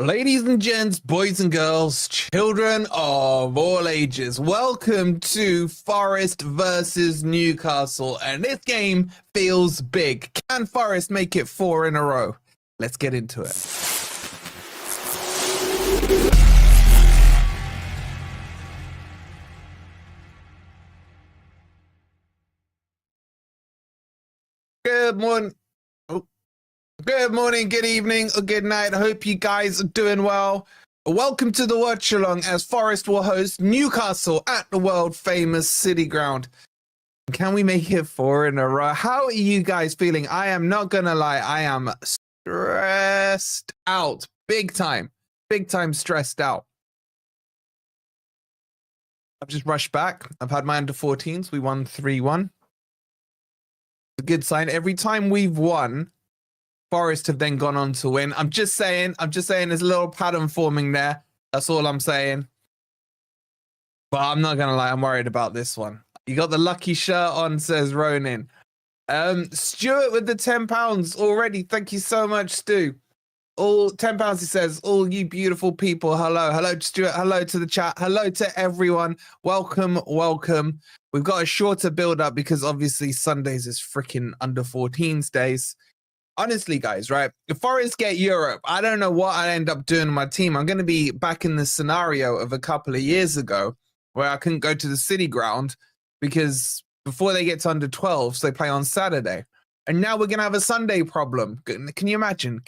Ladies and gents, boys and girls, children of all ages, welcome to Forest versus Newcastle. And this game feels big. Can Forest make it 4 in a row? Let's get into it. Good morning. Good morning, good evening, or good night. I hope you guys are doing well. Welcome to the watch along as Forest will host Newcastle at the world famous City Ground. Can we make it 4 in a row? How are you guys feeling? I am not gonna lie, I am stressed out. Big time stressed out. I've just rushed back. I've had my under 14s. We won 3-1. A good sign. Every time we've won, Forest have then gone on to win. I'm just saying there's a little pattern forming there. That's all I'm saying. But I'm not going to lie, I'm worried about this one. You got the lucky shirt on, says Ronin. Stuart with the £10 already. Thank you so much, Stu. All £10, he says, all you beautiful people, hello. Hello, Stuart. Hello to the chat. Hello to everyone. Welcome. We've got a shorter build-up because obviously Sundays is freaking under 14s days. Honestly, guys, right? If Forest get Europe, I don't know what I end up doing with my team. I'm going to be back in the scenario of a couple of years ago where I couldn't go to the City Ground because before they get to under 12s, they play on Saturday. And now we're going to have a Sunday problem. Can you imagine?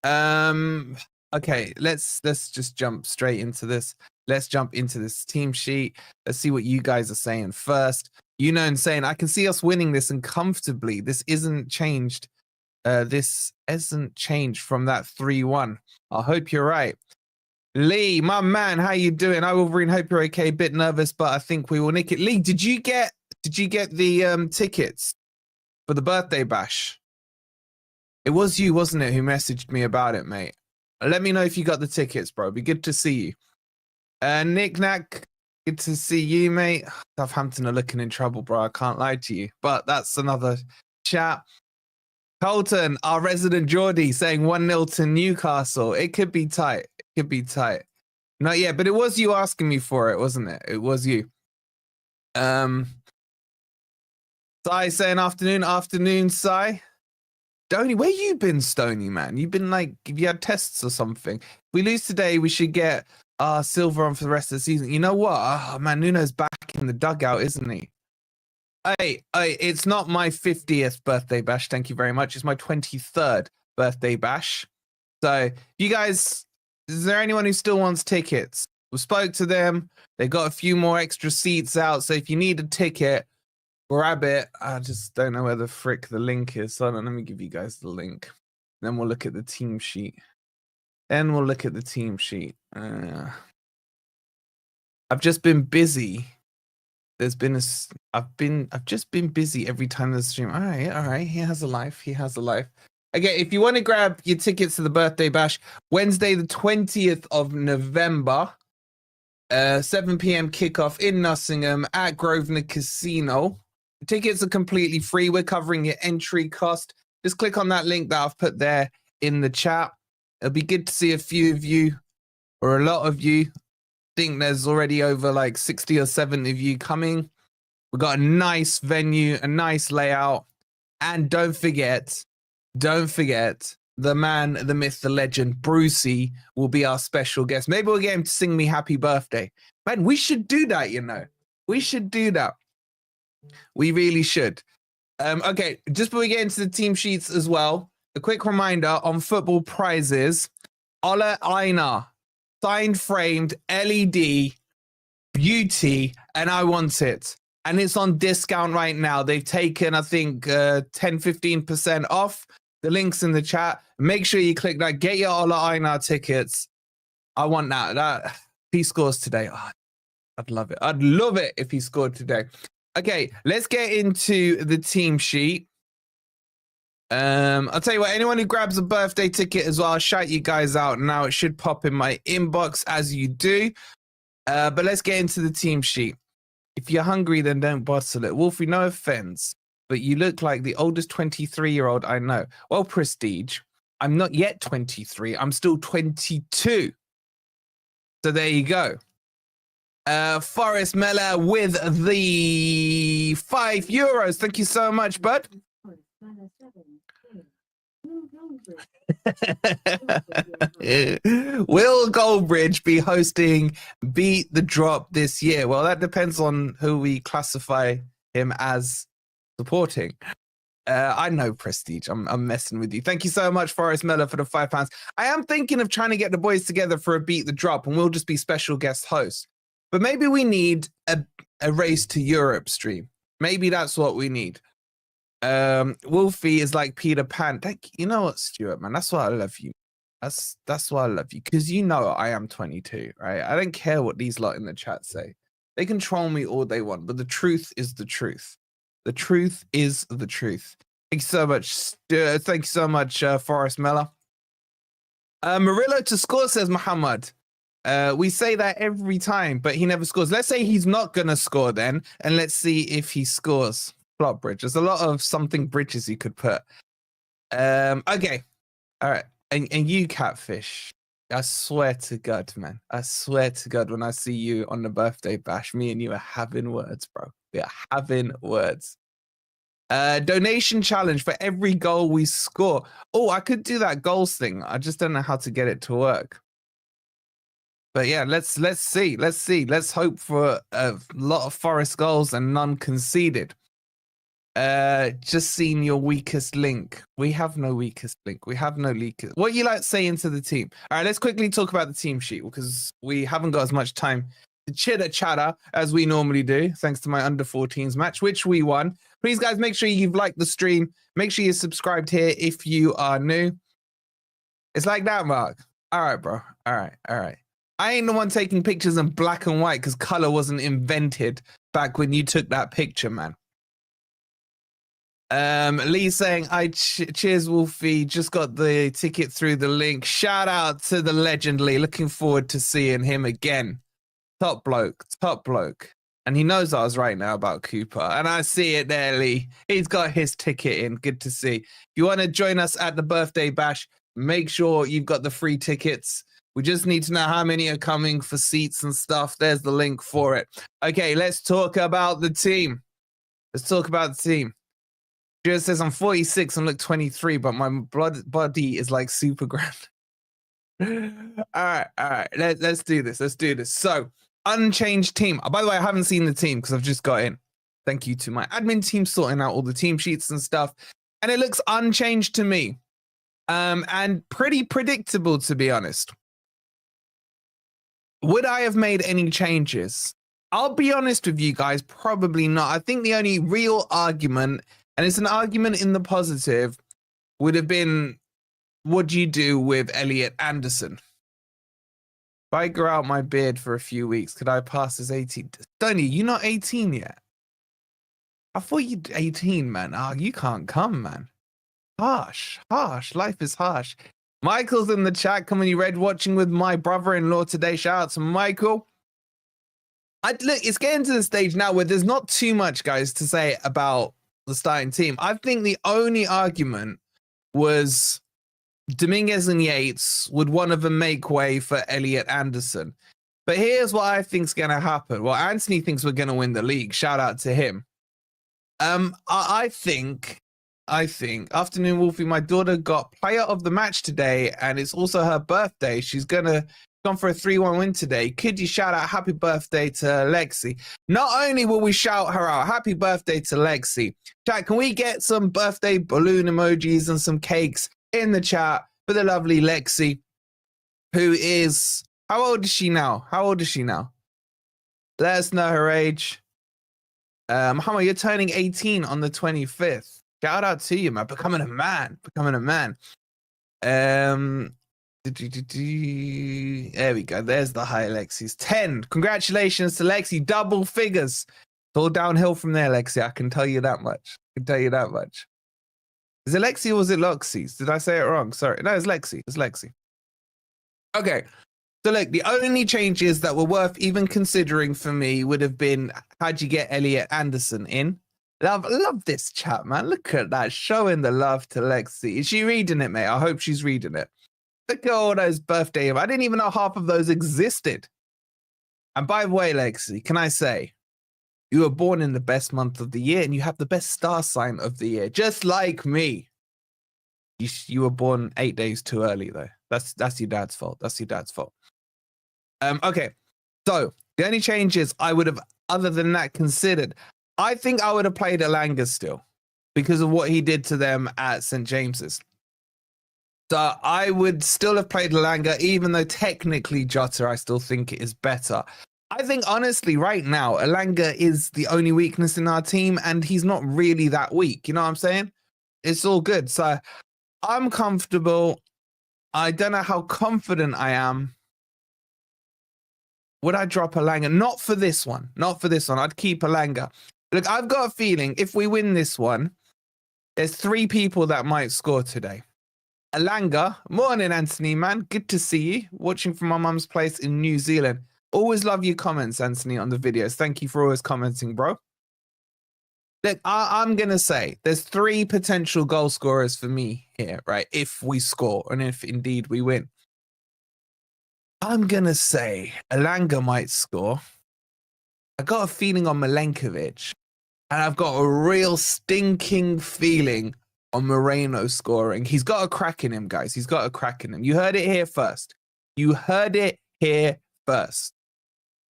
Okay, let's just jump straight into this. Let's jump into this team sheet. Let's see what you guys are saying first. You know, and saying, I can see us winning this and comfortably. This isn't changed. This isn't changed from that 3-1. I hope you're right. Lee, my man, how you doing? I Wolverine, hope you're okay. Bit nervous, but I think we will nick it. Lee, did you get the tickets for the birthday bash? It was you, wasn't it, who messaged me about it, mate? Let me know if you got the tickets, bro. Be good to see you. Nick Knack, good to see you, mate. Southampton are looking in trouble, bro. I can't lie to you. But that's another chat. Colton, our resident Geordie, saying 1-0 to Newcastle. It could be tight. Not yet, but it was you asking me for it, wasn't it? It was you. Sai saying afternoon, Sai. Stoney, where you been, Stoney, man? You've been like, if you had tests or something. If we lose today, we should get Silver on for the rest of the season. You know what? Oh, man, Nuno's back in the dugout, isn't he? Hey, it's not my 50th birthday bash. Thank you very much. It's my 23rd birthday bash. So, you guys, is there anyone who still wants tickets? We spoke to them. They got a few more extra seats out. So, if you need a ticket, grab it. I just don't know where the frick the link is. So, let me give you guys the link. Then we'll look at the team sheet. I've just been busy. I've just been busy every time there's a stream. All right. He has a life. Okay, if you want to grab your tickets to the birthday bash, Wednesday the 20th of November, 7 p.m. kickoff in Nottingham at Grosvenor Casino. The tickets are completely free. We're covering your entry cost. Just click on that link that I've put there in the chat. It'll be good to see a few of you, or a lot of you. I think there's already over like 60 or 70 of you coming. We've got a nice venue, a nice layout. And don't forget, the man, the myth, the legend, Brucey will be our special guest. Maybe we'll get him to sing me happy birthday. Man, we should do that, you know. We should do that. We really should. Okay, just before we get into the team sheets as well, a quick reminder on football prizes. Ola Einar, signed framed LED beauty, and I want it. And it's on discount right now. They've taken, I think, 10-15% off. The link's in the chat. Make sure you click that. Get your Ola Einar tickets. I want that. If he scores today, I'd love it. I'd love it if he scored today. Okay, let's get into the team sheet. I'll tell you what, anyone who grabs a birthday ticket as well, I'll shout you guys out now. It should pop in my inbox as you do. But let's get into the team sheet. If you're hungry, then don't bottle it. Wolfie, no offense, but you look like the oldest 23-year-old I know. Well, Prestige, I'm not yet 23. I'm still 22. So there you go. Forest Mella with the €5. Thank you so much, bud. Will Goldbridge be hosting Beat the Drop this year? Well, that depends on who we classify him as supporting. I know, Prestige. I'm messing with you. Thank you so much, Forest Miller, for the £5. I am thinking of trying to get the boys together for a Beat the Drop, and we'll just be special guest hosts. But maybe we need a Race to Europe stream. Maybe that's what we need. Wolfie is like Peter Pan. You know what, Stuart, man? That's why I love you. That's why I love you, because you know I am 22, right? I don't care what these lot in the chat say. They can troll me all they want, but the truth is the truth. The truth is the truth. Thank you so much, Stuart. Thank you so much, Forrest Miller. Murillo to score, says Muhammad. We say that every time, but he never scores. Let's say he's not going to score then, and let's see if he scores. Plot bridge. There's a lot of something bridges you could put. Okay. All right. And you, Catfish, I swear to God, man. I swear to God, when I see you on the birthday bash, me and you are having words, bro. We are having words. Donation challenge for every goal we score. Oh, I could do that goals thing. I just don't know how to get it to work. But yeah, let's see. Let's see. Let's hope for a lot of Forest goals and none conceded. Just seen your weakest link. We have no weakest link. We have no leakers. What you like saying to the team? All right, let's quickly talk about the team sheet because we haven't got as much time to chitter chatter as we normally do, thanks to my under 14s match, which we won. Please, guys, make sure you've liked the stream. Make sure you're subscribed here if you are new. It's like that, Mark. All right, bro. All right. All right. I ain't the one taking pictures in black and white because color wasn't invented back when you took that picture, man. Lee saying, cheers, Wolfie. Just got the ticket through the link. Shout out to the legend, Lee. Looking forward to seeing him again. Top bloke, top bloke. And he knows I was right now about Cooper. And I see it there, Lee. He's got his ticket in. Good to see. If you want to join us at the birthday bash, make sure you've got the free tickets. We just need to know how many are coming for seats and stuff. There's the link for it. Okay, let's talk about the team. Let's talk about the team. It says I'm 46 and look 23, but my body is like super grand. All right. Let's do this. Let's do this. So, unchanged team. By the way, I haven't seen the team because I've just got in. Thank you to my admin team sorting out all the team sheets and stuff. And it looks unchanged to me. And pretty predictable, to be honest. Would I have made any changes? I'll be honest with you guys, probably not. I think the only real argument, and it's an argument in the positive, would have been, what do you do with Elliot Anderson? If I grow out my beard for a few weeks, could I pass as 18? Stoney, you're not 18 yet. I thought you're 18, man. Oh, you can't come, man. Harsh. Life is harsh. Michael's in the chat. Coming, you read watching with my brother-in-law today. Shout out to Michael. Look, it's getting to the stage now where there's not too much, guys, to say about the starting team. I think the only argument was Dominguez and Yates. Would one of them make way for Elliot Anderson? But here's what I think's going to happen. Well, Anthony thinks we're going to win the league. Shout out to him. I think, afternoon, Wolfie, my daughter got player of the match today, and it's also her birthday. She's gone for a 3-1 win today. Could you shout out happy birthday to Lexi? Not only will we shout her out, happy birthday to Lexi. Chat, can we get some birthday balloon emojis and some cakes in the chat for the lovely Lexi, who is, how old is she now? Let us know her age. Muhammad, you're turning 18 on the 25th. Shout out to you, man. Becoming a man. There we go. There's the high Lexi's 10. Congratulations to Lexi. Double figures. It's all downhill from there, Lexi. I can tell you that much. Is it Lexi or was it Loxies? Did I say it wrong? Sorry. No, it's Lexi. Okay. So look, the only changes that were worth even considering for me would have been, how'd you get Elliot Anderson in? Love this chat, man. Look at that. Showing the love to Lexi. Is she reading it, mate? I hope she's reading it. Look at all those birthday. I didn't even know half of those existed. And by the way, Lexi, can I say, you were born in the best month of the year and you have the best star sign of the year, just like me. You were born 8 days too early, though. That's your dad's fault. That's your dad's fault. Okay, so the only changes I would have, other than that, considered, I think I would have played Elanga still because of what he did to them at St. James's. So I would still have played Elanga, even though technically Jota, I still think it is better. I think, honestly, right now, Elanga is the only weakness in our team, and he's not really that weak. You know what I'm saying? It's all good. So I'm comfortable. I don't know how confident I am. Would I drop Elanga? Not for this one. Not for this one. I'd keep Elanga. Look, I've got a feeling if we win this one, there's 3 people that might score today. Elanga. Morning, Anthony, man. Good to see you. Watching from my mum's place in New Zealand. Always love your comments, Anthony, on the videos. Thank you for always commenting, bro. Look, I'm going to say there's 3 potential goal scorers for me here, right? If we score and if indeed we win. I'm going to say Elanga might score. I got a feeling on Milenkovic. And I've got a real stinking feeling on Moreno scoring. He's got a crack in him, guys. He's got a crack in him. You heard it here first. You heard it here first.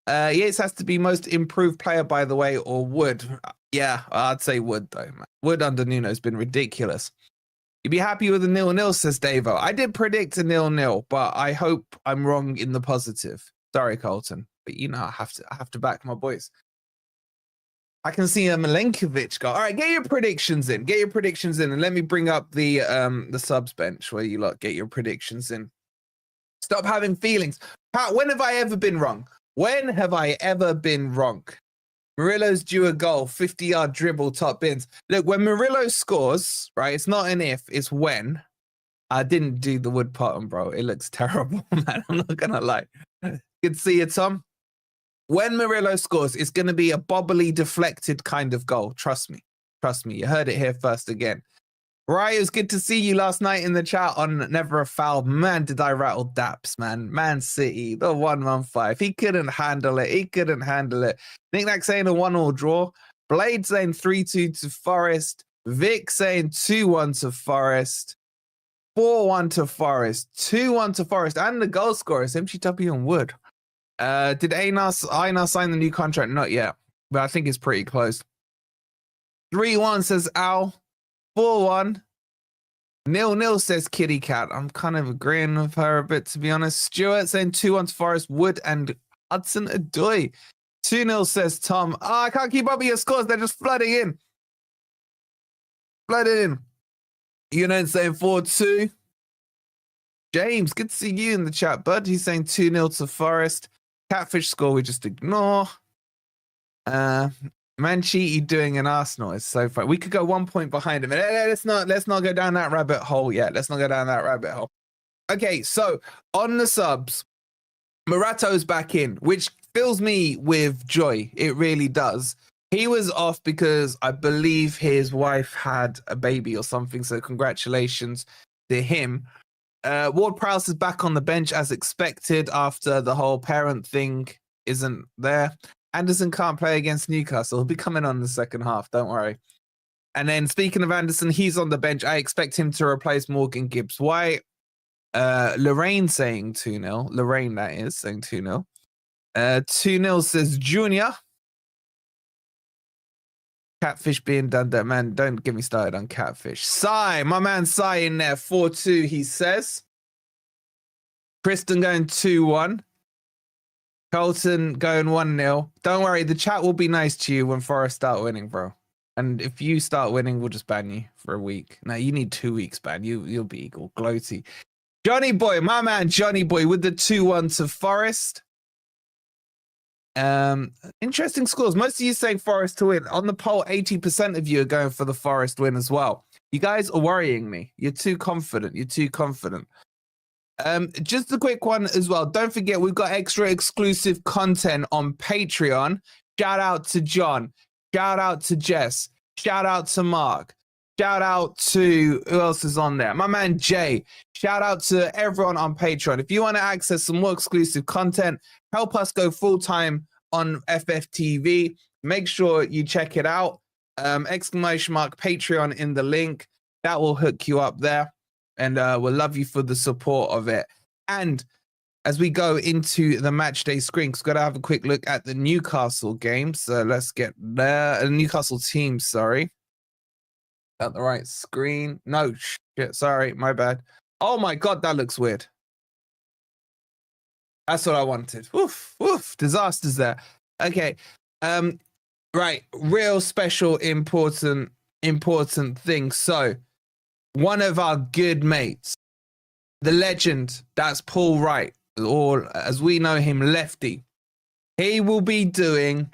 Yates has to be most improved player, by the way, or Wood. Yeah, I'd say Wood, though. Man. Wood under Nuno's been ridiculous. You'd be happy with a 0-0, says Davo. I did predict a 0-0, but I hope I'm wrong in the positive. Sorry, Colton. But you know, I have to back my boys. I can see a Milenkovic goal. All right, get your predictions in. Get your predictions in, and let me bring up the subs bench where you lot get your predictions in. Stop having feelings. When have I ever been wrong? When have I ever been wrong? Murillo's due a goal, 50-yard dribble, top bins. Look, when Murillo scores, right, it's not an if, it's when. I didn't do the wood pattern, bro. It looks terrible, man. I'm not going to lie. Good to see you, Tom. When Murillo scores, it's going to be a bobbly, deflected kind of goal. Trust me. Trust me. You heard it here first again. Ryan, it was good to see you last night in the chat on Never a Foul. Man, did I rattle Daps, man. Man City, the 1-1-5. He couldn't handle it. He couldn't handle it. Nick saying a 1-1 draw. Blade saying 3-2 to Forest. Vic saying 2-1 to Forest. 4-1 to Forest. 2-1 to Forest. And the goal scorer is MGW and Wood. Did Einar sign the new contract? Not yet, but I think it's pretty close. 3-1 says Al. 4-1. 0-0 says Kitty Cat. I'm kind of agreeing with her a bit, to be honest. Stuart saying 2-1 to Forest, Wood and Hudson Odoi. 2-0 says Tom. Oh, I can't keep up with your scores. They're just flooding in. Flooding in. You're saying 4-2. James, good to see you in the chat, bud. He's saying 2-0 to Forest. Catfish score, we just ignore. Manchiti doing an Arsenal is so fun. We could go 1 point behind him. Let's not go down that rabbit hole yet. Let's not go down that rabbit hole. Okay, so on the subs, Morato's back in, which fills me with joy. It really does. He was off because I believe his wife had a baby or something. So congratulations to him. Ward-Prowse is back on the bench as expected after the whole parent thing isn't there. Anderson can't play against Newcastle. He'll be coming on in the second half. Don't worry. And then speaking of Anderson, he's on the bench. I expect him to replace Morgan Gibbs. Why? Lorraine saying 2-0. Lorraine, that is, saying 2-0. 2-0 says Junior. Catfish being done there. Man, don't get me started on Catfish. Sai, my man Sai in there. 4-2, he says. Kristen going 2-1. Colton going 1-0. Don't worry, the chat will be nice to you when Forest start winning, bro. And if you start winning, we'll just ban you for a week. No, you need 2 weeks ban. You'll be all gloaty. Johnny Boy, my man Johnny Boy with the 2-1 to Forest. Interesting scores. Most of you saying Forest to win. On the poll, 80% of you are going for the Forest win as well. You guys are worrying me. You're too confident. You're too confident. Just a quick one as well. Don't forget, we've got extra exclusive content on Patreon. Shout out to John. Shout out to Jess. Shout out to Mark. Shout out to who else is on there? My man Jay. Shout out to everyone on Patreon. If you want to access some more exclusive content, help us go full time on FFTV. Make sure you check it out. Exclamation mark Patreon in the link. That will hook you up there. And we'll love you for the support of it. And as we go into the match day screen, because we've got to have a quick look at the Newcastle game. So let's get there. Newcastle team, sorry. At the right screen. No, shit, sorry, my bad. Oh my God, that looks weird. That's what I wanted. Woof, woof, disasters there. Okay, right, real special, important thing. So, one of our good mates, the legend, that's Paul Wright, or as we know him, Lefty. He will be doing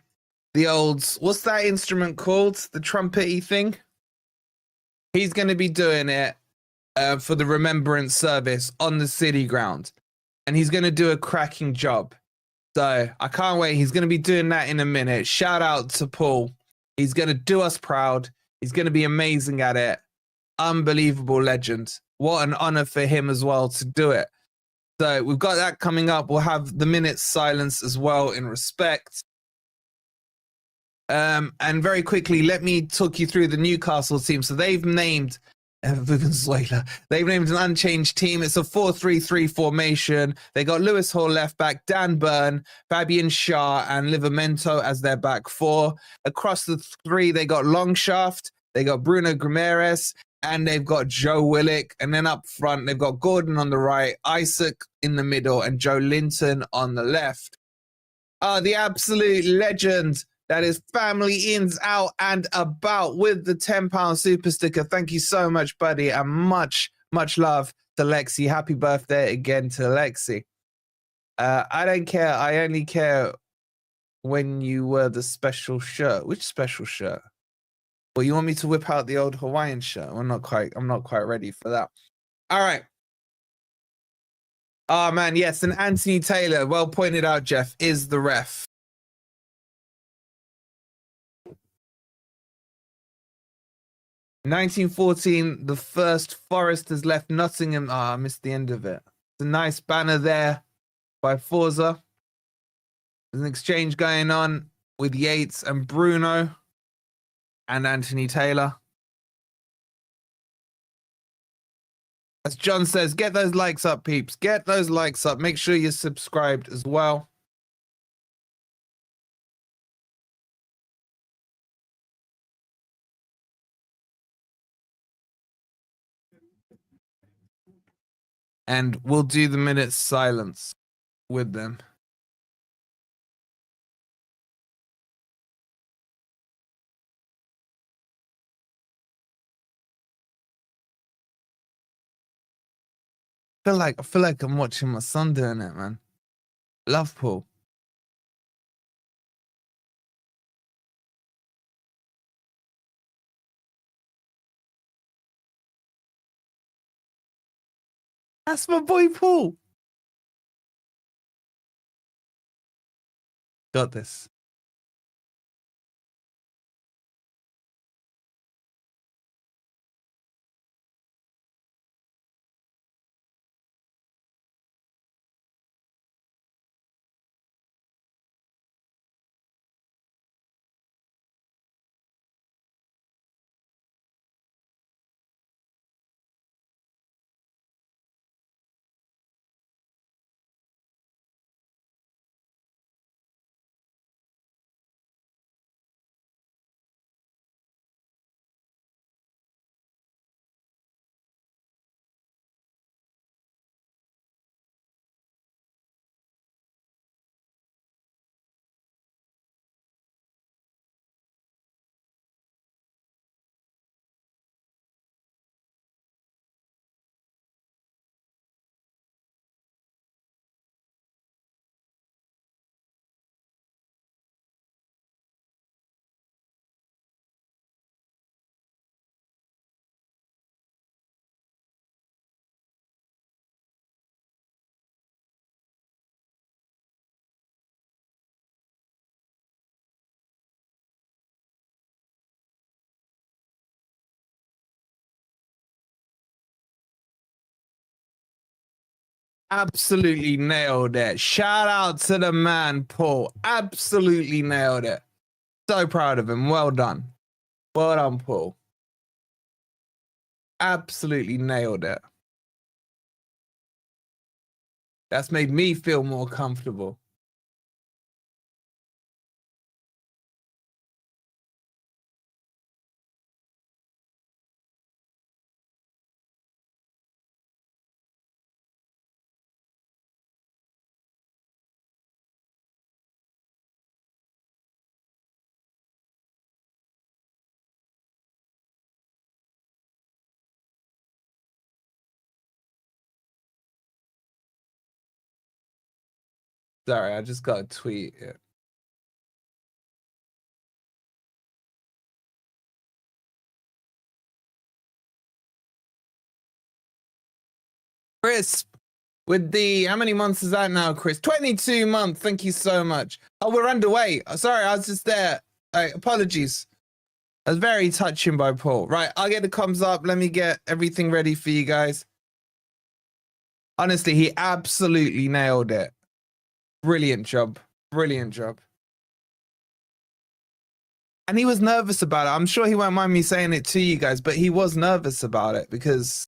the old, what's that instrument called? The trumpet-y thing? He's going to be doing it for the Remembrance service on the city ground. And he's going to do a cracking job. So I can't wait. He's going to be doing that in a minute. Shout out to Paul. He's going to do us proud. He's going to be amazing at it. Unbelievable legend. What an honor for him as well to do it. So we've got that coming up. We'll have the minute's silence as well in respect. And very quickly, let me talk you through the Newcastle team. So they've named Venezuela. They've named an unchanged team. It's a 4-3-3 formation. They got Lewis Hall left back, Dan Burn, Fabian Shah, and Livramento as their back four. Across the three, they got Longshaft, they got Bruno Grimares, and they've got Joe Willock. And then up front, they've got Gordon on the right, Isaac in the middle, and Joe Linton on the left. The absolute legend. That is family ins, out and about with the £10 super sticker. Thank you so much, buddy. And much, much love to Lexi. Happy birthday again to Lexi. I don't care. I only care when you wear the special shirt. Which special shirt? Well, you want me to whip out the old Hawaiian shirt? I'm not quite ready for that. All right. Oh, man. Yes. And Anthony Taylor, well pointed out, Jeff, is the ref. 1914, the first Forest has left Nottingham. I missed the end of it. It's a nice banner there by Forza. There's an exchange going on with Yates and Bruno and Anthony Taylor. As John says, get those likes up, peeps. Get those likes up. Make sure you're subscribed as well. And we'll do the minute's silence with them. I feel like I'm watching my son doing it, man. Love Paul. That's my boy Paul. Got this. Absolutely nailed it. Shout out to the man, Paul. Absolutely nailed it. So proud of him. Well done. Well done, Paul. Absolutely nailed it. That's made me feel more comfortable. Sorry, I just got a tweet. Yeah. Chris, with the, how many months is that now, Chris? 22 months. Thank you so much. Oh, we're underway. Sorry, I was just there. Apologies. I was very touching by Paul. Right, I'll get the comms up. Let me get everything ready for you guys. Honestly, he absolutely nailed it. Brilliant job. Brilliant job. And he was nervous about it. I'm sure he won't mind me saying it to you guys, but he was nervous about it because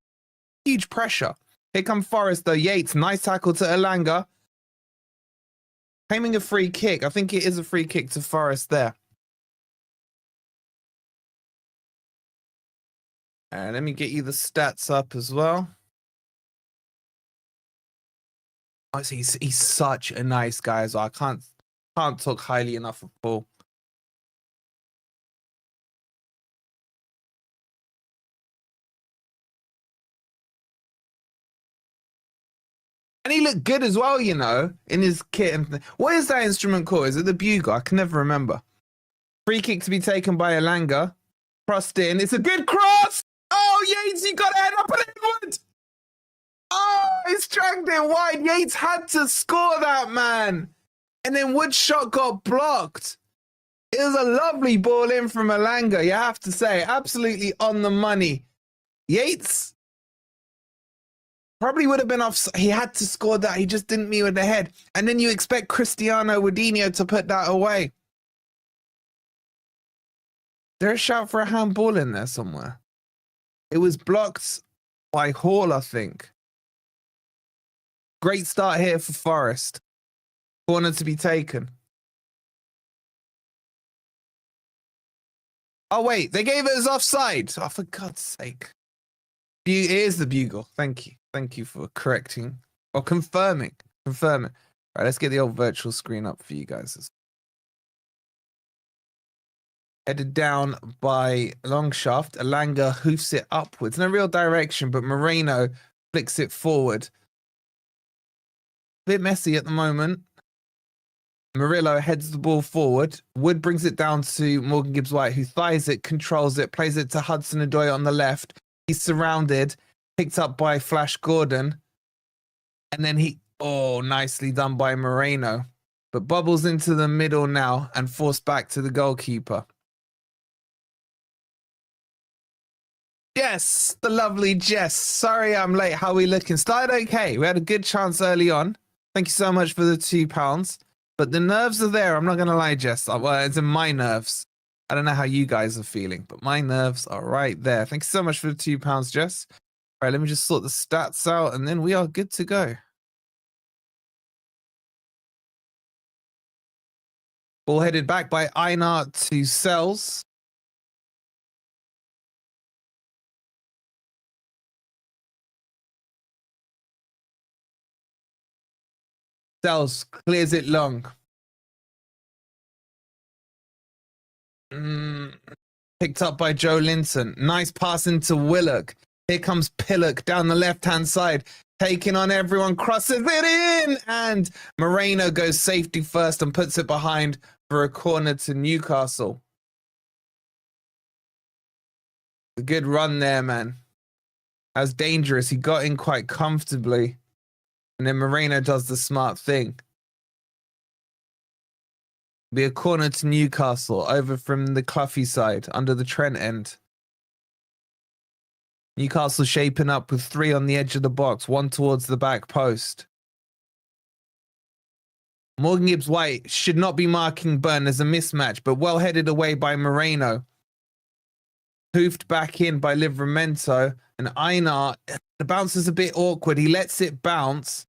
huge pressure. Here come Forest, though. Yates, nice tackle to Elanga. Claiming a free kick. I think it is a free kick to Forest there. And let me get you the stats up as well. Honestly, he's such a nice guy as well. I can't talk highly enough of Paul. And he looked good as well, you know, in his kit. And what is that instrument called? Is it the bugle? I can never remember. Free kick to be taken by Elanga. Crossed in. It's a good cross. Oh, Yates, you got to head up and inward. Oh, he's dragged it wide. Yates had to score that, man. And then Wood's shot got blocked. It was a lovely ball in from Elanga, you have to say. Absolutely on the money. Yates probably would have been off. He had to score that. He just didn't meet with the head. And then you expect Cristiano Ronaldo to put that away. There's a shout for a handball in there somewhere. It was blocked by Hall, I think. Great start here for Forest. Corner to be taken. Oh, wait. They gave it as offside. Oh, for God's sake. It is the bugle. Thank you. Thank you for correcting or confirming. Confirming. All right, let's get the old virtual screen up for you guys. Headed down by Longshaft. Elanga hoofs it upwards. No real direction, but Moreno flicks it forward. A bit messy at the moment. Murillo heads the ball forward. Wood brings it down to Morgan Gibbs-White, who thighs it, controls it, plays it to Hudson-Odoi on the left. He's surrounded, picked up by Flash Gordon. And then nicely done by Moreno. But bubbles into the middle now and forced back to the goalkeeper. Jess, the lovely Jess. Sorry I'm late. How are we looking? Started okay. We had a good chance early on. Thank you so much for the £2. But the nerves are there. I'm not going to lie, Jess. Well, it's in my nerves. I don't know how you guys are feeling, but my nerves are right there. Thank you so much for the £2, Jess. All right, let me just sort the stats out, and then we are good to go. Ball headed back by Einar to Sells. Sells clears it long. Picked up by Joe Linton. Nice pass into Willock. Here comes Pillock down the left-hand side. Taking on everyone. Crosses it in. And Moreno goes safety first and puts it behind for a corner to Newcastle. A good run there, man. That was dangerous. He got in quite comfortably. And then Moreno does the smart thing. Be a corner to Newcastle over from the Cloughie side under the Trent end. Newcastle shaping up with 3 on the edge of the box, 1 towards the back post. Morgan Gibbs-White should not be marking Burn as a mismatch, but well headed away by Moreno. Hoofed back in by Livramento. And Einar, the bounce is a bit awkward. He lets it bounce.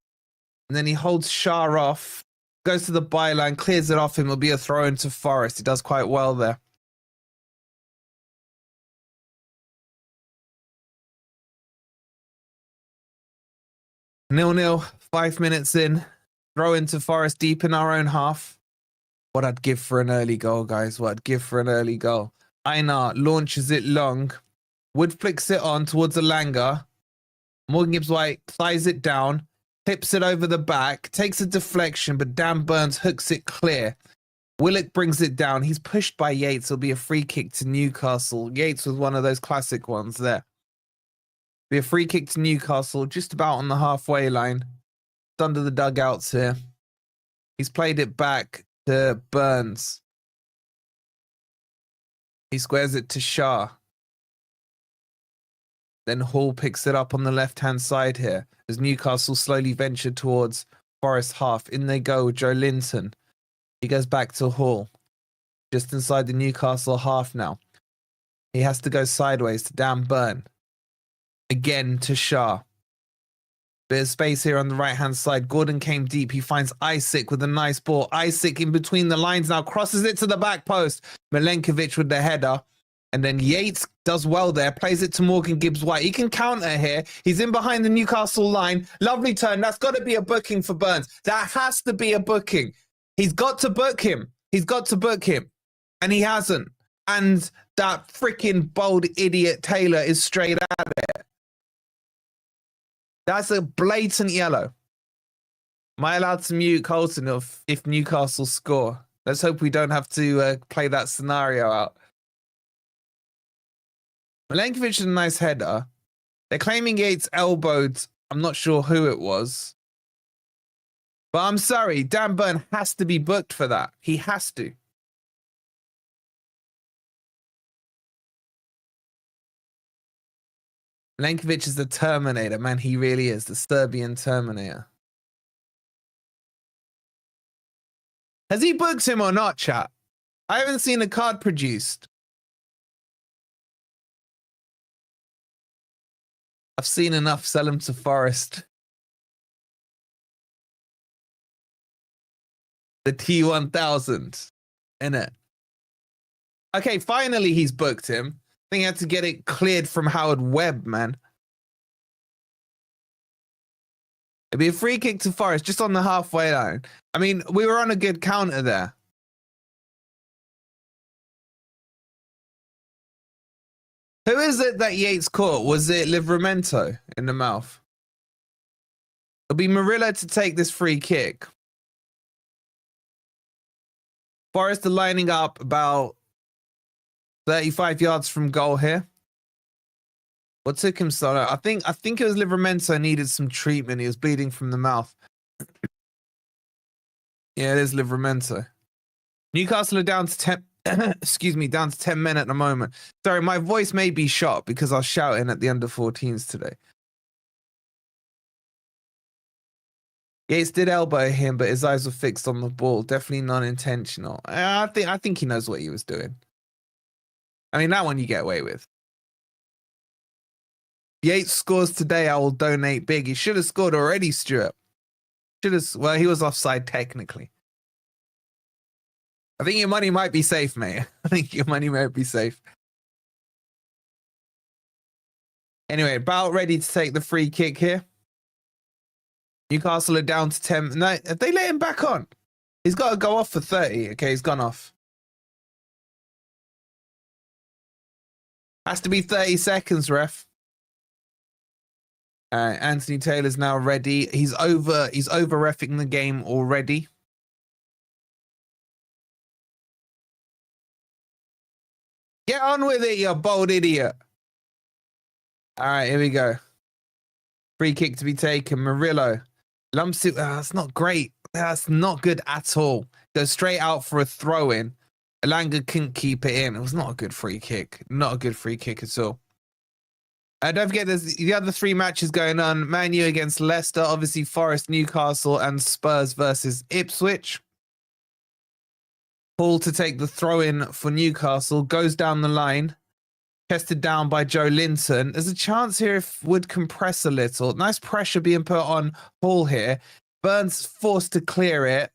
And then he holds Shah off. Goes to the byline, clears it off him. It'll be a throw into Forest. He does quite well there. Nil-nil, 5 minutes in. Throw into Forest deep in our own half. What I'd give for an early goal, guys. What I'd give for an early goal. Einar launches it long. Wood flicks it on towards Alanga. Morgan Gibbs-White flies it down. Tips it over the back. Takes a deflection, but Dan Burns hooks it clear. Willock brings it down. He's pushed by Yates. It'll be a free kick to Newcastle. Yates was one of those classic ones there. Be a free kick to Newcastle, just about on the halfway line. It's under the dugouts here. He's played it back to Burns. He squares it to Shah. Then Hall picks it up on the left-hand side here as Newcastle slowly venture towards Forest half. In they go with Joe Linton. He goes back to Hall. Just inside the Newcastle half now. He has to go sideways to Dan Burn. Again to Shah. Bit of space here on the right-hand side. Gordon came deep. He finds Isaac with a nice ball. Isaac in between the lines now. Crosses it to the back post. Milenkovic with the header. And then Yates does well there. Plays it to Morgan Gibbs-White. He can counter here. He's in behind the Newcastle line. Lovely turn. That's got to be a booking for Burns. That has to be a booking. He's got to book him. He's got to book him. And he hasn't. And that freaking bold idiot Taylor is straight at it. That's a blatant yellow. Am I allowed to mute Colton if Newcastle score? Let's hope we don't have to play that scenario out. Milenkovic is a nice header. They're claiming Yates elbowed. I'm not sure who it was. But I'm sorry. Dan Burn has to be booked for that. He has to. Milenkovic is the Terminator, man. He really is the Serbian Terminator. Has he booked him or not, chat? I haven't seen a card produced. I've seen enough. Sell him to Forest. The T1000, innit? Okay, finally he's booked him. I think he had to get it cleared from Howard Webb, man. It'd be a free kick to Forest just on the halfway line. I mean, we were on a good counter there. Who is it that Yates caught? Was it Livramento in the mouth? It'll be Murillo to take this free kick. Forest are lining up about 35 yards from goal here. What took him so long? I think it was Livramento needed some treatment. He was bleeding from the mouth. Yeah, it is Livramento. Newcastle are down to 10. Excuse me, down to 10 men at the moment. Sorry, my voice may be shot because I was shouting at the under 14s today. Yates did elbow him, but his eyes were fixed on the ball. Definitely non-intentional. I think he knows what he was doing. I mean, that one you get away with. Yates scores today, I will donate big. He should have scored already, Stuart. Well, he was offside technically. I think your money might be safe, mate. I think your money might be safe. Anyway, about ready to take the free kick here. Newcastle are down to 10. No, have they let him back on? He's got to go off for 30. Okay, he's gone off. Has to be 30 seconds, ref. Anthony Taylor's now ready. He's over reffing the game already. Get on with it, you bold idiot. All right, here we go. Free kick to be taken. Murillo lumps it. That's not great. That's not good at all. Goes straight out for a throw-in. Alanga couldn't keep it in. It was not a good free kick. Not a good free kick at all. Don't forget, there's the other 3 matches going on. Man U against Leicester, obviously Forest, Newcastle, and Spurs versus Ipswich. Hall to take the throw-in for Newcastle, goes down the line, tested down by Joe Linton. There's a chance here if Wood compress a little. Nice pressure being put on Hall here. Burns forced to clear it.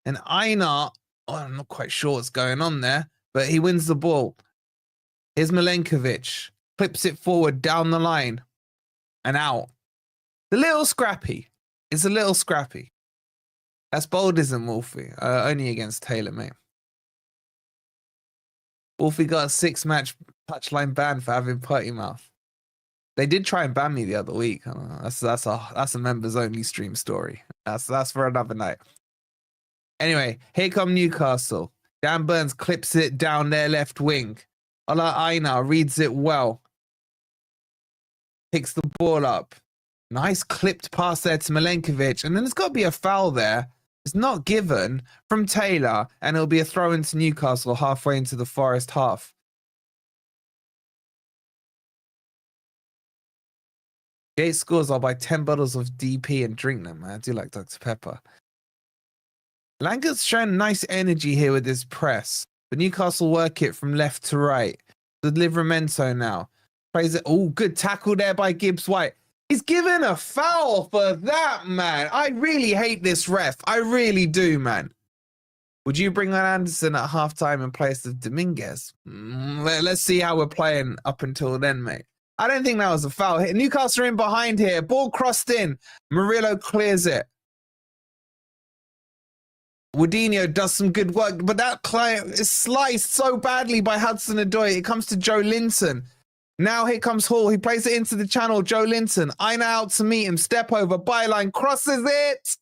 And Einar, I'm not quite sure what's going on there, but he wins the ball. Here's Milenkovic. Clips it forward down the line and out. A little scrappy. It's a little scrappy. That's bold, isn't Wolfie? Only against Taylor, mate. Wolfie got a 6-match touchline ban for having potty mouth. They did try and ban me the other week. That's a members only stream story. That's for another night. Anyway, here come Newcastle. Dan Burns clips it down their left wing. Ola Aina reads it well. Picks the ball up. Nice clipped pass there to Milenkovic. And then there's got to be a foul there. It's not given from Taylor. And it'll be a throw into Newcastle halfway into the Forest half. Gate scores. I'll buy 10 bottles of DP and drink them. I do like Dr. Pepper. Langer's showing nice energy here with his press. But Newcastle work it from left to right. The Livramento now. Plays it. Oh, good tackle there by Gibbs White. He's given a foul for that, man. I really hate this ref. I really do, man. Would you bring on Anderson at halftime in place of Dominguez? Let's see how we're playing up until then, mate. I don't think that was a foul. Newcastle are in behind here. Ball crossed in. Murillo clears it. Woodinho does some good work, but that client is sliced so badly by Hudson-Odoi. It comes to Joe Linton. Now here comes Hall. He plays it into the channel. Joe Linton. Aina out to meet him. Step over. Byline. Crosses it.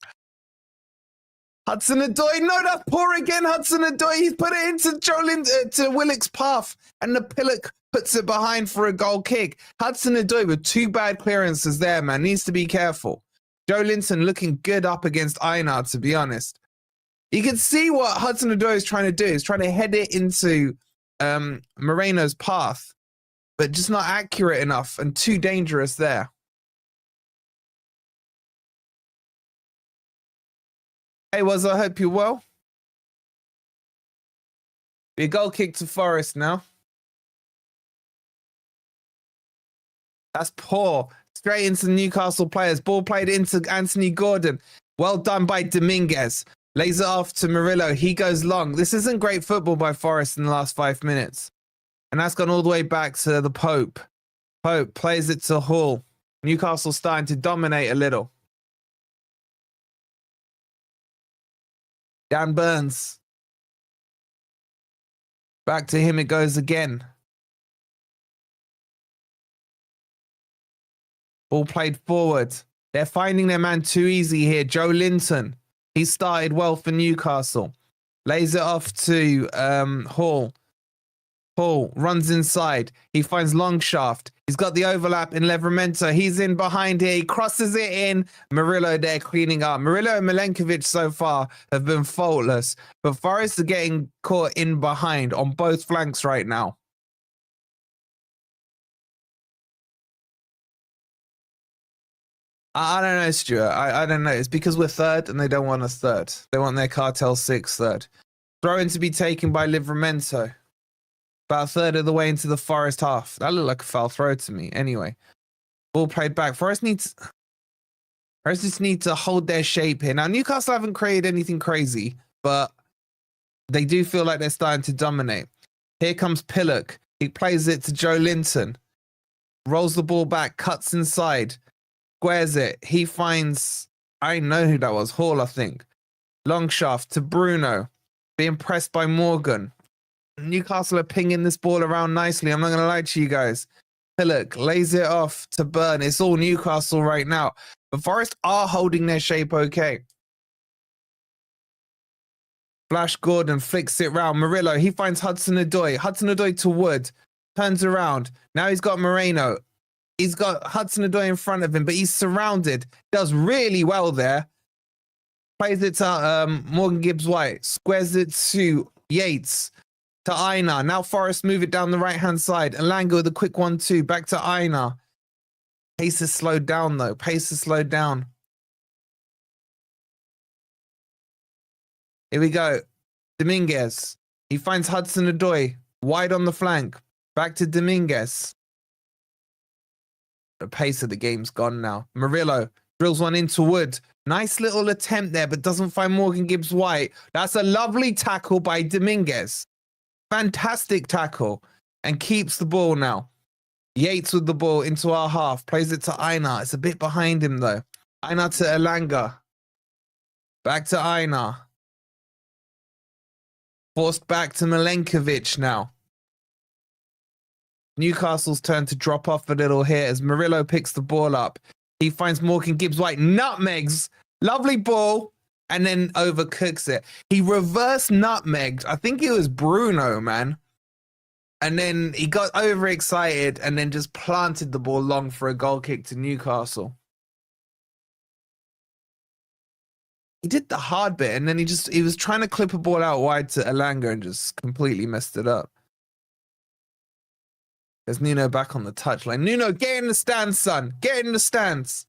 Hudson-Odoi. No, that's poor again. Hudson-Odoi. He's put it into Joe Linton, to Willock's path. And the Pillock puts it behind for a goal kick. Hudson-Odoi with 2 bad clearances there, man. Needs to be careful. Joe Linton looking good up against Aina, to be honest. You can see what Hudson-Odoi is trying to do. He's trying to head it into Moreno's path, but just not accurate enough and too dangerous there. Hey, I hope you're well. Be a goal kick to Forest now. That's poor. Straight into the Newcastle players. Ball played into Anthony Gordon. Well done by Dominguez. Lays it off to Murillo. He goes long. This isn't great football by Forest in the last 5 minutes. And that's gone all the way back to the Pope. Pope plays it to Hall. Newcastle starting to dominate a little. Dan Burns. Back to him it goes again. Ball played forward. They're finding their man too easy here. Joe Linton. He started well for Newcastle. Lays it off to Hall. Hall runs inside. He finds Longshaft. He's got the overlap in Livramento. He's in behind here. He crosses it in. Murillo there cleaning up. Murillo and Milenkovic so far have been faultless. But Forest are getting caught in behind on both flanks right now. I don't know, Stuart. I don't know. It's because we're third and they don't want us third. They want their Cartel 6 third. Throw-in to be taken by Livramento. About a third of the way into the Forest half. That looked like a foul throw to me. Anyway, ball played back. Forest just need to hold their shape here. Now, Newcastle haven't created anything crazy, but they do feel like they're starting to dominate. Here comes Pillock. He plays it to Joe Linton. Rolls the ball back, cuts inside. Squares it. He finds, I know who that was, Hall, I think. Longshaft to Bruno. Being pressed by Morgan. Newcastle are pinging this ball around nicely. I'm not going to lie to you guys. Pillock lays it off to Burn. It's all Newcastle right now. But Forest are holding their shape okay. Flash Gordon flicks it round. Murillo, he finds Hudson-Odoi. Hudson-Odoi to Wood. Turns around. Now he's got Moreno. He's got Hudson-Odoi in front of him, but he's surrounded. Does really well there. Plays it to Morgan Gibbs-White. Squares it to Yates. to Einar. Now Forest move it down the right-hand side. Elanga with a quick 1-2. Back to Einar. Pace is slowed down, though. Pace is slowed down. Here we go. Dominguez. He finds Hudson-Odoi. Wide on the flank. Back to Dominguez. The pace of the game's gone now. Murillo drills one into Wood. Nice little attempt there, but doesn't find Morgan Gibbs-White. That's a lovely tackle by Dominguez. Fantastic tackle. And keeps the ball now. Yates with the ball into our half. Plays it to Einar. It's a bit behind him, though. Einar to Elanga. Back to Einar. Forced back to Milenkovic now. Newcastle's turn to drop off a little here as Murillo picks the ball up. He finds Morgan Gibbs-White, nutmegs, lovely ball, and then overcooks it. He reverse nutmegged. I think it was Bruno, man. And then he got overexcited and then just planted the ball long for a goal kick to Newcastle. He did the hard bit and then he was trying to clip a ball out wide to Elanga and just completely messed it up. There's Nuno back on the touchline. Nuno, get in the stands, son. Get in the stands.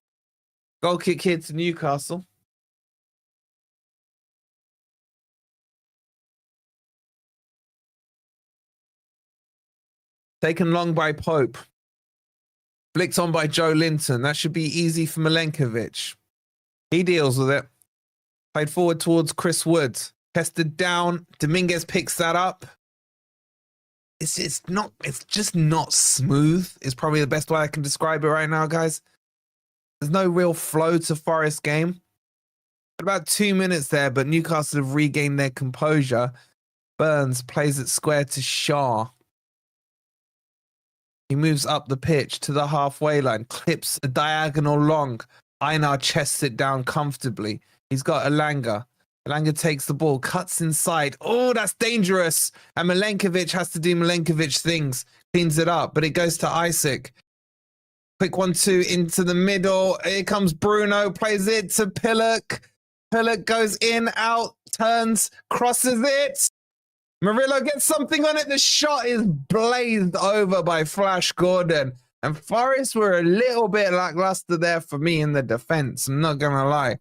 Goal kick here to Newcastle. Taken long by Pope. Flicked on by Joe Linton. That should be easy for Milenkovic. He deals with it. Played forward towards Chris Wood. Tested down. Dominguez picks that up. It's just not smooth. Is probably the best way I can describe it right now, guys. There's no real flow to Forest game. About 2 minutes there, but Newcastle have regained their composure. Burns plays it square to Shaw. He moves up the pitch to the halfway line, clips a diagonal long. Einar chests it down comfortably. He's got Elanga. Elanga takes the ball, cuts inside. Oh, that's dangerous. And Milenkovic has to do Milenkovic things. Cleans it up, but it goes to Isaac. Quick 1-2 into the middle. Here comes Bruno, plays it to Pillock. Pillock goes in, out, turns, crosses it. Murillo gets something on it. The shot is blazed over by Flash Gordon. And Forest were a little bit lackluster there for me in the defense. I'm not going to lie.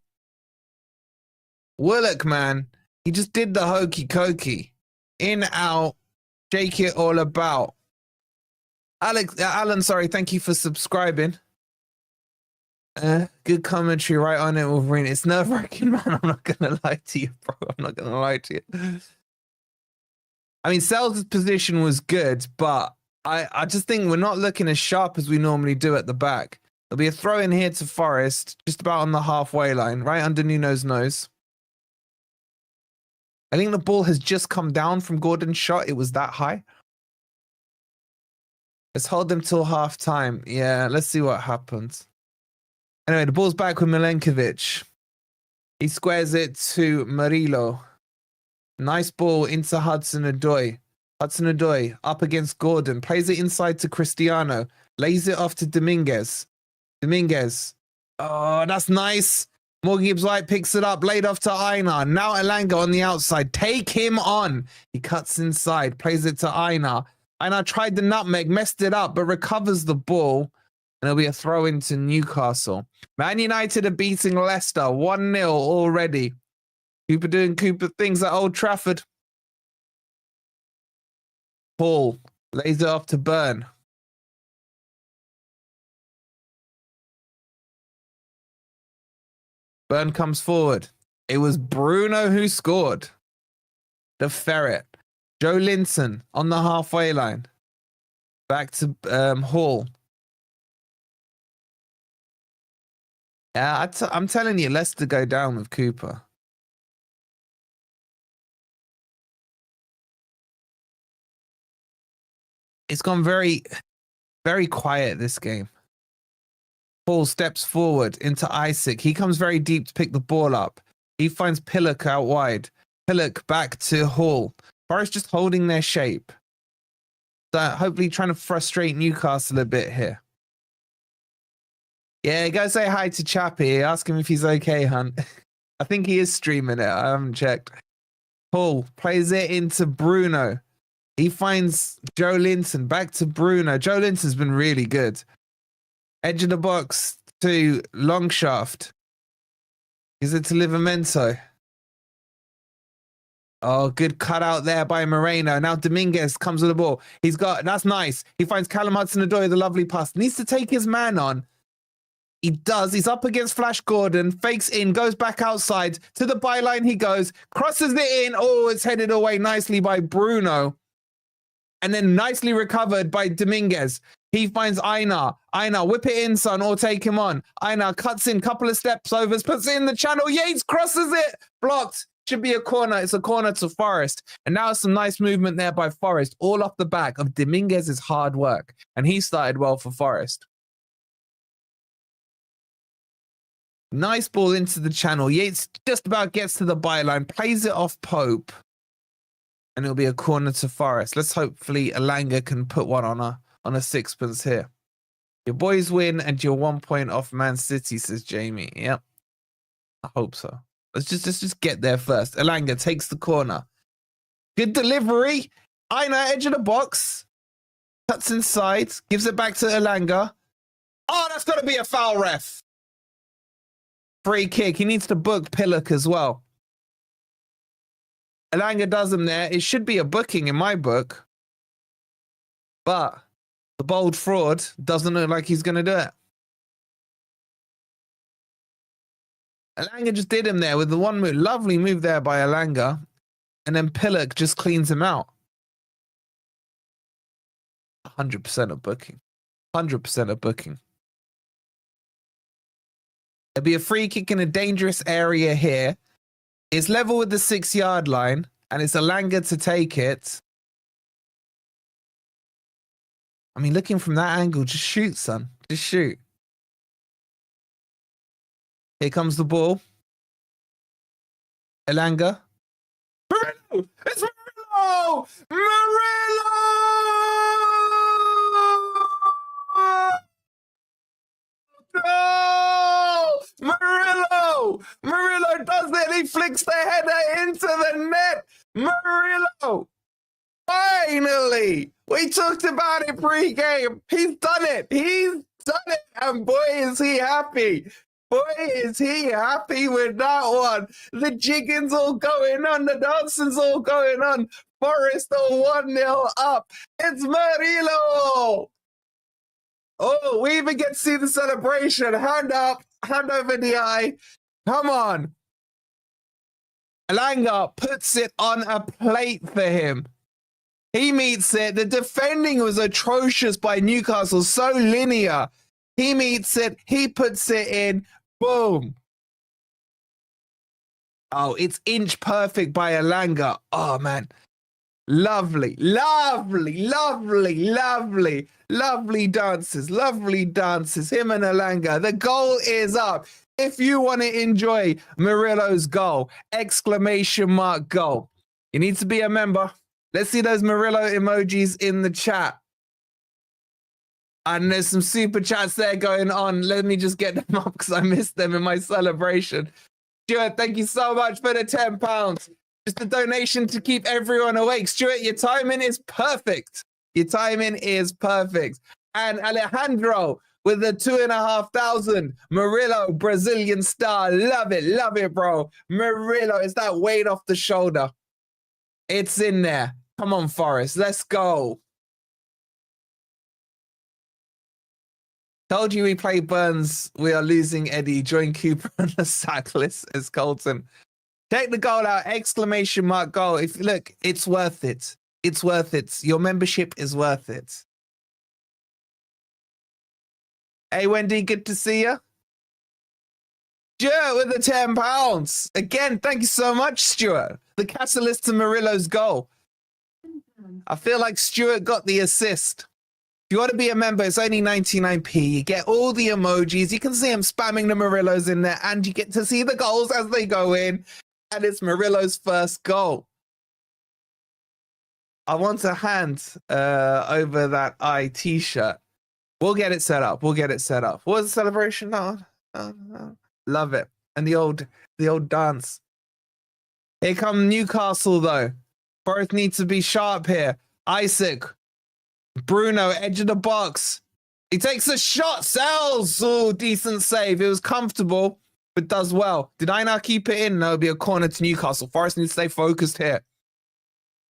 Willock, man, he just did the hokey cokey. In, out, shake it all about. Alan, sorry, thank you for subscribing. Good commentary right on it, Wolverine. It's nerve-wracking, man. I'm not going to lie to you, bro. I'm not going to lie to you. I mean, Sells' position was good, but I just think we're not looking as sharp as we normally do at the back. There'll be a throw in here to Forest, just about on the halfway line, right under Nuno's nose. I think the ball has just come down from Gordon's shot. It was that high. Let's hold them till half time. Yeah, let's see what happens. Anyway, the ball's back with Milenkovic. He squares it to Murillo. Nice ball into Hudson-Odoi. Hudson-Odoi up against Gordon. Plays it inside to Cristiano. Lays it off to Dominguez. Dominguez. Oh, that's nice. Morgan Gibbs-White picks it up. Laid off to Einar. Now Elanga on the outside. Take him on. He cuts inside. Plays it to Einar. Einar tried the nutmeg. Messed it up, but recovers the ball. And it'll be a throw into Newcastle. Man United are beating Leicester 1-0 already. Cooper doing Cooper things at Old Trafford. Paul lays it off to Burn. Burn comes forward. It was Bruno who scored. The Ferret. Joe Linton on the halfway line. Back to Hall. Yeah, I'm telling you, Leicester go down with Cooper. It's gone very, very quiet this game. Paul steps forward into Isaac. He comes very deep to pick the ball up. He finds Pillock out wide. Pillock back to Hall. Forest just holding their shape. So hopefully trying to frustrate Newcastle a bit here. Yeah, go say hi to Chappie. Ask him if he's okay, Hunt. I think he is streaming it. I haven't checked. Paul plays it into Bruno. He finds Joe Linton back to Bruno. Joe Linton's been really good. Edge of the box to Longshaft. Is it to Livramento? Oh, good cutout there by Moreno. Now Dominguez comes with the ball. That's nice. He finds Callum Hudson-Odoi, the lovely pass. Needs to take his man on. He does. He's up against Flash Gordon. Fakes in, goes back outside. To the byline he goes. Crosses it in. Oh, it's headed away nicely by Bruno. And then nicely recovered by Dominguez. He finds Einar. Einar, whip it in, son, or take him on. Einar cuts in, couple of steps overs, puts it in the channel. Yates crosses it. Blocked. Should be a corner. It's a corner to Forest. And now some nice movement there by Forest, all off the back of Dominguez's hard work. And he started well for Forest. Nice ball into the channel. Yates just about gets to the byline, plays it off Pope. And it'll be a corner to Forest. Let's hopefully Elanga can put one on a sixpence here. Your boys win and you're 1 point off Man City, says Jamie. Yep. I hope so. Let's just get there first. Elanga takes the corner. Good delivery. Einar, edge of the box. Cuts inside. Gives it back to Elanga. Oh, that's got to be a foul, ref. Free kick. He needs to book Pillock as well. Elanga does him there. It should be a booking in my book. But the bold fraud doesn't look like he's going to do it. Elanga just did him there with the one move. Lovely move there by Elanga. And then Pillock just cleans him out. 100% of booking. 100% of booking. There'll be a free kick in a dangerous area here. It's level with the 6-yard line. And it's Elanga to take it. I mean, looking from that angle, just shoot, son. Just shoot. Here comes the ball. Elanga. Murillo! It's Murillo! Murillo! No! Murillo! Murillo does it. He flicks the header into the net. Murillo! Finally! We talked about it pre-game. He's done it. He's done it. And boy, is he happy. Boy, is he happy with that one. The jigging's all going on. The dancing's all going on. Forest are 1-0 up. It's Murillo. Oh, we even get to see the celebration. Hand up, hand over the eye. Come on. Elanga puts it on a plate for him. He meets it. The defending was atrocious by Newcastle, so linear. He meets it. He puts it in. Boom. Oh, it's inch perfect by Elanga. Oh, man. Lovely, lovely, lovely, lovely, lovely dances. Lovely dances. Him and Elanga. The goal is up. If you want to enjoy Murillo's goal, exclamation mark goal, you need to be a member. Let's see those Murillo emojis in the chat. And there's some super chats there going on. Let me just get them up because I missed them in my celebration. Stuart, thank you so much for the £10. Just a donation to keep everyone awake. Stuart, your timing is perfect. Your timing is perfect. And Alejandro with the 2,500. Murillo, Brazilian star. Love it, bro. Murillo, it's that weight off the shoulder. It's in there. Come on, Forest. Let's go. Told you we play Burns. We are losing Eddie. Join Cooper on the sack list as Colton. Take the goal out. Exclamation mark goal. If look, it's worth it. It's worth it. Your membership is worth it. Hey, Wendy, good to see you. Stuart with the £10. Again, thank you so much, Stuart. The catalyst to Murillo's goal. I feel like Stuart got the assist. If you want to be a member, it's only 99p. You get all the emojis. You can see him spamming the Murillos in there, and you get to see the goals as they go in. And it's Murillo's first goal. I want to hand over that t-shirt. We'll get it set up. We'll get it set up. What was the celebration now? Love it. And the old dance. Here come Newcastle, though. Both need to be sharp here. Isaac. Bruno, edge of the box. He takes a shot. Sells. Oh, decent save. It was comfortable, but does well. Did I not keep it in? No, it'll be a corner to Newcastle. Forest needs to stay focused here.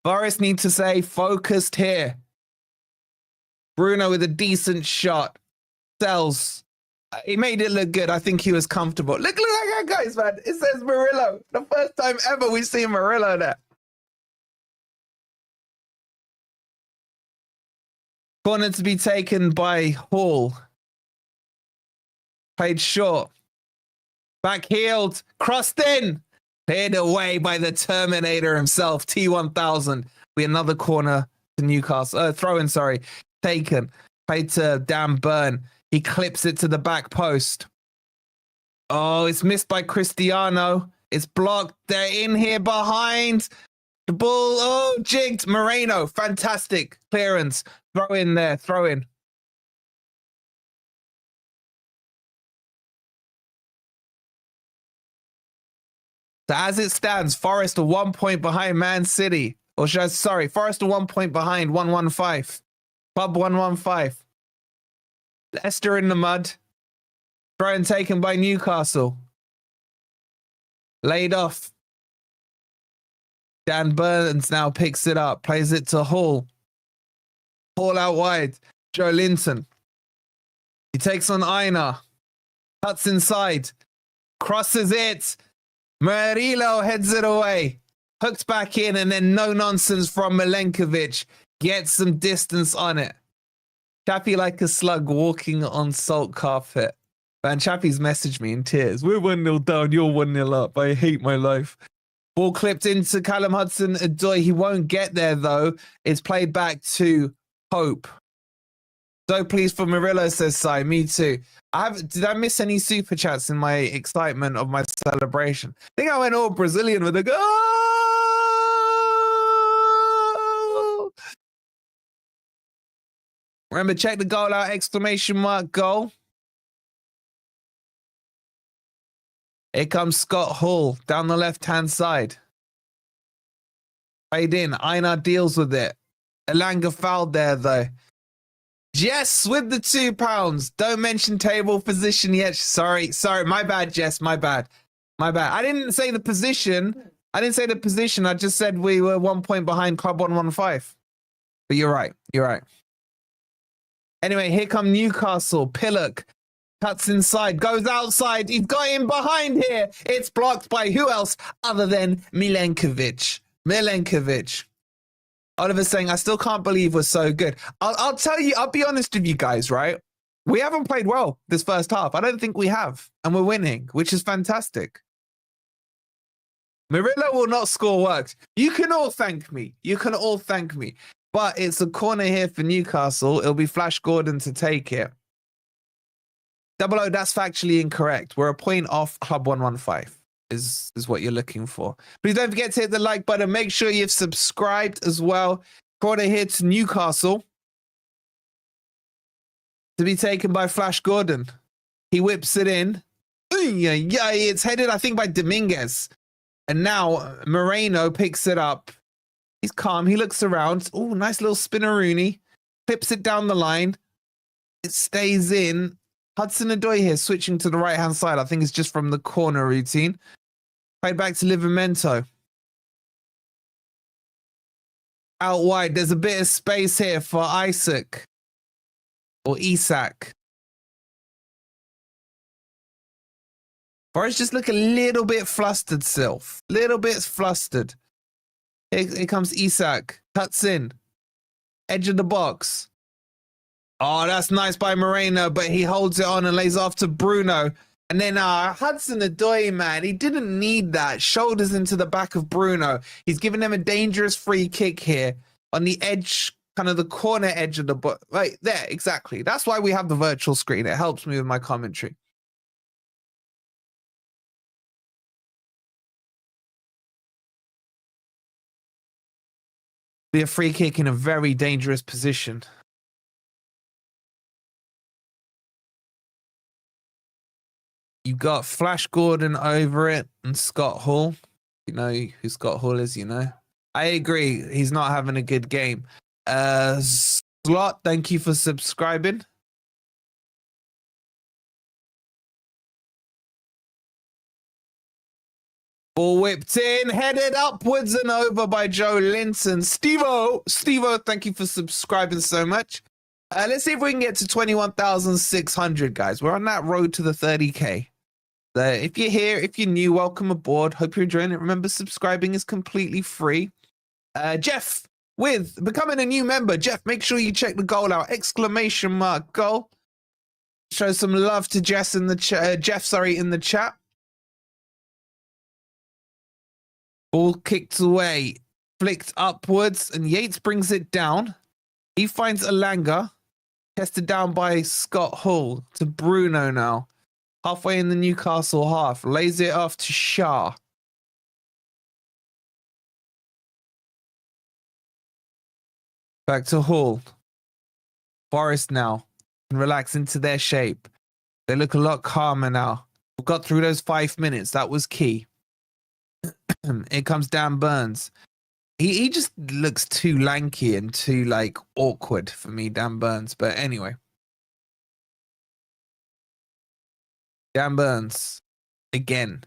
Forest need to stay focused here. Bruno with a decent shot. Sells. He made it look good. I think he was comfortable. Look at that guys, man. It says Murillo. The first time ever we see Murillo there. Corner to be taken by Hall. Played short. Back-heeled. Crossed in. Cleared away by the Terminator himself. T1000. Be another corner to Newcastle. Throw-in, sorry. Taken. Played to Dan Burn. He clips it to the back post. Oh, it's missed by Cristiano. It's blocked. They're in here behind. The ball. Oh, jigged. Moreno. Fantastic clearance. Throw in there. Throw in. So as it stands, Forest are 1 point behind Man City. Or should I, sorry, Forest are 1 point behind 115. Club 115. Leicester in the mud. Throw and taken by Newcastle. Laid off. Dan Burns now picks it up. Plays it to Hall. Hall out wide. Joe Linton. He takes on Aina. Cuts inside. Crosses it. Murillo heads it away. Hooked back in and then no nonsense from Milenkovic. Gets some distance on it. Chappie like a slug walking on salt carpet. Man, Chappie's messaged me in tears. We're 1-0 down, you're 1-0 up. I hate my life. Ball clipped into Callum Hudson-Odoi. He won't get there, though. It's played back to Hope. So pleased for Murillo, says Si. Me too. Did I miss any super chats in my excitement of my celebration? I think I went all Brazilian with a go. Remember, check the goal out, exclamation mark, goal. Here comes Scott Hall down the left-hand side. Played in. Einar deals with it. Elanga fouled there, though. Jess with the £2. Don't mention table position yet. Sorry. My bad, Jess. My bad. I didn't say the position. I just said we were 1 point behind Club 115. But you're right. Anyway, here come Newcastle. Pillock cuts inside, goes outside. He's got him behind here. It's blocked by who else other than Milenkovic. Oliver's saying, I still can't believe we're so good. I'll tell you, I'll be honest with you guys, right? We haven't played well this first half. I don't think we have. And we're winning, which is fantastic. Murillo will not score works. You can all thank me. But it's a corner here for Newcastle. It'll be Flash Gordon to take it. 00, that's factually incorrect. We're a point off Club 115 is what you're looking for. Please don't forget to hit the like button. Make sure you've subscribed as well. Corner here to Newcastle. To be taken by Flash Gordon. He whips it in. Yeah, it's headed, I think, by Dominguez. And now Moreno picks it up. He's calm. He looks around. Oh, nice little spinneroonie. Clips it down the line. It stays in. Hudson-Odoi here, switching to the right-hand side. I think it's just from the corner routine. Played back to Livramento. Out wide. There's a bit of space here for Isaac. Or Isak. Forrest just look a little bit flustered, Sylph. Little bit flustered. Here comes Isak. Cuts in. Edge of the box. Oh, that's nice by Moreno, but he holds it on and lays off to Bruno. And then Hudson-Odoi, man, he didn't need that. Shoulders into the back of Bruno. He's giving them a dangerous free kick here on the edge, kind of the corner edge of the box. Right there, exactly. That's why we have the virtual screen. It helps me with my commentary. Be a free kick in a very dangerous position. You got Flash Gordon over it and Scott Hall. You know who Scott Hall is, you know. I agree. He's not having a good game. Slot, thank you for subscribing. Ball whipped in, headed upwards and over by Joe Linton. Steve-O, thank you for subscribing so much. Let's see if we can get to 21,600, guys. We're on that road to the 30K. If you're here, if you're new, welcome aboard. Hope you're enjoying it. Remember, subscribing is completely free. Jeff, with becoming a new member, Jeff, make sure you check the goal out. Exclamation mark goal. Show some love to Jeff in the chat. Ball kicked away, flicked upwards, and Yates brings it down. He finds Elanga, tested down by Scott Hull to Bruno now. Halfway in the Newcastle half, lays it off to Shah. Back to Hull. Forest now can relax into their shape. They look a lot calmer now. We got through those 5 minutes. That was key. Here comes Dan Burns. He just looks too lanky and too like awkward for me, Dan Burns. But anyway. Dan Burns again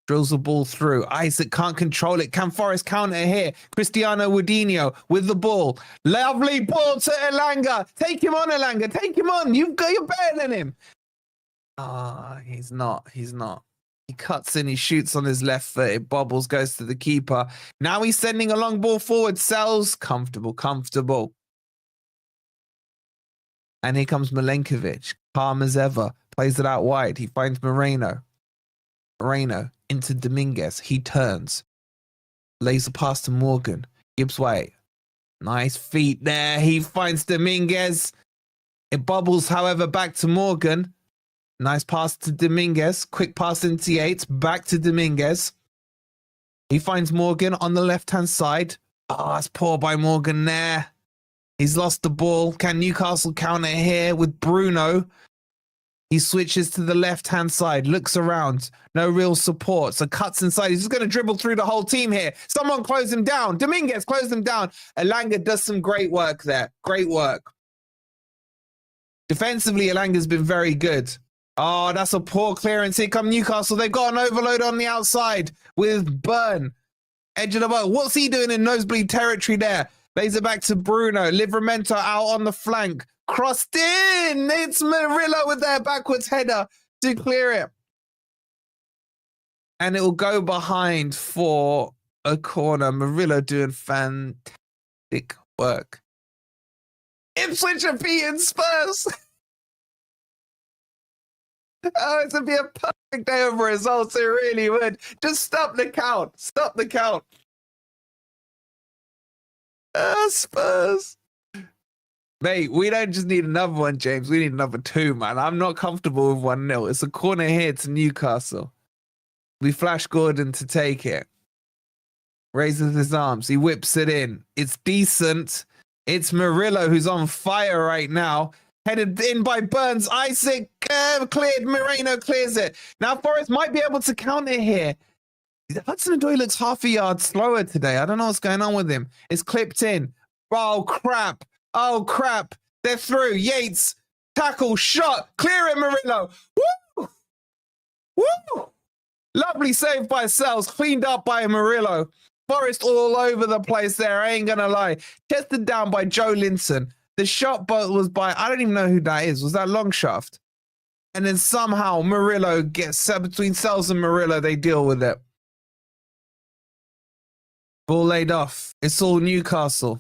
drills the ball through. Isaac can't control it. Can Forest counter here? Cristiano Woodinho with the ball. Lovely ball to Elanga. Take him on, Elanga. Take him on. You're better than him. He's not. He cuts in, he shoots on his left foot, it bobbles, goes to the keeper. Now he's sending a long ball forward, Sells, comfortable. And here comes Milenkovic, calm as ever, plays it out wide. He finds Moreno into Dominguez. He turns, lays the pass to Morgan. Gibbs White, nice feet there. He finds Dominguez. It bobbles, however, back to Morgan. Nice pass to Dominguez. Quick pass into Yates. Back to Dominguez. He finds Morgan on the left-hand side. It's poor by Morgan there. He's lost the ball. Can Newcastle counter here with Bruno? He switches to the left-hand side. Looks around. No real support. So cuts inside. He's just going to dribble through the whole team here. Someone close him down. Dominguez close him down. Elanga does some great work there. Great work. Defensively, Elanga's been very good. That's a poor clearance. Here come Newcastle. They've got an overload on the outside with Byrne. Edge of the box. What's he doing in nosebleed territory there? Lays it back to Bruno. Livramento out on the flank. Crossed in. It's Murillo with their backwards header to clear it. And it will go behind for a corner. Murillo doing fantastic work. Ipswich are beating Spurs. It would be a perfect day of results. It really would. Just stop the count. Stop the count. Spurs. Mate, we don't just need another one, James. We need another 2, man. I'm not comfortable with 1-0. It's a corner here to Newcastle. We flash Gordon to take it. Raises his arms. He whips it in. It's decent. It's Murillo who's on fire right now. Headed in by Burns. Isaac cleared. Moreno clears it. Now Forest might be able to counter here. Hudson-Odoi looks half a yard slower today. I don't know what's going on with him. It's clipped in. Oh, crap. They're through. Yates. Tackle. Shot. Clear it, Murillo. Woo! Lovely save by Sells. Cleaned up by Murillo. Forest all over the place there. I ain't going to lie. Tested down by Joe Linton. The shot was by, I don't even know who that is. Was that Longshaft? And then somehow Murillo gets set between Sells and Murillo. They deal with it. Ball laid off. It's all Newcastle.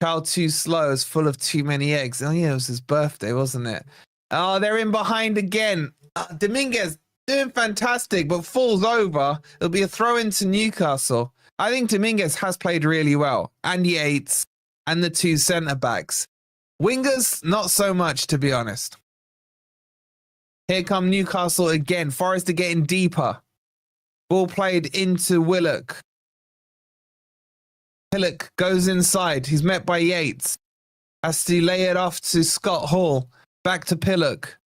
Child too slow is full of too many eggs. Oh yeah, it was his birthday, wasn't it? Oh, they're in behind again. Dominguez doing fantastic, but falls over. It'll be a throw into Newcastle. I think Dominguez has played really well. And Yates and the 2 centre-backs. Wingers, not so much, to be honest. Here come Newcastle again. Forest are getting deeper. Ball played into Willock. Pillock goes inside. He's met by Yates. Has to lay it off to Scott Hall. Back to Pillock.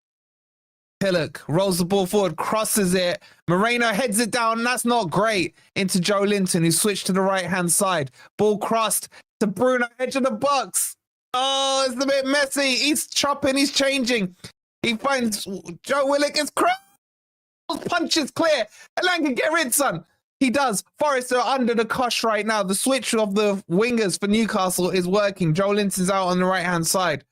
Hillock rolls the ball forward, crosses it. Moreno heads it down. That's not great. Into Joe Linton, who switched to the right-hand side. Ball crossed to Bruno, edge of the box. Oh, it's a bit messy. He's chopping, he's changing. He finds Joe Willock. It's crossed. Punch is clear. Elanga, get rid, son. He does. Forest are under the cosh right now. The switch of the wingers for Newcastle is working. Joe Linton's out on the right-hand side.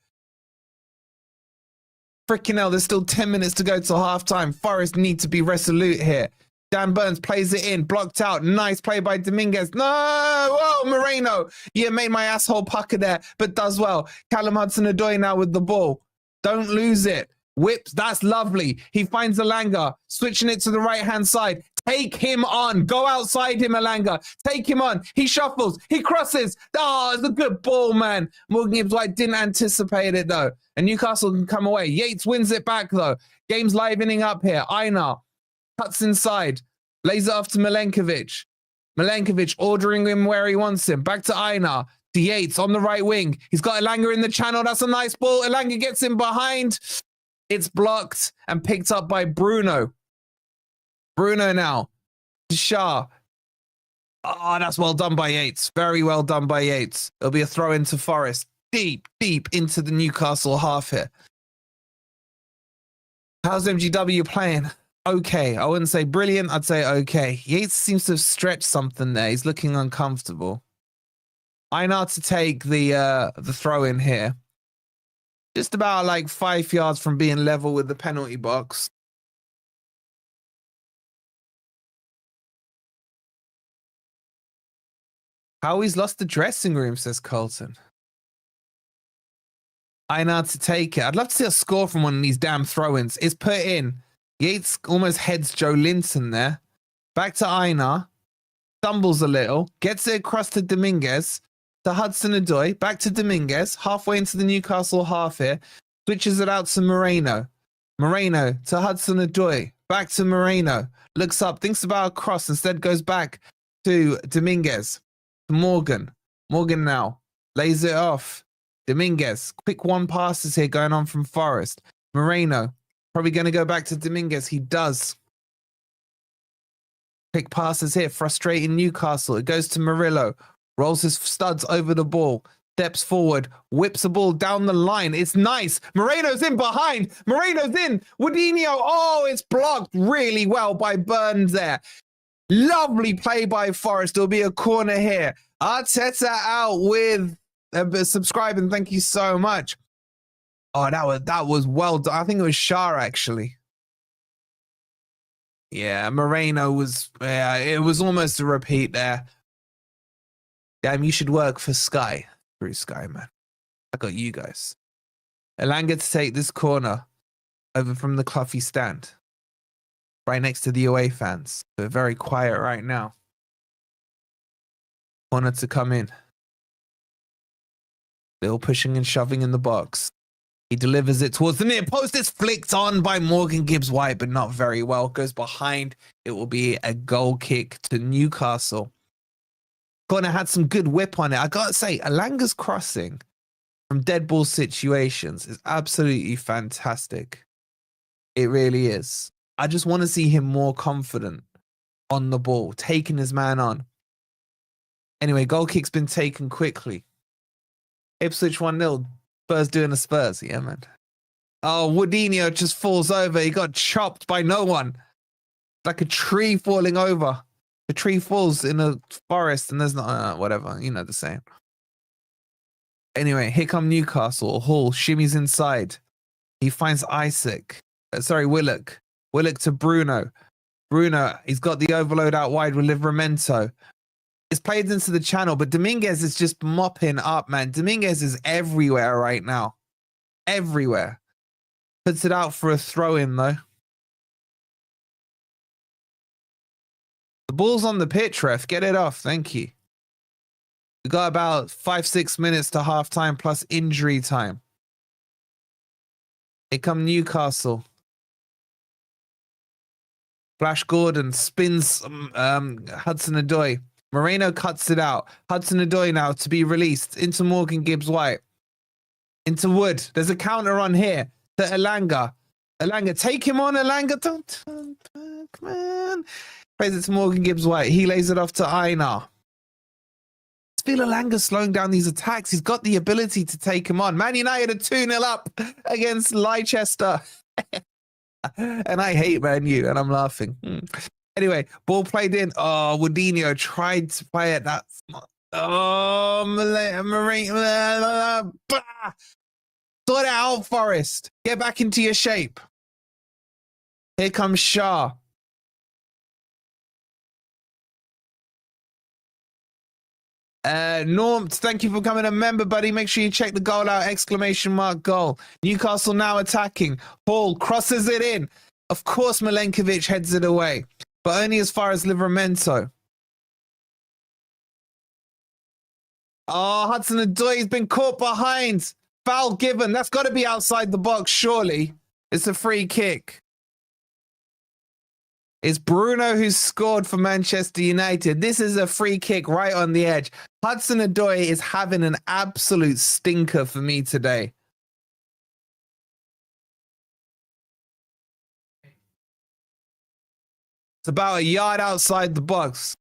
Freaking hell, there's still 10 minutes to go till halftime. Forest need to be resolute here. Dan Burns plays it in, blocked out. Nice play by Dominguez. No! Oh, Moreno. Yeah, made my asshole pucker there, but does well. Callum Hudson-Odoi now with the ball. Don't lose it. Whips, that's lovely. He finds Elanga, switching it to the right-hand side. Take him on. Go outside him, Elanga. Take him on. He shuffles. He crosses. Oh, it's a good ball, man. Morgan Gibbs-White didn't anticipate it, though. And Newcastle can come away. Yates wins it back, though. Game's livening up here. Einar cuts inside. Lays it off to Milenkovic. Milenkovic ordering him where he wants him. Back to Einar. To Yates on the right wing. He's got Elanga in the channel. That's a nice ball. Elanga gets him behind. It's blocked and picked up by Bruno. Bruno now. Shah. Oh, that's well done by Yates. Very well done by Yates. It'll be a throw into Forest. Deep, deep into the Newcastle half here. How's MGW playing? Okay. I wouldn't say brilliant. I'd say okay. Yates seems to have stretched something there. He's looking uncomfortable. Einar to take the throw in here. Just about like 5 yards from being level with the penalty box. How he's lost the dressing room, says Colton. Einar to take it. I'd love to see a score from one of these damn throw-ins. It's put in. Yates almost heads Joe Linton there. Back to Einar. Stumbles a little. Gets it across to Dominguez. To Hudson-Odoi. Back to Dominguez. Halfway into the Newcastle half here. Switches it out to Moreno. Moreno to Hudson-Odoi. Back to Moreno. Looks up. Thinks about a cross. Instead goes back to Dominguez. To Morgan. Morgan now. Lays it off. Dominguez. Quick one passes here going on from Forest. Moreno. Probably going to go back to Dominguez. He does. Quick passes here. Frustrating Newcastle. It goes to Murillo. Rolls his studs over the ball. Steps forward. Whips the ball down the line. It's nice. Moreno's in behind. Moreno's in. Woodinho. Oh, it's blocked really well by Burns there. Lovely play by Forest. There'll be a corner here. Arteta out with subscribing. Thank you so much. Oh, that was well done. I think it was Shah actually. Yeah, Moreno was. Yeah, it was almost a repeat there. Damn, you should work for Sky. Through Sky, man. I got you guys. Elanga to take this corner over from the Cloughie stand. Right next to the away fans. They're very quiet right now. Corner to come in. Still pushing and shoving in the box. He delivers it towards the near post. It's flicked on by Morgan Gibbs-White, but not very well. Goes behind. It will be a goal kick to Newcastle. Corner had some good whip on it. I got to say, Elanga's crossing from dead ball situations is absolutely fantastic. It really is. I just want to see him more confident on the ball, taking his man on. Anyway, goal kick's been taken quickly. Ipswich 1-0. Spurs doing the Spurs. Yeah, man. Oh, Woodinho just falls over. He got chopped by no one. Like a tree falling over. The tree falls in a forest and there's not... whatever. You know the saying. Anyway, here come Newcastle. Hall shimmies inside. He finds Willock. Willock to Bruno. Bruno, he's got the overload out wide with Livramento. It's played into the channel, but Dominguez is just mopping up, man. Dominguez is everywhere right now. Everywhere. Puts it out for a throw-in, though. The ball's on the pitch, ref. Get it off. Thank you. We got about 5-6 minutes to half-time plus injury time. Here come Newcastle. Flash Gordon spins Hudson-Odoi. Moreno cuts it out. Hudson-Odoi now to be released into Morgan Gibbs-White. Into Wood. There's a counter on here to Elanga. Elanga, take him on, Elanga. Don't turn back, man. Plays it to Morgan Gibbs-White. He lays it off to Einar. I feel Elanga slowing down these attacks. He's got the ability to take him on. Man United are 2-0 up against Leicester. And I hate Man U, and I'm laughing. Anyway, ball played in. Oh, Woodinho tried to play it. That's not. Oh, Marine. Sort it out, Forest. Get back into your shape. Here comes Shah. Norm, thank you for becoming a member, buddy. Make sure you check the goal out, exclamation mark goal. Newcastle now attacking. Hall crosses it in. Of course, Milenkovic heads it away, but only as far as Livramento. Oh, Hudson-Odoi has been caught behind. Foul given. That's got to be outside the box, surely. It's a free kick. It's Bruno who's scored for Manchester United. This is a free kick right on the edge. Hudson-Odoi is having an absolute stinker for me today. It's about a yard outside the box.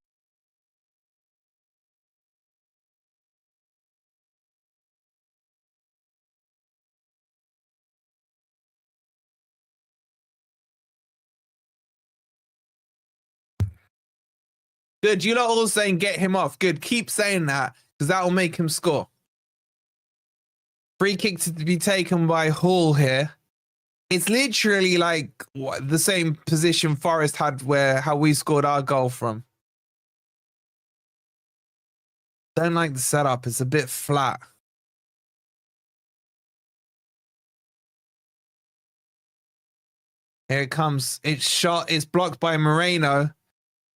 Good. You're not all saying get him off. Good. Keep saying that because that will make him score. Free kick to be taken by Hall here. It's literally like the same position Forest had how we scored our goal from. Don't like the setup. It's a bit flat. Here it comes. It's shot. It's blocked by Moreno.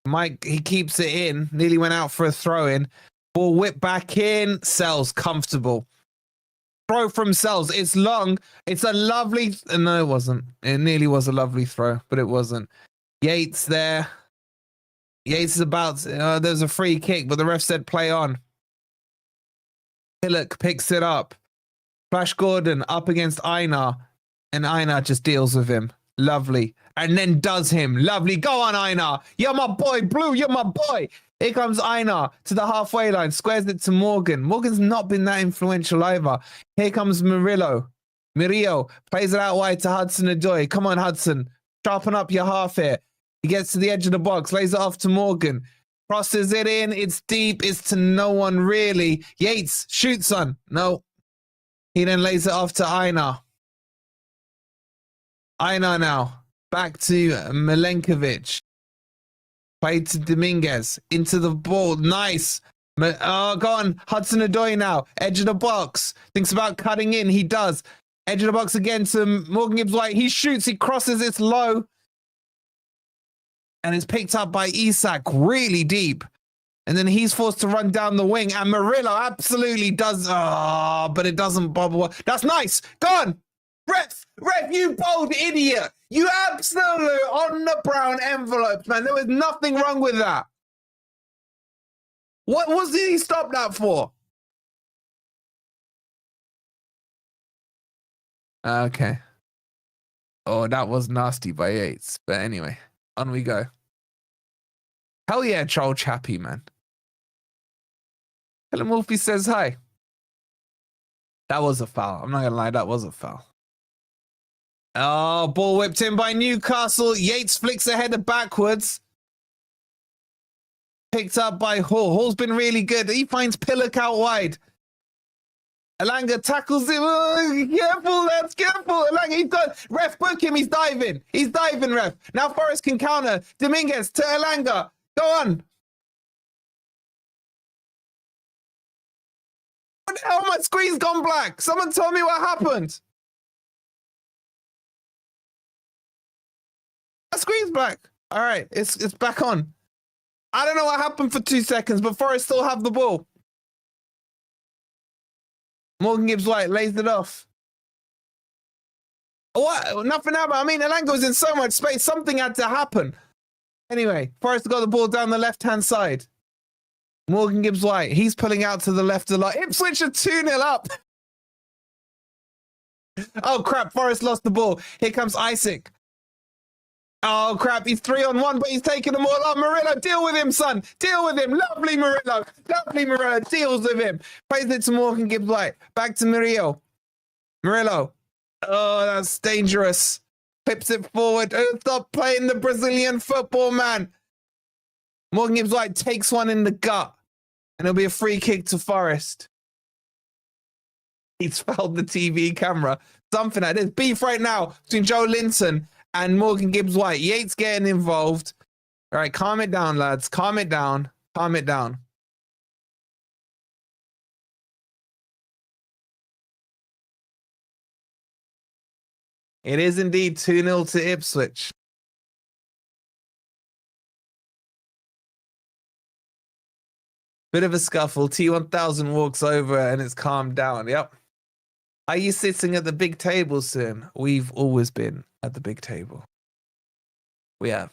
Mike, he keeps it in. Nearly went out for a throw-in. Ball whipped back in. Sells comfortable. Throw from Sells. It's long. It's a lovely... No, it wasn't. It nearly was a lovely throw, but it wasn't. Yates there. Yates is about... there's a free kick, but the ref said play on. Hillock picks it up. Flash Gordon up against Einar. And Einar just deals with him. Lovely. And then does him. Lovely. Go on, Einar. You're my boy, Blue. You're my boy. Here comes Einar to the halfway line. Squares it to Morgan. Morgan's not been that influential either. Here comes Murillo. Plays it out wide to Hudson-Odoi. Come on, Hudson. Sharpen up your half here. He gets to the edge of the box. Lays it off to Morgan. Crosses it in. It's deep. It's to no one, really. Yates shoots on. No. He then lays it off to Einar. Einar now. Back to Milenkovic. Played to Dominguez. Into the ball. Nice. Oh, go on. Hudson-Odoi now. Edge of the box. Thinks about cutting in. He does. Edge of the box again to Morgan Gibbs-White. He shoots. He crosses. It's low. And it's picked up by Isak really deep. And then he's forced to run down the wing. And Murillo absolutely does. Oh, but it doesn't bubble. That's nice. Go on. Ref, you bold idiot. You absolute on the brown envelopes, man. There was nothing wrong with that. What was he stop that for? Okay. Oh, that was nasty by Yates. But anyway, on we go. Hell yeah, Troll Chappie, man. Helen Wolfie says hi. That was a foul. I'm not going to lie, that was a foul. Oh, ball whipped in by Newcastle. Yates flicks a header backwards. Picked up by Hall. Hall's been really good. He finds Pillock out wide. Elanga tackles him. Oh, careful, lads, careful. Elanga, he's done. Ref, book him. He's diving. He's diving, ref. Now Forest can counter. Dominguez to Elanga. Go on. What the hell? My screen's gone black. Someone tell me what happened. My screen's black. All right, it's back on. I don't know what happened for 2 seconds, but Forest still have the ball. Morgan Gibbs-White lays it off. What? Nothing happened. I mean, Elanga was in so much space. Something had to happen. Anyway, Forest got the ball down the left-hand side. Morgan Gibbs-White, he's pulling out to the left a lot. Ipswich are 2-0 up. Oh, crap. Forest lost the ball. Here comes Isaac. Oh, crap. He's 3-on-1, but he's taking them all up. Murillo, deal with him, son. Deal with him. Lovely Murillo. Lovely Murillo. Deals with him. Plays it to Morgan Gibbs White. Back to Murillo. Murillo. Oh, that's dangerous. Flips it forward. Oh, stop playing the Brazilian football, man. Morgan Gibbs White takes one in the gut. And it'll be a free kick to Forest. He's fouled the TV camera. Something like this. Beef right now between Joe Linton and Morgan Gibbs White. Yates getting involved. All right, calm it down, lads. Calm it down. Calm it down. It is indeed 2-0 to Ipswich. Bit of a scuffle. T1000 walks over and it's calmed down. Yep. Are you sitting at the big table soon? We've always been at the big table. We have.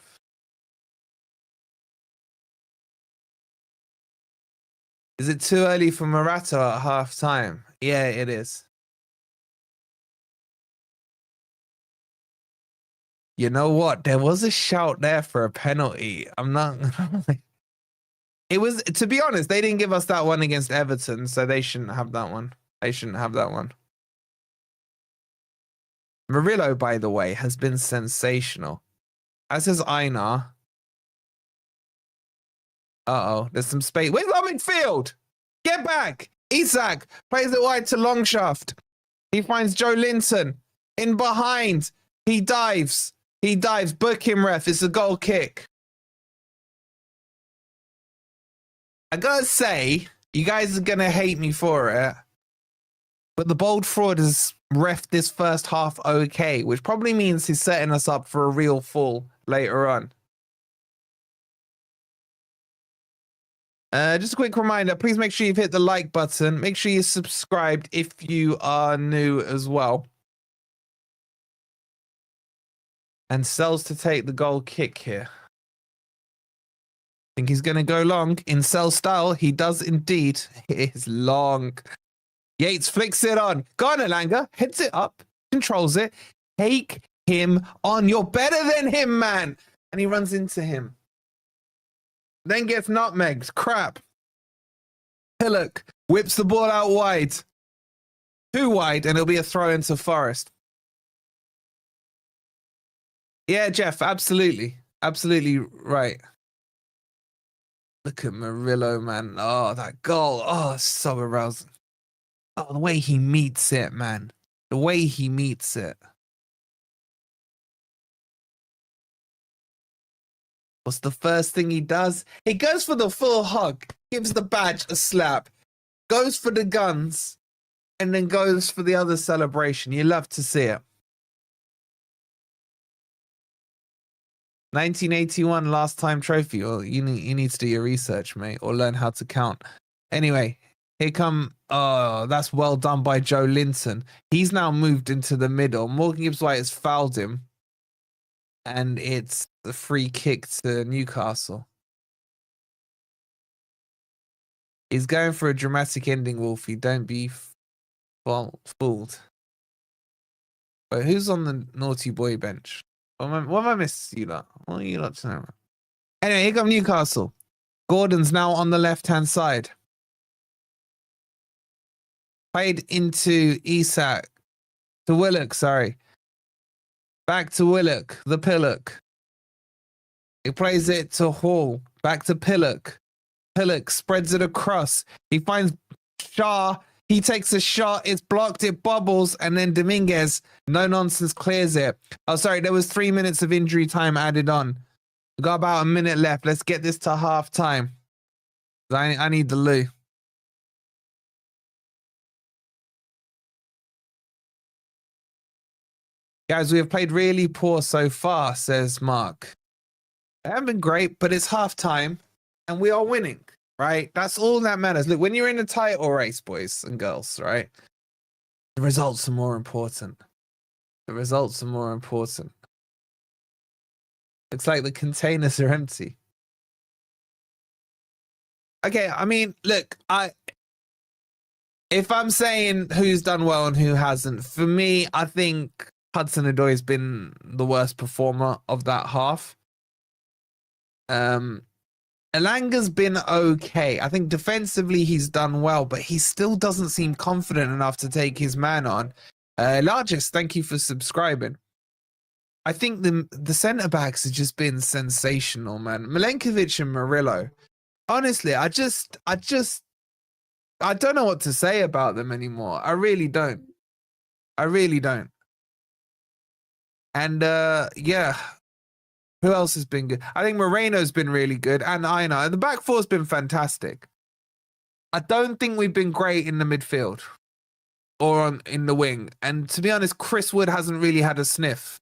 Is it too early for Morata at half time? Yeah, it is. You know what? There was a shout there for a penalty. I'm not. It was, to be honest, they didn't give us that one against Everton, so they shouldn't have that one. They shouldn't have that one. Murillo, by the way, has been sensational. As has Einar. Uh-oh, there's some space. Where's our midfield? Get back! Isak plays it wide to Longshaft. He finds Joe Linton in behind. He dives. He dives. Book him, ref. It's a goal kick. I gotta say, you guys are gonna hate me for it, but the bold fraud has reffed this first half okay, which probably means he's setting us up for a real fall later on. Just a quick reminder, please make sure you've hit the like button. Make sure you're subscribed if you are new as well. And Sells to take the goal kick here. Think he's going to go long. In Cell style, he does indeed. It is long. Yates flicks it on. Garner Langer hits it up, controls it. Take him on. You're better than him, man. And he runs into him. Then gets nutmegged. Crap. Pillock whips the ball out wide. Too wide, and it'll be a throw into Forest. Yeah, Jeff, absolutely. Absolutely right. Look at Murillo, man. Oh, that goal. Oh, so arousing. Oh, the way he meets it, man. The way he meets it. What's the first thing he does? He goes for the full hug, gives the badge a slap, goes for the guns, and then goes for the other celebration. You love to see it. 1981 last time trophy. Well, you need to do your research, mate, or learn how to count. Anyway, here come. Oh, that's well done by Joe Linton. He's now moved into the middle. Morgan Gibbs White has fouled him, and it's the free kick to Newcastle. He's going for a dramatic ending, Wolfie. Don't be fooled. But who's on the naughty boy bench? What have I missed, you lot? What are you lot to know? Anyway, here come Newcastle. Gordon's now on the left-hand side. Played into Isak. To Willock, sorry. Back to Willock, the Pillock. He plays it to Hall. Back to Pillock. Pillock spreads it across. He finds Shah. He takes a shot. It's blocked. It bubbles. And then Dominguez, no nonsense, clears it. Oh, sorry. There was 3 minutes of injury time added on. We've got about a minute left. Let's get this to half time. I need the loo. Guys, we have played really poor so far, says Mark. They haven't been great, but it's half time and we are winning. Right? That's all that matters. Look, when you're in a title race, boys and girls, right? The results are more important. The results are more important. Looks like the containers are empty. Okay, I mean, look, if I'm saying who's done well and who hasn't, for me, I think Hudson-Odoi has been the worst performer of that half. Elanga's been okay. I think defensively he's done well, but he still doesn't seem confident enough to take his man on. Largest, thank you for subscribing. I think the centre backs have just been sensational, man. Milenkovic and Murillo. Honestly, I don't know what to say about them anymore. I really don't. I really don't. And yeah, who else has been good? I think Moreno's been really good, and Aina. And the back four's been fantastic. I don't think we've been great in the midfield or in the wing. And to be honest, Chris Wood hasn't really had a sniff.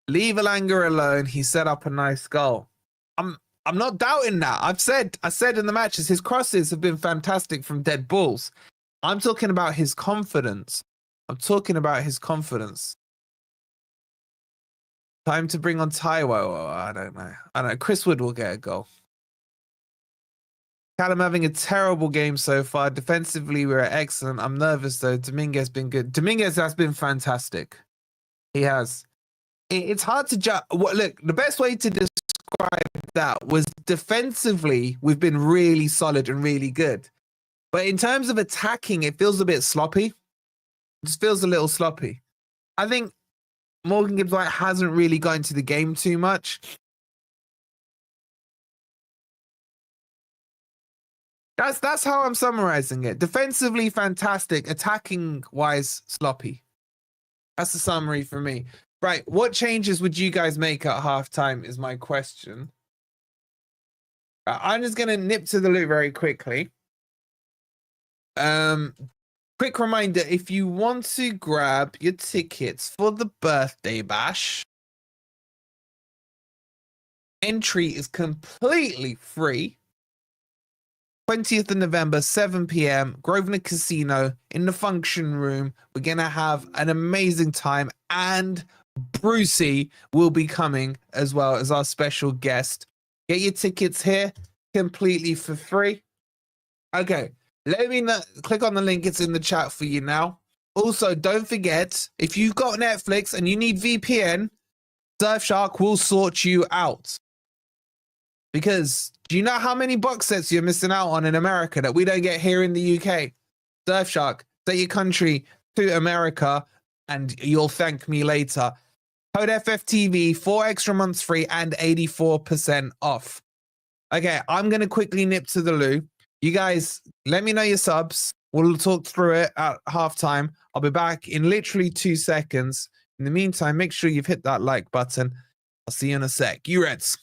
Leave Elanga alone. He set up a nice goal. I'm not doubting that. I said in the matches, his crosses have been fantastic from dead balls. I'm talking about his confidence. I'm talking about his confidence. Time to bring on Taiwo. Oh, I don't know. I don't know. Chris Wood will get a goal. Callum having a terrible game so far. Defensively, we're excellent. I'm nervous though. Dominguez been good. Dominguez has been fantastic. He has. It's hard to judge. Look, the best way to describe that was defensively, we've been really solid and really good. But in terms of attacking, it feels a bit sloppy. It just feels a little sloppy. I think Morgan Gibbs White hasn't really got into the game too much. That's how I'm summarizing it. Defensively, fantastic. Attacking wise, sloppy. That's the summary for me. Right. What changes would you guys make at halftime is my question. I'm just going to nip to the loo very quickly. Quick reminder, if you want to grab your tickets for the birthday bash, entry is completely free. 20th of November, 7 p.m., Grosvenor Casino in the function room. We're going to have an amazing time, and Brucey will be coming as well as our special guest. Get your tickets here completely for free. Okay, let me know. Click on the link. It's in the chat for you now. Also, don't forget, if you've got Netflix and you need VPN, Surfshark will sort you out. Because do you know how many box sets you're missing out on in America that we don't get here in the UK? Surfshark, take your country to America and you'll thank me later. Code FFTV, 4 extra months free and 84% off. Okay, I'm going to quickly nip to the loo. You guys, let me know your subs. We'll talk through it at halftime. I'll be back in literally 2 seconds. In the meantime, make sure you've hit that like button. I'll see you in a sec. You Reds.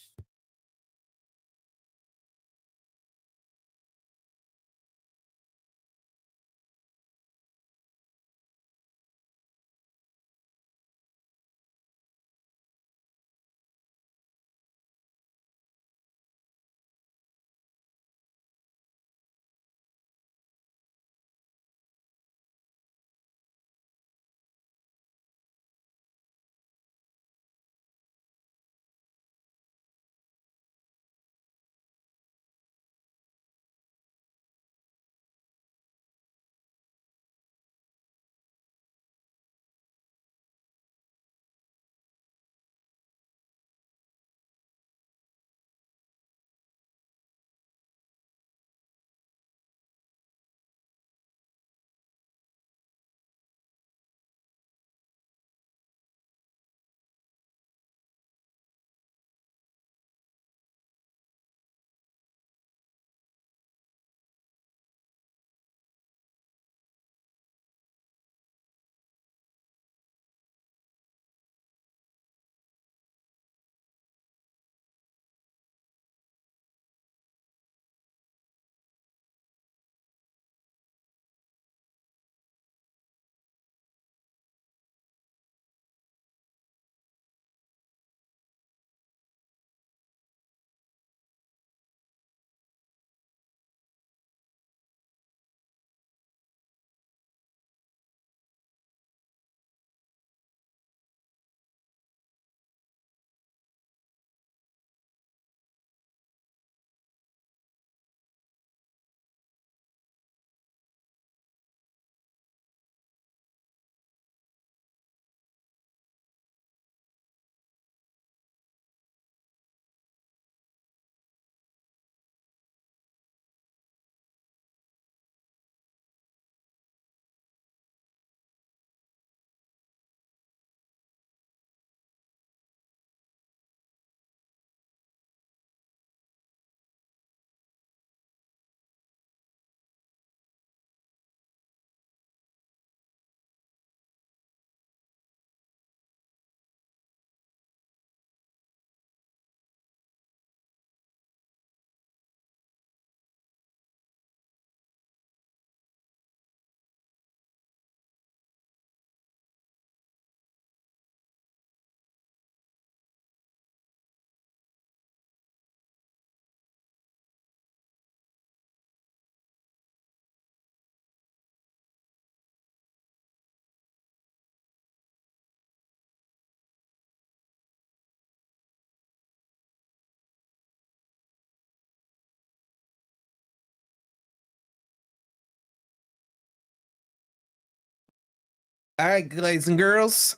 All right, guys and girls,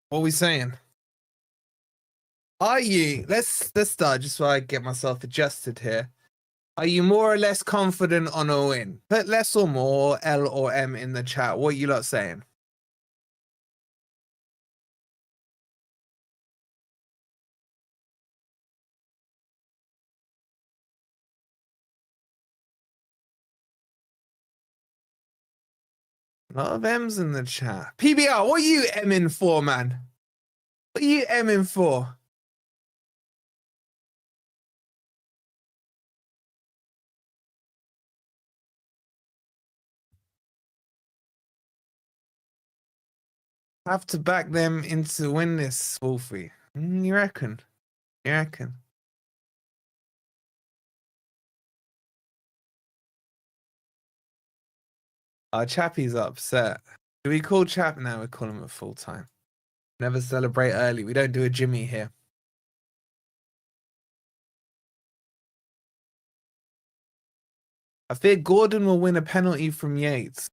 what are we saying? Are you? Let's start just so I get myself adjusted here. Are you more or less confident on a win? Put less or more, L or M in the chat. What are you lot saying? A lot of M's in the chat. PBR, what are you M'ing for, man? What are you M'ing for? Have to back them into win this, Wolfie. You reckon? You reckon? Our Chappie's upset. Do we call Chap? No, we call him at full time. Never celebrate early. We don't do a Jimmy here. I fear Gordon will win a penalty from Yates.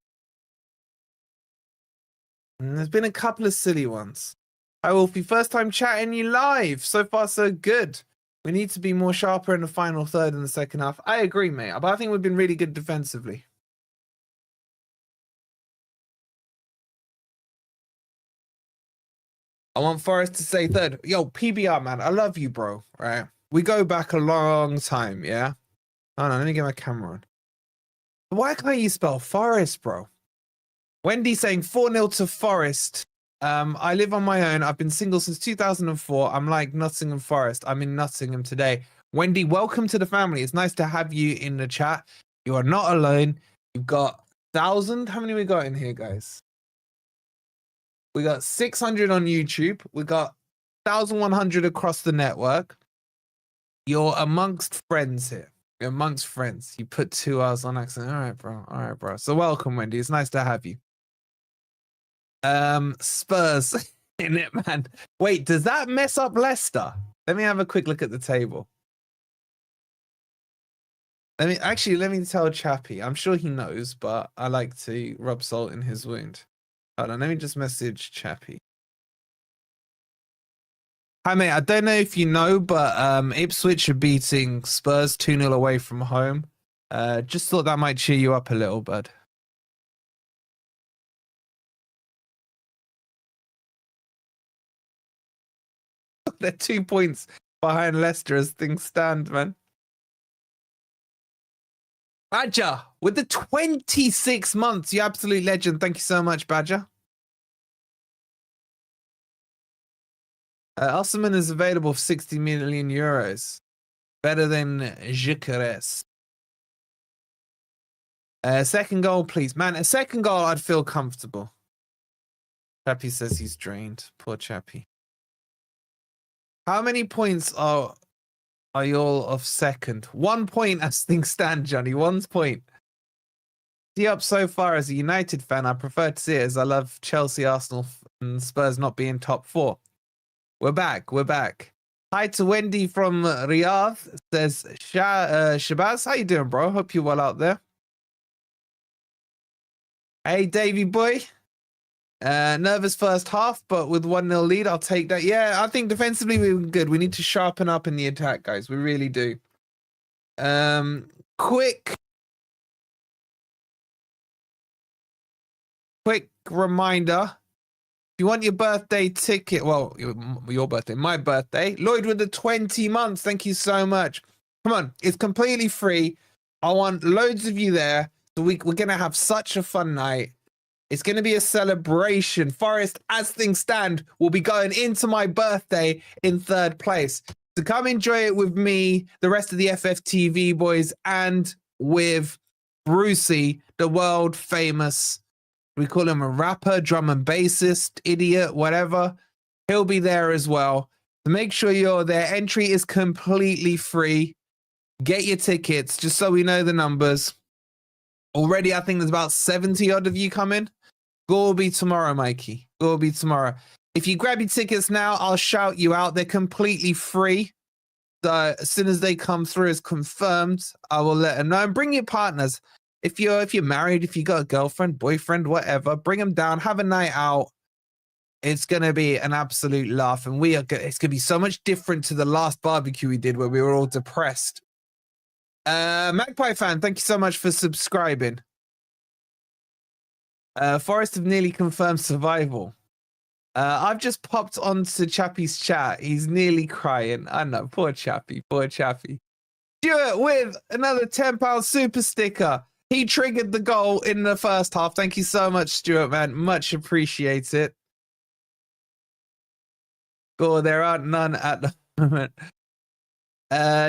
And there's been a couple of silly ones. Hi, Wolfie. First time chatting you live. So far, so good. We need to be more sharper in the final third in the second half. I agree, mate. But I think we've been really good defensively. I want Forest to say third. Yo, PBR, man. I love you, bro. Right? We go back a long time, yeah? Hold on, let me get my camera on. Why can't you spell Forest, bro? Wendy saying 4-0 to Forest. I live on my own. I've been single since 2004. I'm like Nottingham Forest. I'm in Nottingham today. Wendy, welcome to the family. It's nice to have you in the chat. You are not alone. You've got 1,000. How many we got in here, guys? We got 600 on YouTube. We got 1,100 across the network. You're amongst friends here. You're amongst friends. You put 2 hours on accident. All right, bro. All right, bro. So welcome, Wendy. It's nice to have you. Spurs in it, man. Wait, does that mess up Leicester? Let me have a quick look at the table. Let me tell Chappie. I'm sure he knows, but I like to rub salt in his wound. Hold on, let me just message Chappie. Hi, mate. I don't know if you know, but Ipswich are beating Spurs 2-0 away from home. Just thought that might cheer you up a little, bud. They're 2 points behind Leicester as things stand, man. Badger, with the 26 months, you absolute legend. Thank you so much, Badger. Osman is available for 60 million euros. Better than Gyökeres. Second goal, please. Man, a second goal, I'd feel comfortable. Chappie says he's drained. Poor Chappie. How many points are you all of second? 1 point as things stand, Johnny. 1 point. See up so far as a United fan. I prefer to see it as I love Chelsea, Arsenal, and Spurs not being top 4. We're back. We're back. Hi to Wendy from Riyadh. Says Shabazz. How you doing, bro? Hope you're well out there. Hey, Davey boy. Nervous first half, but with 1-0 lead, I'll take that. Yeah, I think defensively we were good. We need to sharpen up in the attack, guys. We really do. Quick reminder. If you want your birthday ticket, well, your birthday, my birthday, Lloyd with the 20 months. Thank you so much. Come on, it's completely free. I want loads of you there. So we're going to have such a fun night. It's going to be a celebration. Forest, as things stand, will be going into my birthday in 3rd place. So come enjoy it with me, the rest of the FFTV boys, and with Brucey, the world famous, we call him a rapper, drum and bassist, idiot, whatever. He'll be there as well. So make sure you're there. Entry is completely free. Get your tickets, just so we know the numbers. Already, I think there's about 70 odd of you coming. Go will be tomorrow, Mikey. Go will be tomorrow. If you grab your tickets now, I'll shout you out. They're completely free. So as soon as they come through as confirmed, I will let them know. And bring your partners. If you're married, if you got a girlfriend, boyfriend, whatever, bring them down, have a night out. It's gonna be an absolute laugh, and it's gonna be so much different to the last barbecue we did where we were all depressed. Magpie fan, thank you so much for subscribing. Forest have nearly confirmed survival. I've just popped onto Chappie's chat. He's nearly crying. I know, poor Chappie, poor Chappie. Stuart with another £10 super sticker. He triggered the goal in the first half. Thank you so much, Stuart, man. Much appreciate it. Oh, there aren't none at the moment.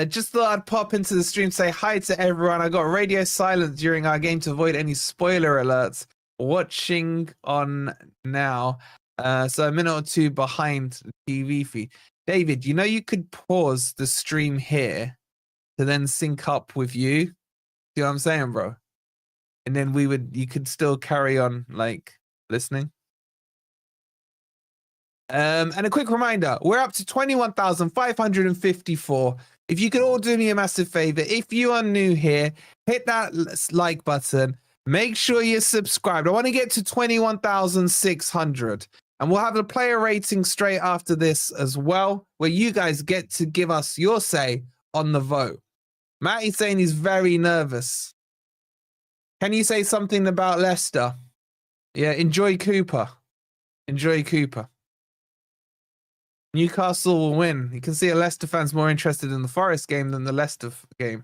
Just thought I'd pop into the stream, say hi to everyone. I got radio silent during our game to avoid any spoiler alerts. Watching on now. So a minute or two behind the TV feed. David, you know you could pause the stream here to then sync up with you. See what I'm saying, bro? And then you could still carry on like listening. And a quick reminder, we're up to 21,554. If you could all do me a massive favor, if you are new here, hit that like button. Make sure you're subscribed. I want to get to 21,600. And we'll have a player rating straight after this as well, where you guys get to give us your say on the vote. Matty's saying he's very nervous. Can you say something about Leicester? Yeah, enjoy Cooper. Enjoy Cooper. Newcastle will win. You can see a Leicester fan's more interested in the Forest game than the Leicester game.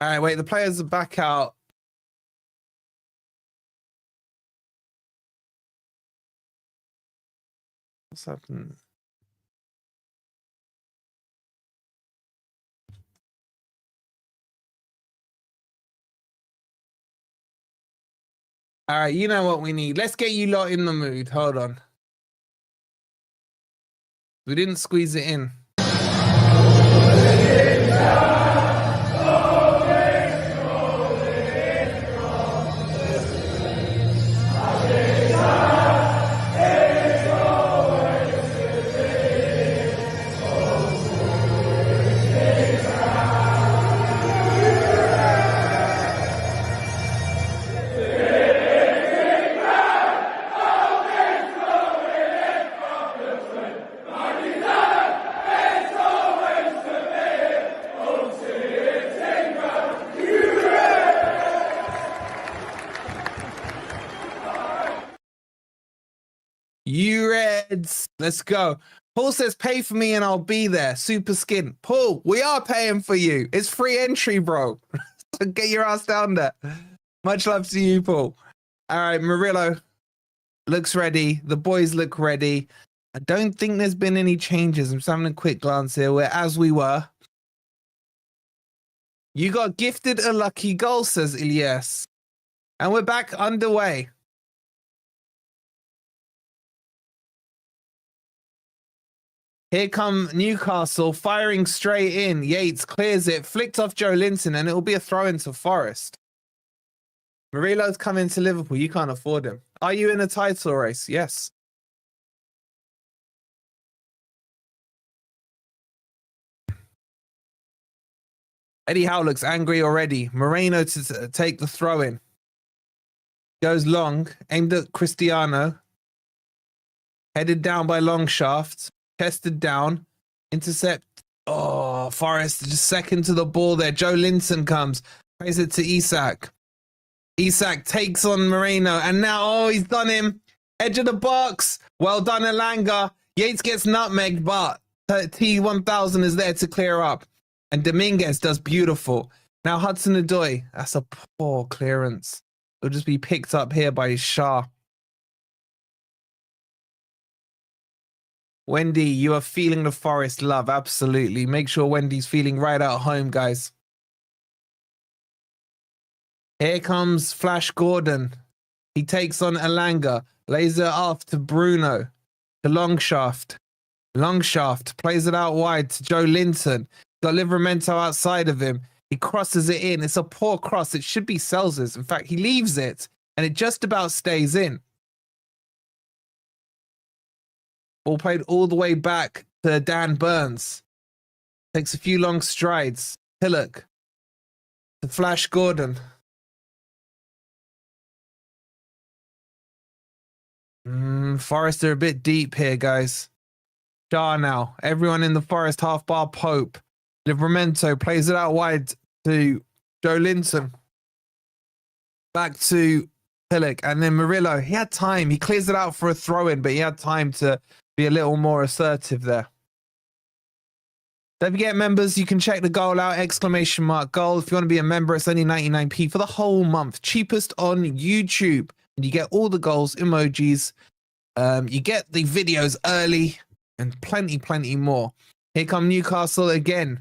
All right, wait, the players are back out. What's happening? All right, you know what we need. Let's get you lot in the mood. Hold on. We didn't squeeze it in. Let's go. Paul says, pay for me and I'll be there. Super skin. Paul, we are paying for you. It's free entry, bro. So get your ass down there. Much love to you, Paul. All right, Murillo looks ready. The boys look ready. I don't think there's been any changes. I'm just having a quick glance here. We're as we were. You got gifted a lucky goal, says Ilyas. And we're back underway. Here come Newcastle firing straight in. Yates clears it, flicked off Joe Linton, and it'll be a throw into Forest. Murillo's coming to Liverpool. You can't afford him. Are you in a title race? Yes. Eddie Howe looks angry already. Moreno to take the throw in. Goes long, aimed at Cristiano. Headed down by Longshaft. Tested down, intercept. Oh, Forest just second to the ball there. Joe Linton comes, plays it to Isak. Isak takes on Moreno, and now, oh, he's done him. Edge of the box. Well done, Elanga. Yates gets nutmegged, but T1000 is there to clear up. And Dominguez does beautiful. Now Hudson-Odoi. That's a poor clearance. It'll just be picked up here by Shah. Wendy, you are feeling the Forest love. Absolutely. Make sure Wendy's feeling right at home, guys. Here comes Flash Gordon. He takes on Elanga. Lays it off to Bruno. To Longshaft. Longshaft plays it out wide to Joe Linton. Got Livramento outside of him. He crosses it in. It's a poor cross. It should be Selz's. In fact, he leaves it, and it just about stays in. Ball played all the way back to Dan Burns. Takes a few long strides. Pillock to Flash Gordon. Forest are a bit deep here, guys. Shaw now. Everyone in the Forest half bar Pope. Livramento plays it out wide to Joe Linton. Back to Pillock. And then Murillo. He had time. He clears it out for a throw-in, but he had time to be a little more assertive there. Don't forget, members, you can check the goal out, ! Goal. If you want to be a member, it's only 99p for the whole month. Cheapest on YouTube. And you get all the goals, emojis. You get the videos early and plenty more. Here come Newcastle again.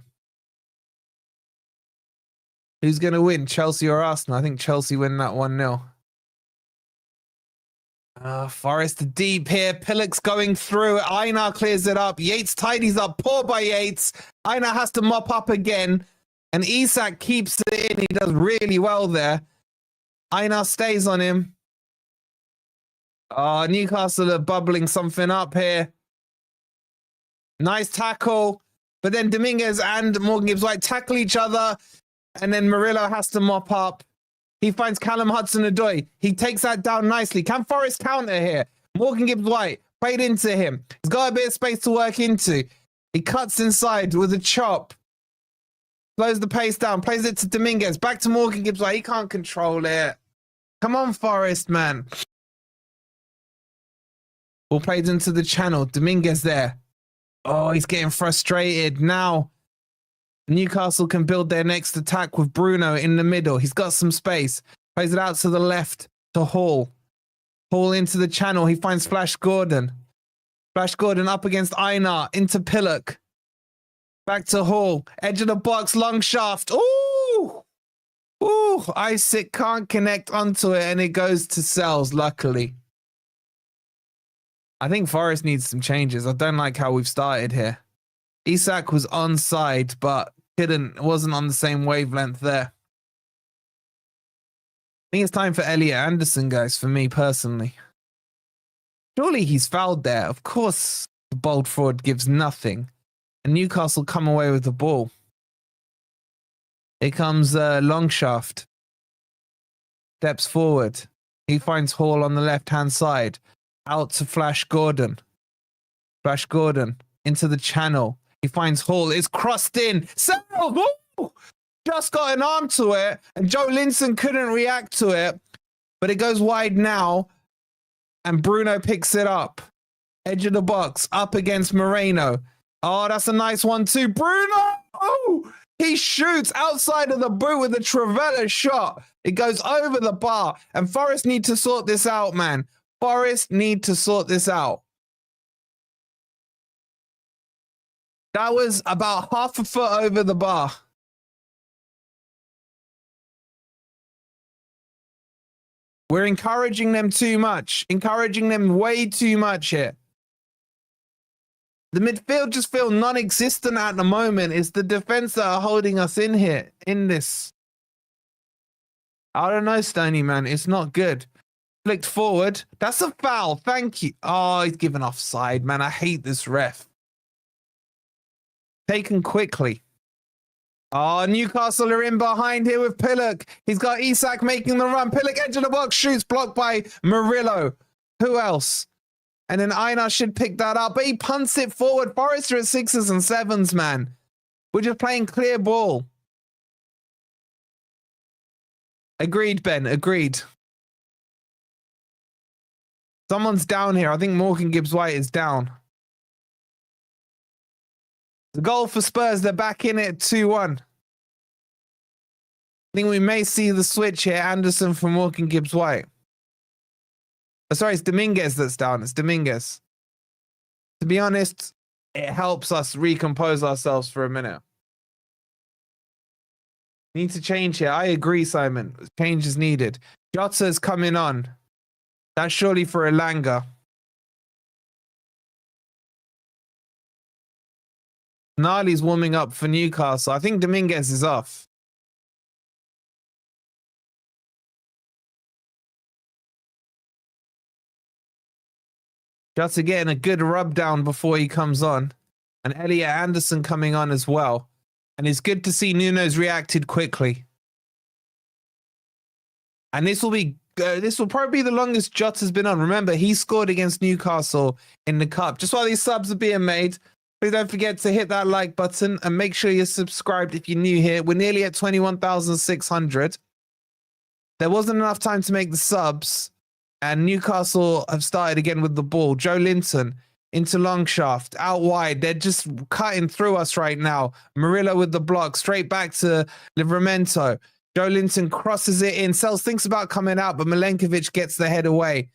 Who's going to win, Chelsea or Arsenal? I think Chelsea win that 1-0. Forest deep here. Pillock's going through. Einar clears it up. Yates tidies up. Poor by Yates. Einar has to mop up again. And Isak keeps it in. He does really well there. Einar stays on him. Newcastle are bubbling something up here. Nice tackle. But then Dominguez and Morgan Gibbs-White tackle each other. And then Murillo has to mop up. He finds Callum Hudson-Odoi. He takes that down nicely. Can Forest counter here? Morgan Gibbs-White played into him. He's got a bit of space to work into. He cuts inside with a chop. Slows the pace down. Plays it to Dominguez. Back to Morgan Gibbs-White. He can't control it. Come on, Forest, man. Ball played into the channel. Dominguez there. Oh, he's getting frustrated. Now Newcastle can build their next attack with Bruno in the middle. He's got some space. Plays it out to the left to Hall. Hall into the channel. He finds Flash Gordon. Flash Gordon up against Einar. Into Pillock. Back to Hall. Edge of the box. Long shaft. Ooh! Ooh! Isaac can't connect onto it and it goes to Sells, luckily. I think Forest needs some changes. I don't like how we've started here. Isak was onside, but wasn't on the same wavelength there. I think it's time for Elliot Anderson, guys, for me personally. Surely he's fouled there. Of course, the bold fraud gives nothing. And Newcastle come away with the ball. Here comes Longshaft. Steps forward. He finds Hall on the left-hand side. Out to Flash Gordon. Flash Gordon into the channel. He finds Hall. It's crossed in. Self! Ooh! Just got an arm to it. And Joe Linton couldn't react to it. But it goes wide now. And Bruno picks it up. Edge of the box. Up against Moreno. Oh, that's a nice one too. Bruno! Oh! He shoots outside of the boot with a Travella shot. It goes over the bar. And Forest need to sort this out, man. Forest need to sort this out. That was about half a foot over the bar. We're encouraging them too much. Encouraging them way too much here. The midfield just feel non-existent at the moment. It's the defense that are holding us in here, in this. I don't know, Stoney, man. It's not good. Flicked forward. That's a foul. Thank you. Oh, he's given offside, man. I hate this ref. Taken quickly. Oh, Newcastle are in behind here with Pillock. He's got Isak making the run. Pillock edge of the box. Shoots blocked by Murillo. Who else? And then Einar should pick that up. But he punts it forward. Forest are at 6s and 7s, man. We're just playing clear ball. Agreed, Ben. Agreed. Someone's down here. I think Morgan Gibbs-White is down. The goal for Spurs. They're back in it 2-1. I think we may see the switch here. Anderson for Morgan Gibbs-White. Oh, sorry, it's Dominguez that's down. It's Dominguez. To be honest, it helps us recompose ourselves for a minute. Need to change here. I agree, Simon. Change is needed. Jota's coming on. That's surely for Elanga. Nali's warming up for Newcastle. I think Dominguez is off. Jota getting a good rub down before he comes on. And Elliot Anderson coming on as well. And it's good to see Nuno's reacted quickly. And this will probably be the longest Jota's been on. Remember, he scored against Newcastle in the cup. Just while these subs are being made, please don't forget to hit that like button and make sure you're subscribed if you're new here. We're nearly at 21,600. There wasn't enough time to make the subs, and Newcastle have started again with the ball. Joe Linton into Longshaft, out wide. They're just cutting through us right now. Murillo with the block, straight back to Livramento. Joe Linton crosses it in. Sells thinks about coming out, but Milenkovic gets the head away.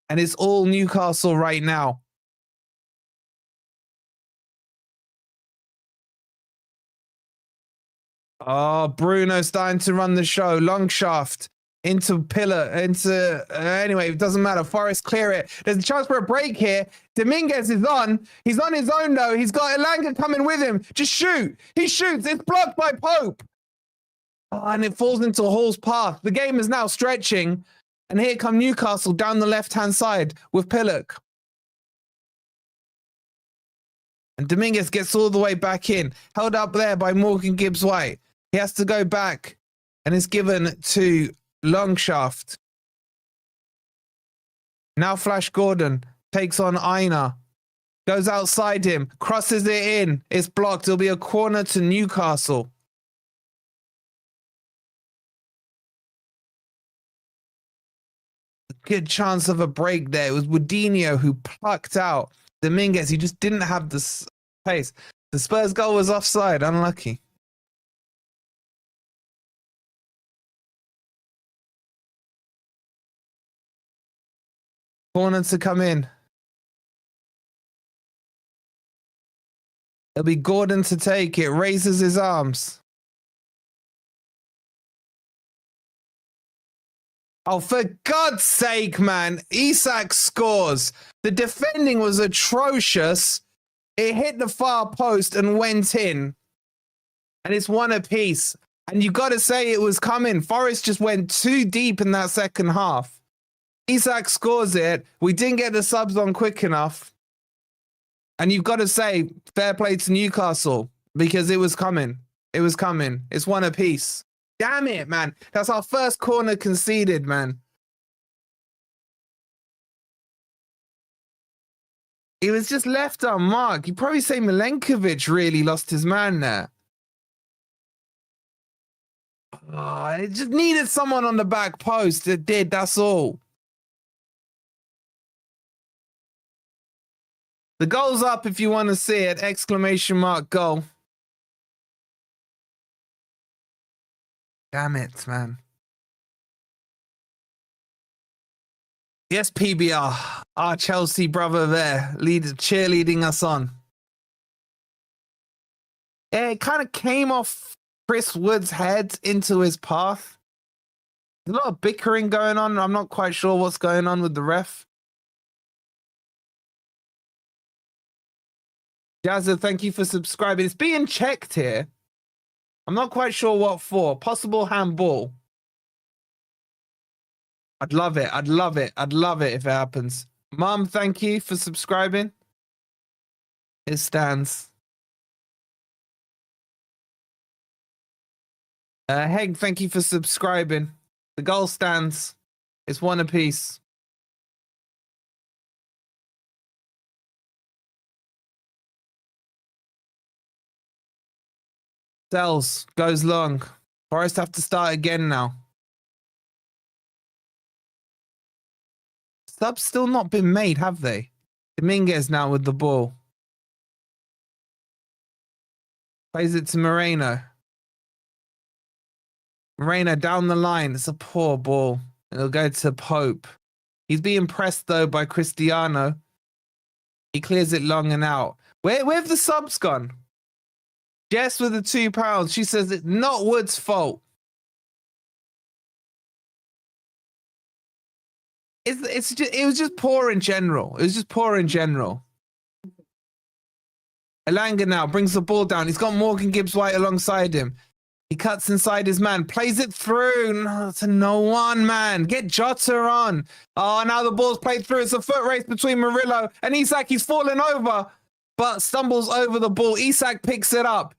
And it's all Newcastle right now. Oh, Bruno starting to run the show. Longshaft into Pillar, anyway, it doesn't matter. Forest clear it. There's a chance for a break here. Dominguez is on. He's on his own, though. He's got Elanga coming with him. Just shoot. He shoots. It's blocked by Pope. Oh, and it falls into Hall's path. The game is now stretching. And here come Newcastle down the left-hand side with Pillock. And Dominguez gets all the way back in. Held up there by Morgan Gibbs-White. He has to go back. And it's given to Longshaft. Now Flash Gordon takes on Aina. Goes outside him. Crosses it in. It's blocked. It'll be a corner to Newcastle. Good chance of a break there. It was Woodinho who plucked out Dominguez. He just didn't have the pace. The Spurs goal was offside. Unlucky. Corner to come in. It'll be Gordon to take it. Raises his arms. Oh, for God's sake, man. Isak scores. The defending was atrocious. It hit the far post and went in. And it's one apiece. And you got to say it was coming. Forest just went too deep in that second half. Isak scores it. We didn't get the subs on quick enough. And you've got to say, fair play to Newcastle, because it was coming. It was coming. It's one apiece. Damn it, man. That's our first corner conceded, man. He was just left unmarked. You'd probably say Milenkovic really lost his man there. Oh, it just needed someone on the back post. It did, that's all. The goal's up if you want to see it. Exclamation mark goal. Damn it, man. Yes, PBR. Our Chelsea brother there, cheerleading us on. Yeah, it kind of came off Chris Wood's head into his path. There's a lot of bickering going on. I'm not quite sure what's going on with the ref. Jazza, thank you for subscribing. It's being checked here. I'm not quite sure what for. Possible handball. I'd love it. I'd love it. I'd love it if it happens. Mom, thank you for subscribing. It stands. Heg, thank you for subscribing. The goal stands. It's one apiece. Sells, goes long. Forest have to start again now. Subs still not been made, have they? Dominguez now with the ball. Plays it to Moreno. Moreno down the line. It's a poor ball. It'll go to Pope. He's being pressed, though, by Cristiano. He clears it long and out. Where have the subs gone? Jess with the £2. She says it's not Wood's fault. It was just poor in general. It was just poor in general. Elanga now brings the ball down. He's got Morgan Gibbs-White alongside him. He cuts inside his man, plays it through. No, to no one, man. Get Jota on. Oh, now the ball's played through. It's a foot race between Murillo and Isak. He's fallen over, but stumbles over the ball. Isak picks it up.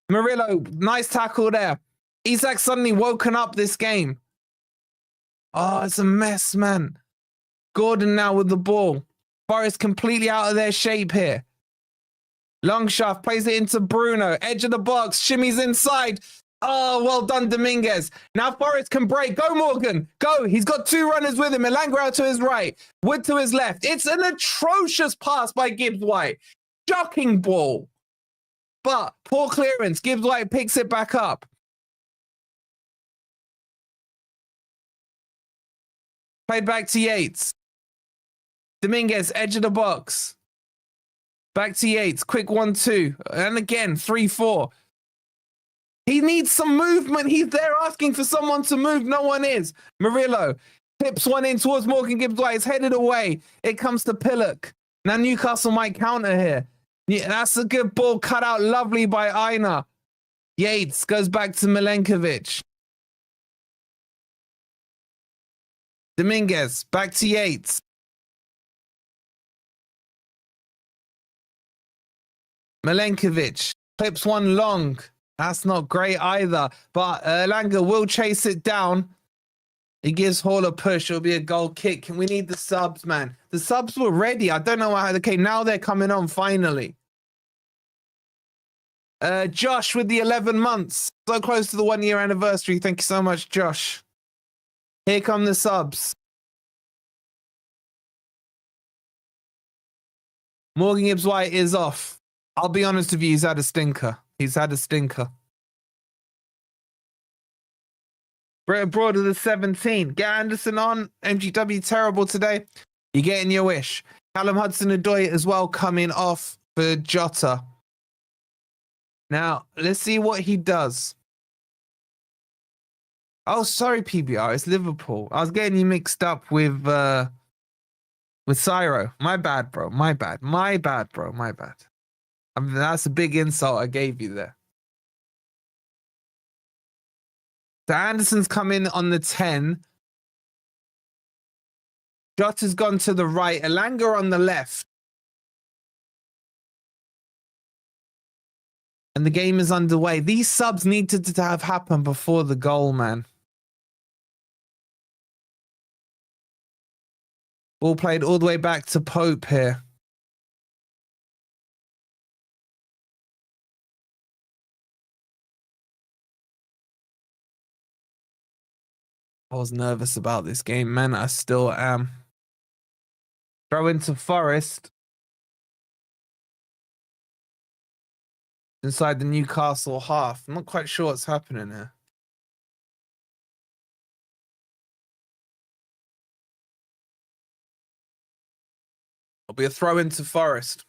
Murillo, nice tackle there. Isak suddenly woken up this game. Oh, it's a mess, man. Gordon now with the ball. Forest completely out of their shape here. Longshaft plays it into Bruno. Edge of the box. Shimmies inside. Oh, well done, Dominguez. Now Forest can break. Go, Morgan. Go. He's got two runners with him. Elanga out to his right. Wood to his left. It's an atrocious pass by Gibbs White. Shocking ball. But poor clearance. Gibbs White picks it back up. Played back to Yates. Dominguez, edge of the box. Back to Yates. Quick 1-2. And again, 3-4. He needs some movement. He's there asking for someone to move. No one is. Murillo tips one in towards Morgan Gibbs White. It's headed away. It comes to Pillock. Now Newcastle might counter here. Yeah, that's a good ball cut out lovely by Aina. Yates goes back to Milenkovic. Dominguez back to Yates. Milenkovic clips one long. That's not great either, but Elanga will chase it down. He gives Hall a push. It'll be a goal kick. And we need the subs, man. The subs were ready. I don't know how they came. Now they're coming on finally. Josh with the 11 months. So close to the 1 year anniversary. Thank you so much, Josh. Here come the subs. Morgan Gibbs White is off. I'll be honest with you, he's had a stinker. He's had a stinker. Brett abroad of the 17. Get Anderson on. MGW terrible today. You're getting your wish. Callum Hudson-Odoi as well coming off for Jota. Now, let's see what he does. Oh, sorry, PBR. It's Liverpool. I was getting you mixed up with Cyro. My bad, bro. My bad. My bad, bro. My bad. I mean, that's a big insult I gave you there. So Anderson's come in on the 10. Jota's gone to the right. Elanga on the left. And the game is underway. These subs needed to have happened before the goal, man. Ball played all the way back to Pope here. I was nervous about this game, man. I still am. Throw into Forest. Inside the Newcastle half. I'm not quite sure what's happening here. It'll be a throw into Forest.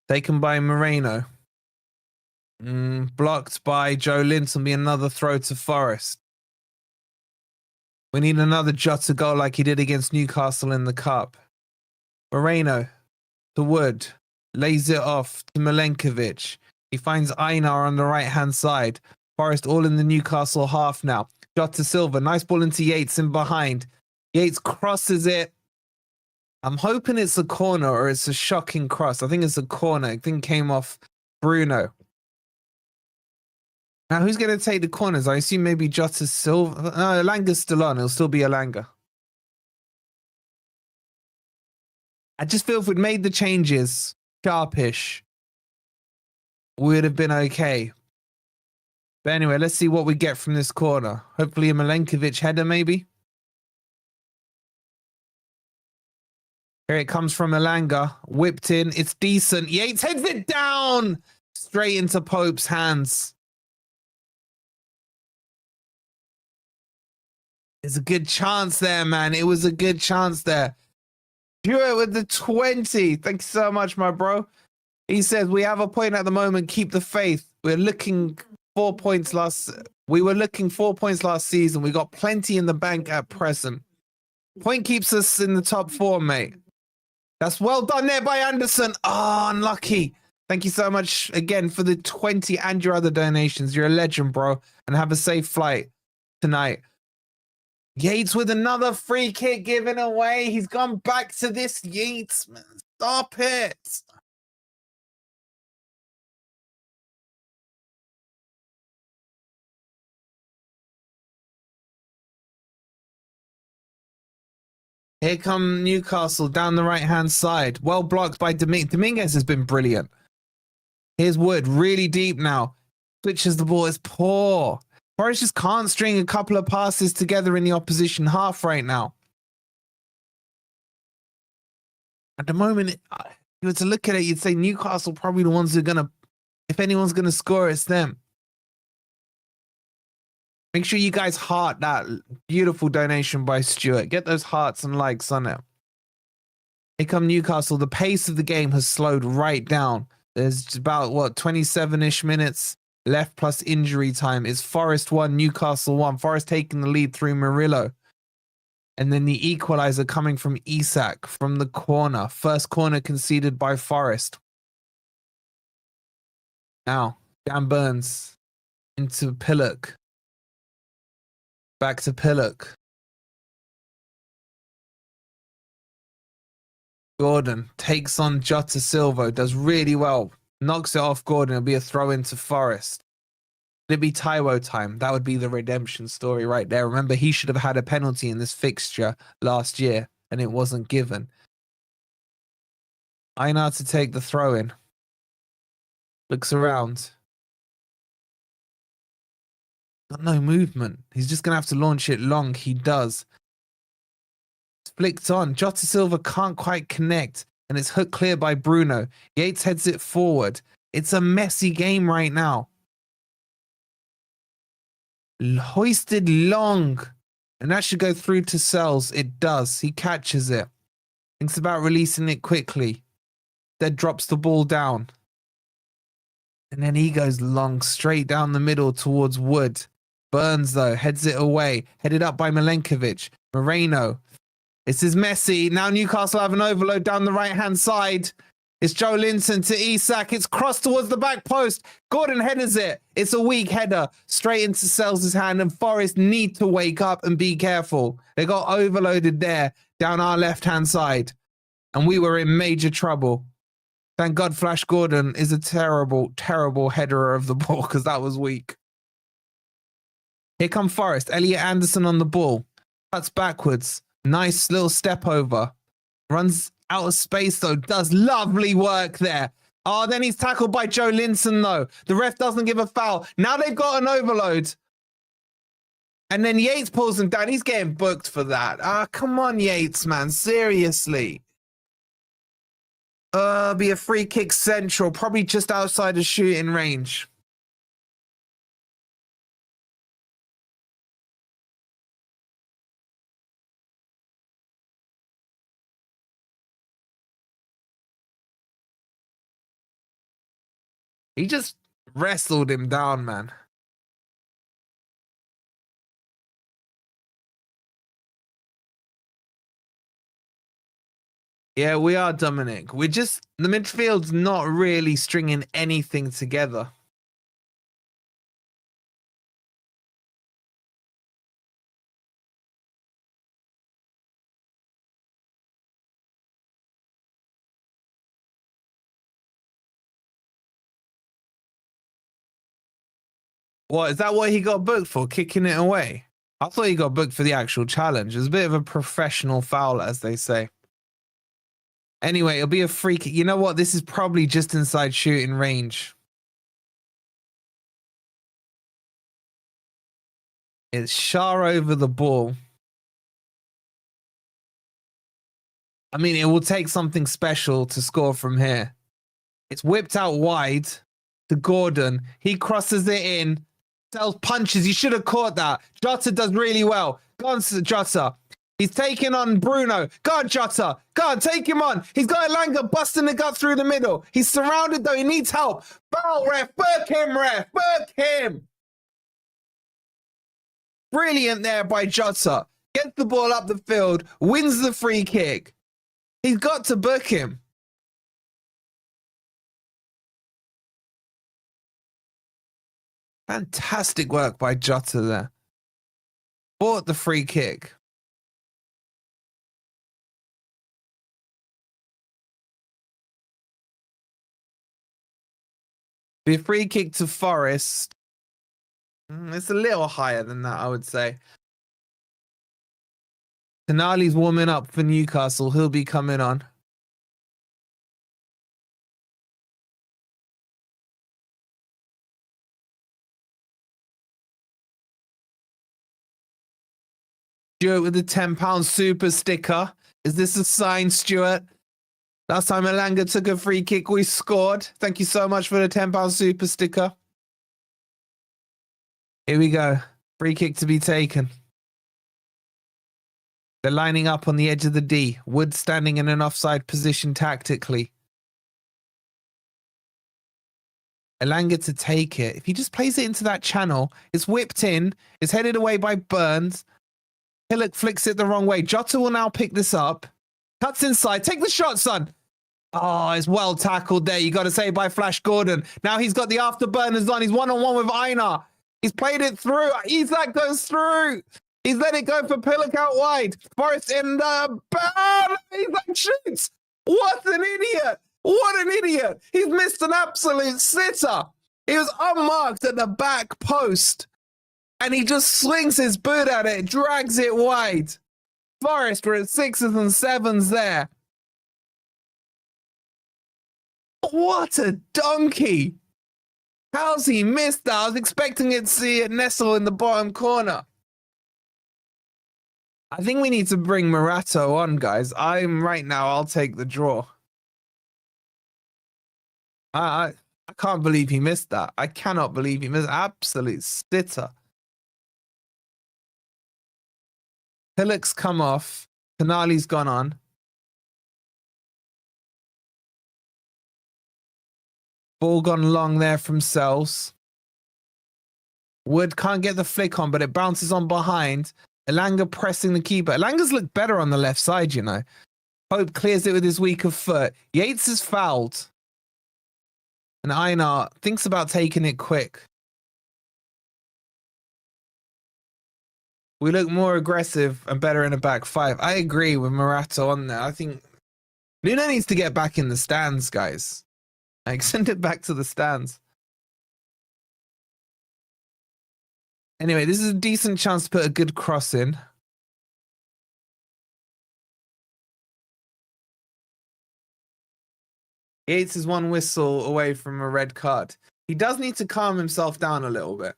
Taken by Moreno. Blocked by Joe Linton. Be another throw to Forest. We need another Jota goal like he did against Newcastle in the Cup. Moreno to Wood. Lays it off to Milenkovic. He finds Einar on the right-hand side. Forest all in the Newcastle half now. Jota Silva. Nice ball into Yates in behind. Yates crosses it. I'm hoping it's a corner or it's a shocking cross. I think it's a corner. I think it came off Bruno. Now, who's going to take the corners? I assume maybe Jota Silva. No, Elanga's still on. It'll still be Elanga. I just feel if we'd made the changes sharpish, we would have been okay. But anyway, let's see what we get from this corner. Hopefully a Milenkovic header, maybe. Here it comes from Elanga. Whipped in. It's decent. Yates heads it down. Straight into Pope's hands. There's a good chance there, man. It was a good chance there. Stuart with the 20. Thank you so much, my bro. He says, we have a point at the moment. Keep the faith. We're looking 4 points we were looking 4 points last season. We got plenty in the bank at present. Point keeps us in the top 4, mate. That's well done there by Anderson. Oh, unlucky. Thank you so much again for the 20 and your other donations. You're a legend, bro. And have a safe flight tonight. Yates with another free kick given away. He's gone back to this Yates, man. Stop it. Here come Newcastle down the right-hand side. Well blocked by Dominguez has been brilliant. Here's Wood, really deep now. Switches the ball. It's poor. Forest just can't string a couple of passes together in the opposition half right now. At the moment, if you were to look at it, you'd say Newcastle probably the ones who are going to, if anyone's going to score, it's them. Make sure you guys heart that beautiful donation by Stuart. Get those hearts and likes on it. Here come Newcastle. The pace of the game has slowed right down. There's about, 27-ish minutes left plus injury time. It's Forest 1, Newcastle 1. Forest taking the lead through Murillo. And then the equaliser coming from Isak from the corner. First corner conceded by Forest. Now, Dan Burns into Pillock. Back to Pillock. Gordon takes on Jota Silva, does really well. Knocks it off Gordon. It'll be a throw into Forest. It'd be Taiwo time. That would be the redemption story right there. Remember, he should have had a penalty in this fixture last year, and it wasn't given. Einar to take the throw in. Looks around. Got no movement. He's just going to have to launch it long. He does. It's flicked on. Jota Silva can't quite connect, and it's hooked clear by Bruno. Yates heads it forward. It's a messy game right now. Hoisted long, and that should go through to Sells. It does. He catches it. Thinks about releasing it quickly. Then drops the ball down. And then he goes long, straight down the middle towards Wood. Burns, though, heads it away. Headed up by Milenkovic. Moreno. This is messy. Now Newcastle have an overload down the right-hand side. It's Joe Linton to Isak. It's crossed towards the back post. Gordon headers it. It's a weak header. Straight into Sells' hand, and Forest need to wake up and be careful. They got overloaded there down our left-hand side, and we were in major trouble. Thank God Flash Gordon is a terrible, terrible header of the ball because that was weak. Here come Forest. Elliot Anderson on the ball. Cuts backwards. Nice little step over. Runs out of space, though. Does lovely work there. Oh, then he's tackled by Joe Linton, though. The ref doesn't give a foul. Now they've got an overload. And then Yates pulls him down. He's getting booked for that. Ah, come on, Yates, man. Seriously. Be a free kick central. Probably just outside of shooting range. He just wrestled him down, man. Yeah, we are, Dominic. We're just, the midfield's not really stringing anything together. What, is that what he got booked for, kicking it away? I thought he got booked for the actual challenge. It was a bit of a professional foul, as they say. Anyway, it'll be a free kick. You know what? This is probably just inside shooting range. It's Shah over the ball. I mean, it will take something special to score from here. It's whipped out wide to Gordon. He crosses it in. Sells punches. You should have caught that. Jota does really well. Go on, Jota. He's taking on Bruno. Go on, Jota. Go on, take him on. He's got Elanga busting the gut through the middle. He's surrounded, though. He needs help. Foul, ref. Burk him, ref. Burk him. Brilliant there by Jota. Gets the ball up the field. Wins the free kick. He's got to book him. Fantastic work by Jota there. Bought the free kick. The free kick to Forest. It's a little higher than that, I would say. Tonali's warming up for Newcastle. He'll be coming on. Stuart with the £10 super sticker. Is this a sign, Stuart? Last time Elanga took a free kick, we scored. Thank you so much for the £10 super sticker. Here we go. Free kick to be taken. They're lining up on the edge of the D. Wood standing in an offside position tactically. Elanga to take it. If he just plays it into that channel, it's whipped in. It's headed away by Burns. Hillock flicks it the wrong way. Jota will now pick this up. Cuts inside. Take the shot, son. Oh, it's well tackled there. You got to say by Flash Gordon. Now he's got the afterburners on. He's one-on-one with Einar. He's played it through. Isak goes through. He's let it go for Pillock out wide. Forest in the ban. Isak shoots. What an idiot. What an idiot. He's missed an absolute sitter. He was unmarked at the back post. And he just swings his boot at it, drags it wide. Forest were at 6s and 7s there. What a donkey. How's he missed that? I was expecting it to see it nestle in the bottom corner. I think we need to bring Morato on, guys. Right now, I'll take the draw. I can't believe he missed that. I cannot believe he missed. Absolute sitter. Hillock's come off. Tonali's gone on. Ball gone long there from Sells. Wood can't get the flick on, but it bounces on behind. Elanga pressing the keeper. Elanga's looked better on the left side, you know. Pope clears it with his weaker foot. Yates is fouled. And Einar thinks about taking it quick. We look more aggressive and better in a back five. I agree with Morato on there. I think Nuno needs to get back in the stands, guys. Like, send it back to the stands. Anyway, this is a decent chance to put a good cross in. Yates is one whistle away from a red card. He does need to calm himself down a little bit.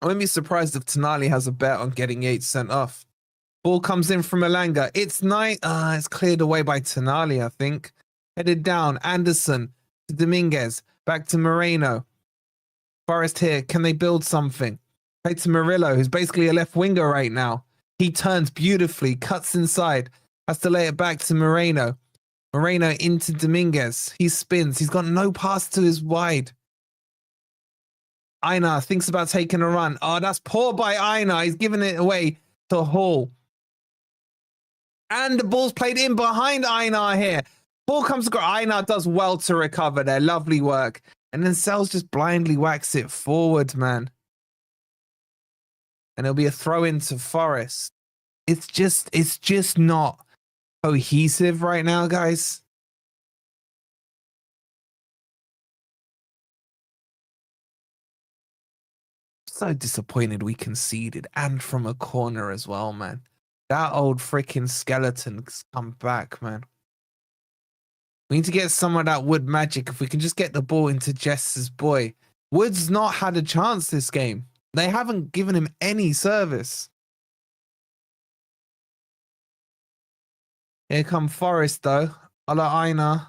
I wouldn't be surprised if Tonali has a bet on getting Yates sent off. Ball comes in from Elanga. It's cleared away by Tonali, I think. Headed down. Anderson to Dominguez. Back to Moreno. Forest here. Can they build something? Play to Murillo, who's basically a left winger right now. He turns beautifully. Cuts inside. Has to lay it back to Moreno. Moreno into Dominguez. He spins. He's got no pass to his wide. Einar thinks about taking a run. Oh, that's poor by Einar. He's giving it away to Hall. And the ball's played in behind Einar here. Ball comes across. Einar does well to recover there. Lovely work. And then Sells just blindly whacks it forward, man. And it'll be a throw into Forest. It's just not cohesive right now, guys. So disappointed we conceded, and from a corner as well, man. That old freaking skeleton's come back, man. We need to get some of that Wood magic. If we can just get the ball into Jess's boy. Wood's not had a chance this game. They haven't given him any service. Here come Forest, though. Ola Einar.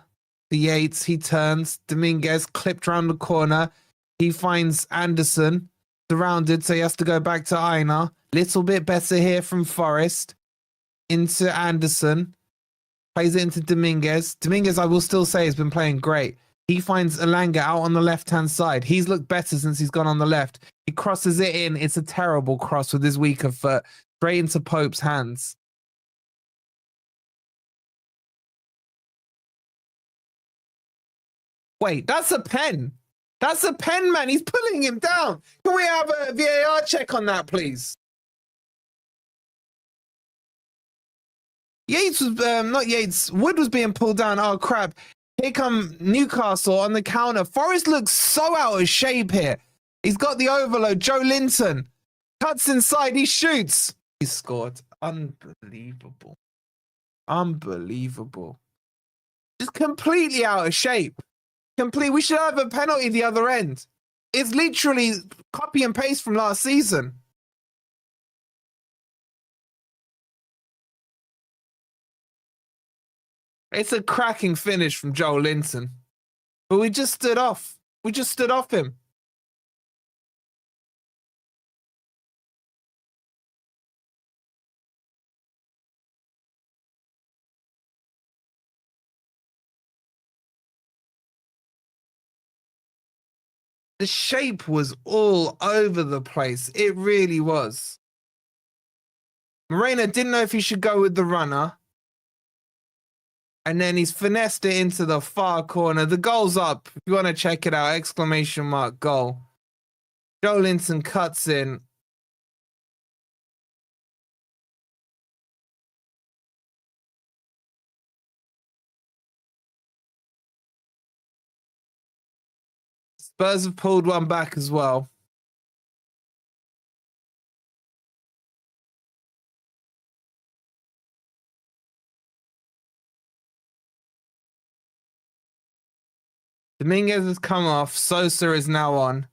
The Yates. He turns. Dominguez clipped round the corner. He finds Anderson. Surrounded, so he has to go back to Einar. Little bit better here from Forest. Into Anderson. Plays it into Dominguez. Dominguez, I will still say, has been playing great. He finds Elanga out on the left-hand side. He's looked better since he's gone on the left. He crosses it in. It's a terrible cross with his weaker foot. Straight into Pope's hands. Wait, that's a pen. That's a pen, man. He's pulling him down. Can we have a VAR check on that, please? Yates was, not Yates, Wood was being pulled down. Oh, crap. Here come Newcastle on the counter. Forest looks so out of shape here. He's got the overload. Joe Linton cuts inside. He shoots. He scored. Unbelievable. Unbelievable. Just completely out of shape. We should have a penalty the other end. It's literally copy and paste from last season. It's a cracking finish from Joel Linton. But we just stood off. We just stood off him. The shape was all over the place. It really was. Moreno didn't know if he should go with the runner. And then he's finessed it into the far corner. The goal's up. If you want to check it out, exclamation mark goal. Joe Linton cuts in. Spurs have pulled one back as well. Dominguez has come off. Sosa is now on.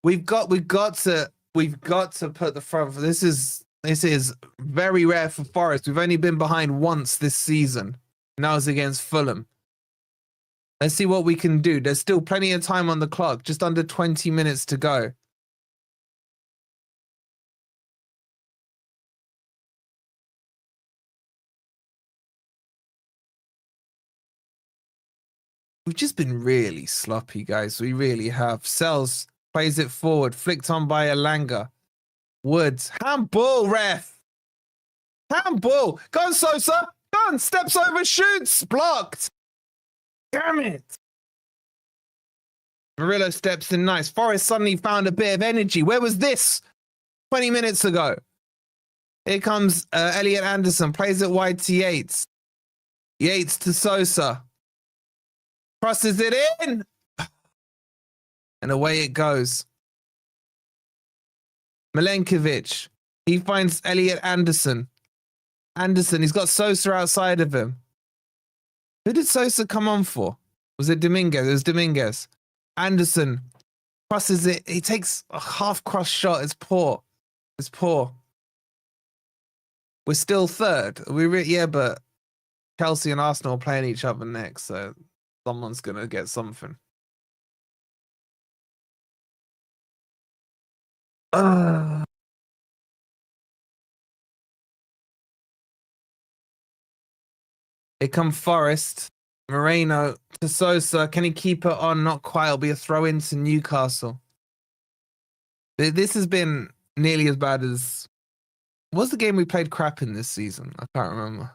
We've got to put the front. This is very rare for Forest. We've only been behind once this season. And that was against Fulham. Let's see what we can do. There's still plenty of time on the clock. Just under 20 minutes to go. We've just been really sloppy, guys. We really have. Sells plays it forward, flicked on by Alanga. Woods, handball, ref. Handball. Go on, Sosa. Go on, steps over, shoots. Blocked. Damn it. Murillo steps in nice. Forest suddenly found a bit of energy. Where was this 20 minutes ago? Here comes Elliot Anderson. Plays it wide to Yates. Yates to Sosa. Crosses it in. And away it goes. Milenkovic. He finds Elliot Anderson. Anderson, he's got Sosa outside of him. Who did Sosa come on for? Was it Dominguez? It was Dominguez. Anderson crosses it. He takes a half cross shot. It's poor. It's poor. We're still third. Yeah, but Chelsea and Arsenal are playing each other next, so someone's going to get something. Here come Forest. Moreno to Sosa. Can he keep it on? Not quite. It'll be a throw into Newcastle. This has been nearly as bad as... What's the game we played crap in this season? I can't remember.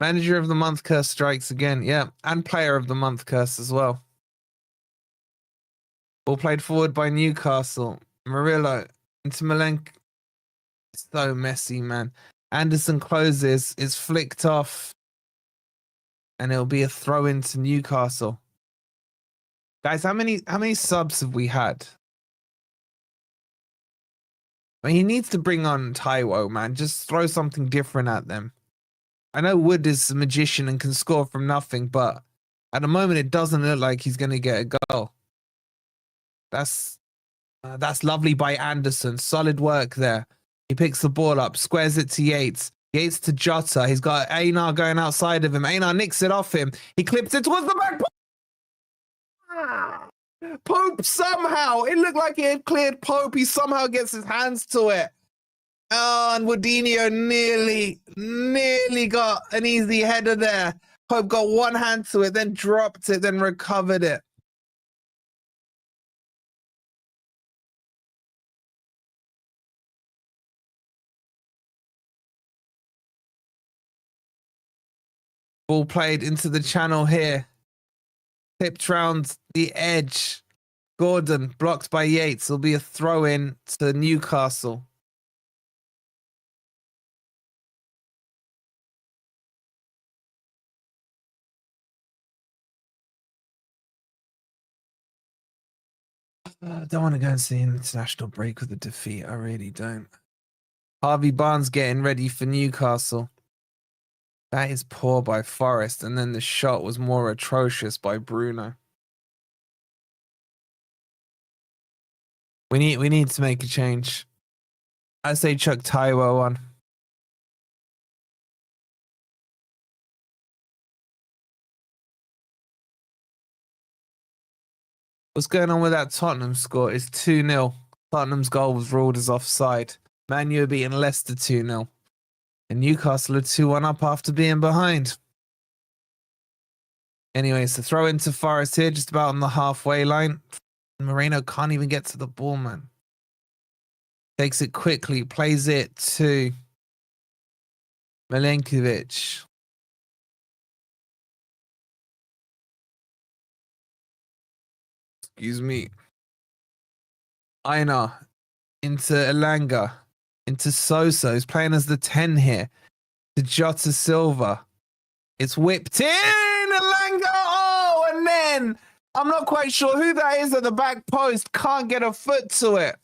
Manager of the Month curse strikes again. Yeah, and Player of the Month curse as well. Ball played forward by Newcastle. Murillo into Malenk. So messy, man. Anderson closes. It's flicked off. And it'll be a throw into Newcastle. Guys, how many subs have we had? I mean, he needs to bring on Taiwo, man. Just throw something different at them. I know Wood is a magician and can score from nothing, but at the moment, it doesn't look like he's going to get a goal. That's lovely by Anderson. Solid work there. He picks the ball up, squares it to Yates. Yates to Jota. He's got Einar going outside of him. Einar nicks it off him. He clips it towards the back. Pope somehow. It looked like he had cleared Pope. He somehow gets his hands to it. Oh, and Woodinho nearly got an easy header there. Pope got one hand to it, then dropped it, then recovered it. Ball played into the channel here. Tipped round the edge. Gordon blocked by Yates. It'll be a throw in to Newcastle. I don't want to go and see an international break with a defeat. I really don't. Harvey Barnes getting ready for Newcastle. That is poor by Forest, and then the shot was more atrocious by Bruno. We need to make a change. I say chuck Taiwo on. What's going on with that Tottenham score? It's 2-0. Tottenham's goal was ruled as offside. Man U are beating Leicester 2-0. And Newcastle are 2-1 up after being behind. Anyway, so throw into Forest here, just about on the halfway line. Moreno can't even get to the ball, man. Takes it quickly, plays it to Milenkovic. Excuse me. Aina into Elanga, into Sosa, who's playing as the 10 here, to Jota Silva. It's whipped in, Elanga, oh, and then I'm not quite sure who that is at the back post, can't get a foot to it,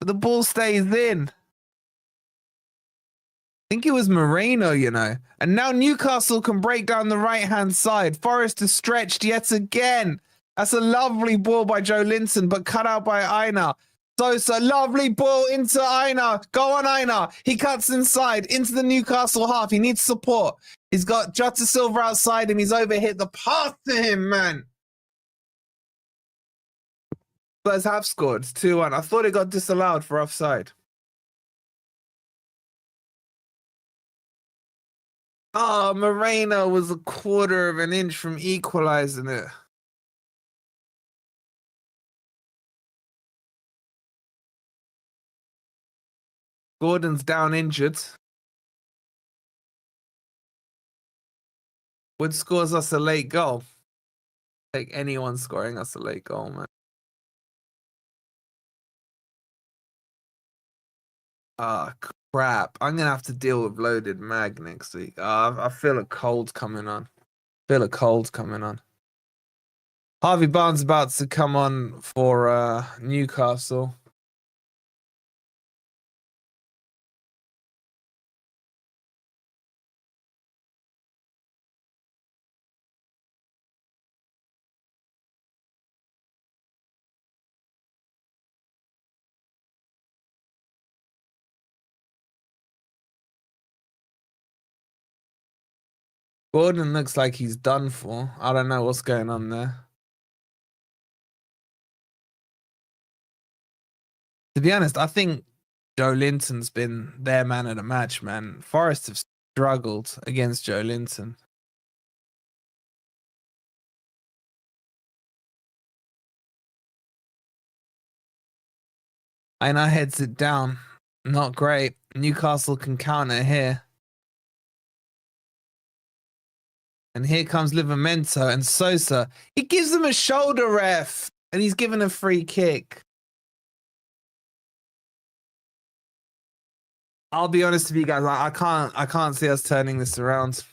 but the ball stays in. I think it was Moreno, you know. And now Newcastle can break down the right-hand side. Forest is stretched yet again. That's a lovely ball by Joe Linton, but cut out by Aina. Sosa, lovely ball into Aina. Go on, Aina. He cuts inside into the Newcastle half. He needs support. He's got Jota Silva outside him. He's overhit the pass to him, man. Spurs have scored 2-1. I thought it got disallowed for offside. Oh, Moreno was a quarter of an inch from equalizing it. Gordon's down injured. Wood scores us a late goal. Take anyone scoring us a late goal, man. Ah, crap. I'm going to have to deal with loaded mag next week. I feel a cold coming on. Harvey Barnes about to come on for Newcastle. Gordon looks like he's done for. I don't know what's going on there. To be honest, I think Joe Linton's been their man of the match, man. Forest have struggled against Joe Linton. Aina heads it down. Not great. Newcastle can counter here. And here comes Livramento and Sosa. He gives him a shoulder ref. And he's given a free kick. I'll be honest with you guys. I can't see us turning this around.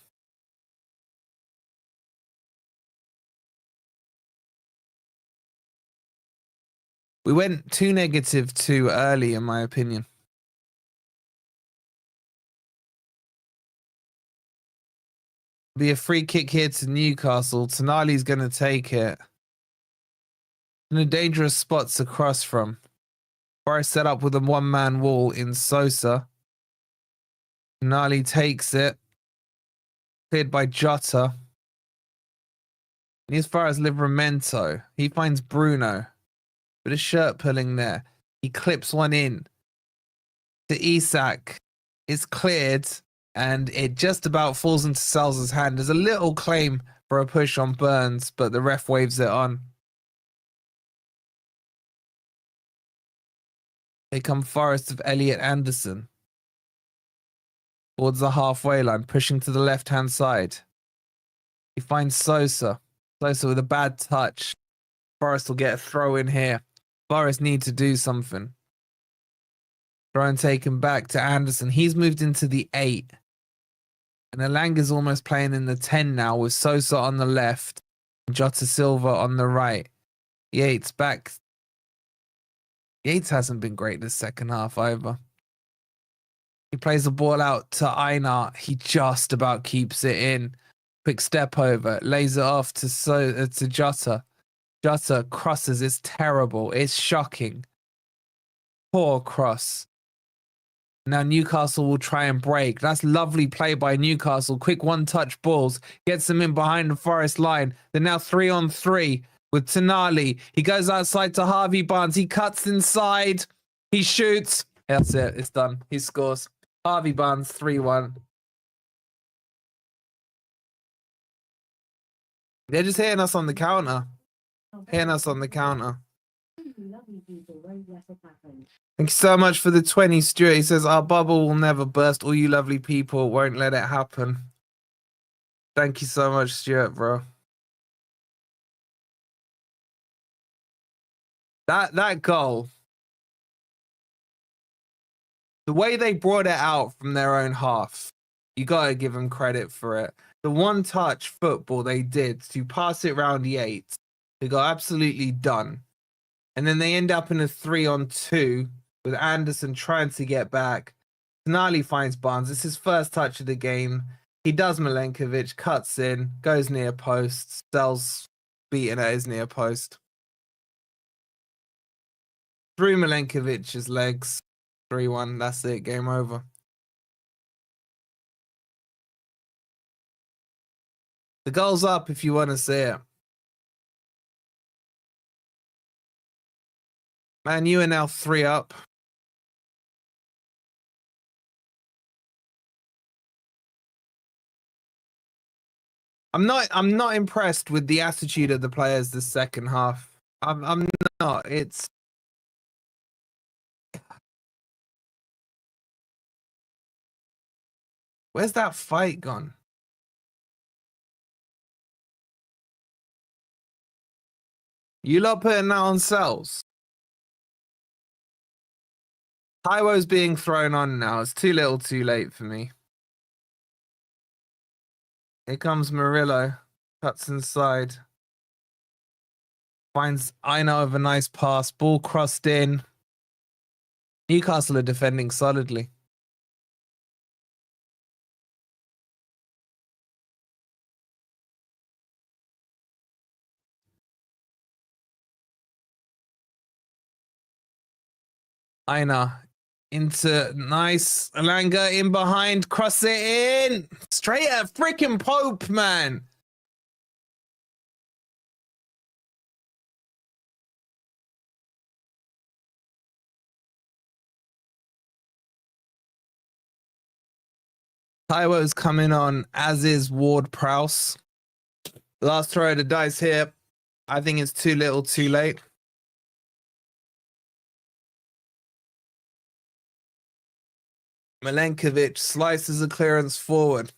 We went too negative too early, in my opinion. Be a free kick here to Newcastle. Tonali's going to take it. In a dangerous spot to cross from. Forest set up with a one-man wall in Sosa. Tonali takes it. Cleared by Jota. And as far as Livramento, he finds Bruno. Bit of shirt pulling there. He clips one in. To Isak. It's cleared. And it just about falls into Salz's hand. There's a little claim for a push on Burns, but the ref waves it on. Here come Forest of Elliot Anderson. Towards the halfway line, pushing to the left-hand side. He finds Sosa. Closer with a bad touch. Forest will get a throw in here. Forest need to do something. Throw and taken back to Anderson. He's moved into the 8. And Alanga's almost playing in the 10 now with Sosa on the left. And Jota Silva on the right. Yates back. Yates hasn't been great this second half either. He plays the ball out to Einar. He just about keeps it in. Quick step over. Lays it off to Jota. Jota crosses. It's terrible. It's shocking. Poor cross. Now Newcastle will try and break. That's lovely play by Newcastle. Quick one-touch balls. Gets them in behind the Forest line. They're now 3-on-3 with Tonali. He goes outside to Harvey Barnes. He cuts inside. He shoots. That's it. It's done. He scores. Harvey Barnes 3-1. They're just hitting us on the counter. Hitting us on the counter. Thank you so much for the 20, Stuart. He says, our bubble will never burst. All you lovely people won't let it happen. Thank you so much, Stuart, bro. That goal, the way they brought it out from their own half, you got to give them credit for it. The one-touch football they did to pass it round the 8, they got absolutely done. And then they end up in a 3-on-2 with Anderson trying to get back. Tonali finds Barnes. It's his first touch of the game. He does Milenkovic, cuts in, goes near post, Stell's beaten at his near post. Through Milenkovic's legs. 3-1. That's it. Game over. The goal's up if you want to see it. Man, you are now 3 up. I'm not impressed with the attitude of the players this second half. I'm not. It's where's that fight gone? You lot putting that on cells. Taiwo's being thrown on now. It's too little too late for me. Here comes Murillo. Cuts inside. Finds Einar with a nice pass. Ball crossed in. Newcastle are defending solidly. Einar into nice Alanga in behind, cross it in straight at freaking Pope, man. Taiwo's coming on, as is Ward-Prowse. Last throw of the dice here. I think it's too little too late. Milenkovic slices a clearance forward.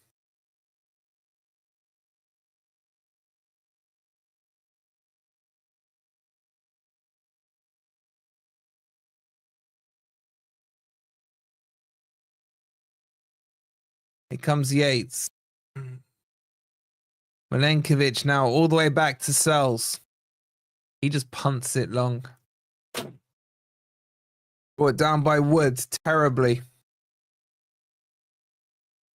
Here comes Yates. Milenkovic now all the way back to Sells. He just punts it long. Brought down by Woods terribly.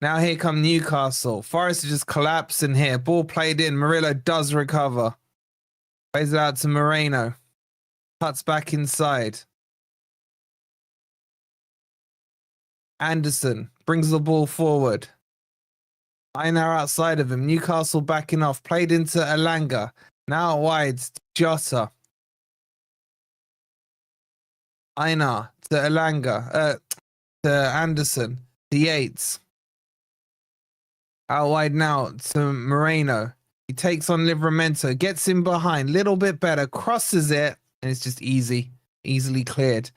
Now here come Newcastle. Forest is just collapsing here. Ball played in. Murillo does recover. Plays it out to Moreno. Cuts back inside. Anderson brings the ball forward. Einar outside of him. Newcastle backing off. Played into Alanga. Now wide to Jota. Einar to Alanga. To Anderson. To Yates. Out wide now to Moreno. He takes on Livramento. Gets in behind. Little bit better. Crosses it. And it's just easy. Easily cleared.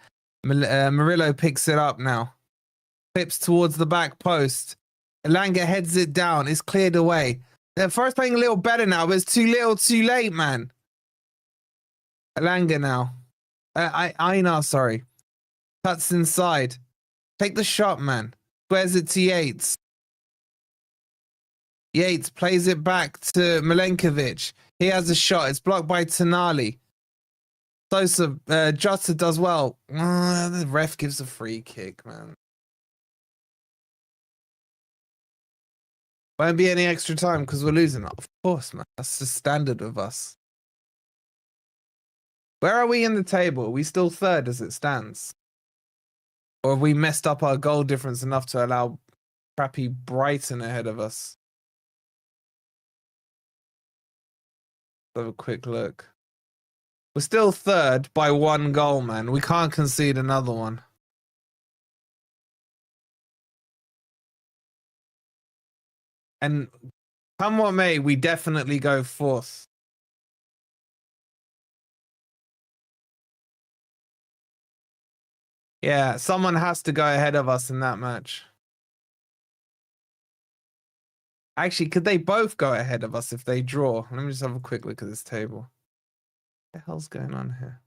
Murillo picks it up now. Flips towards the back post. Alanga heads it down. It's cleared away. Forest playing a little better now, but it's too little, too late, man. Alanga now. Einar, sorry. Cuts inside. Take the shot, man. Squares it to Yates. Yates plays it back to Milenkovic. He has a shot. It's blocked by Tonali. Sosa, Jota does well. The ref gives a free kick, man. Won't be any extra time because we're losing. Of course, man. That's the standard of us. Where are we in the table? Are we still third as it stands? Or have we messed up our goal difference enough to allow crappy Brighton ahead of us? Let's have a quick look. We're still third by 1 goal, man. We can't concede another one. And come what may, we definitely go fourth. Yeah, someone has to go ahead of us in that match. Actually, could they both go ahead of us if they draw? Let me just have a quick look at this table. What the hell's going on here?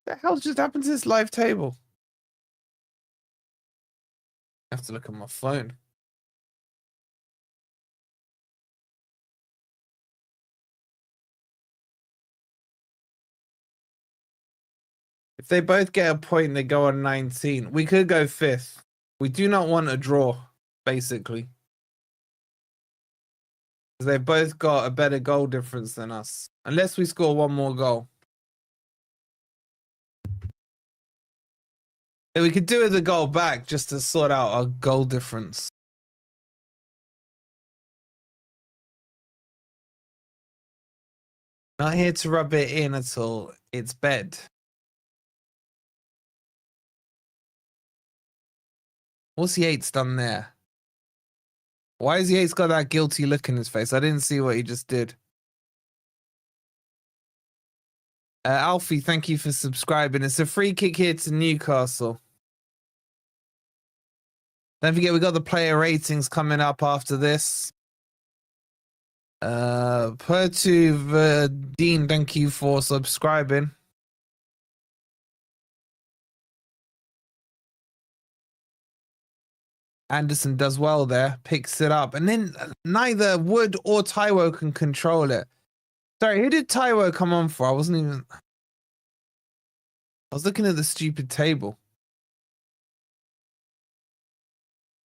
What the hell's just happened to this live table? I have to look at my phone. If they both get a point, they go on 19. We could go 5th. We do not want a draw, basically. Because they've both got a better goal difference than us. Unless we score 1 more goal. Yeah, we could do with a goal back just to sort out our goal difference. Not here to rub it in at all. It's bed. What's Yates done there? Why has Yates got that guilty look in his face? I didn't see what he just did. Alfie, thank you for subscribing. It's a free kick here to Newcastle. Don't forget, we got the player ratings coming up after this. Pertu Dean, thank you for subscribing. Anderson does well there, picks it up, and then neither Wood or Taiwo can control it. Sorry, who did Taiwo come on for? I was looking at the stupid table.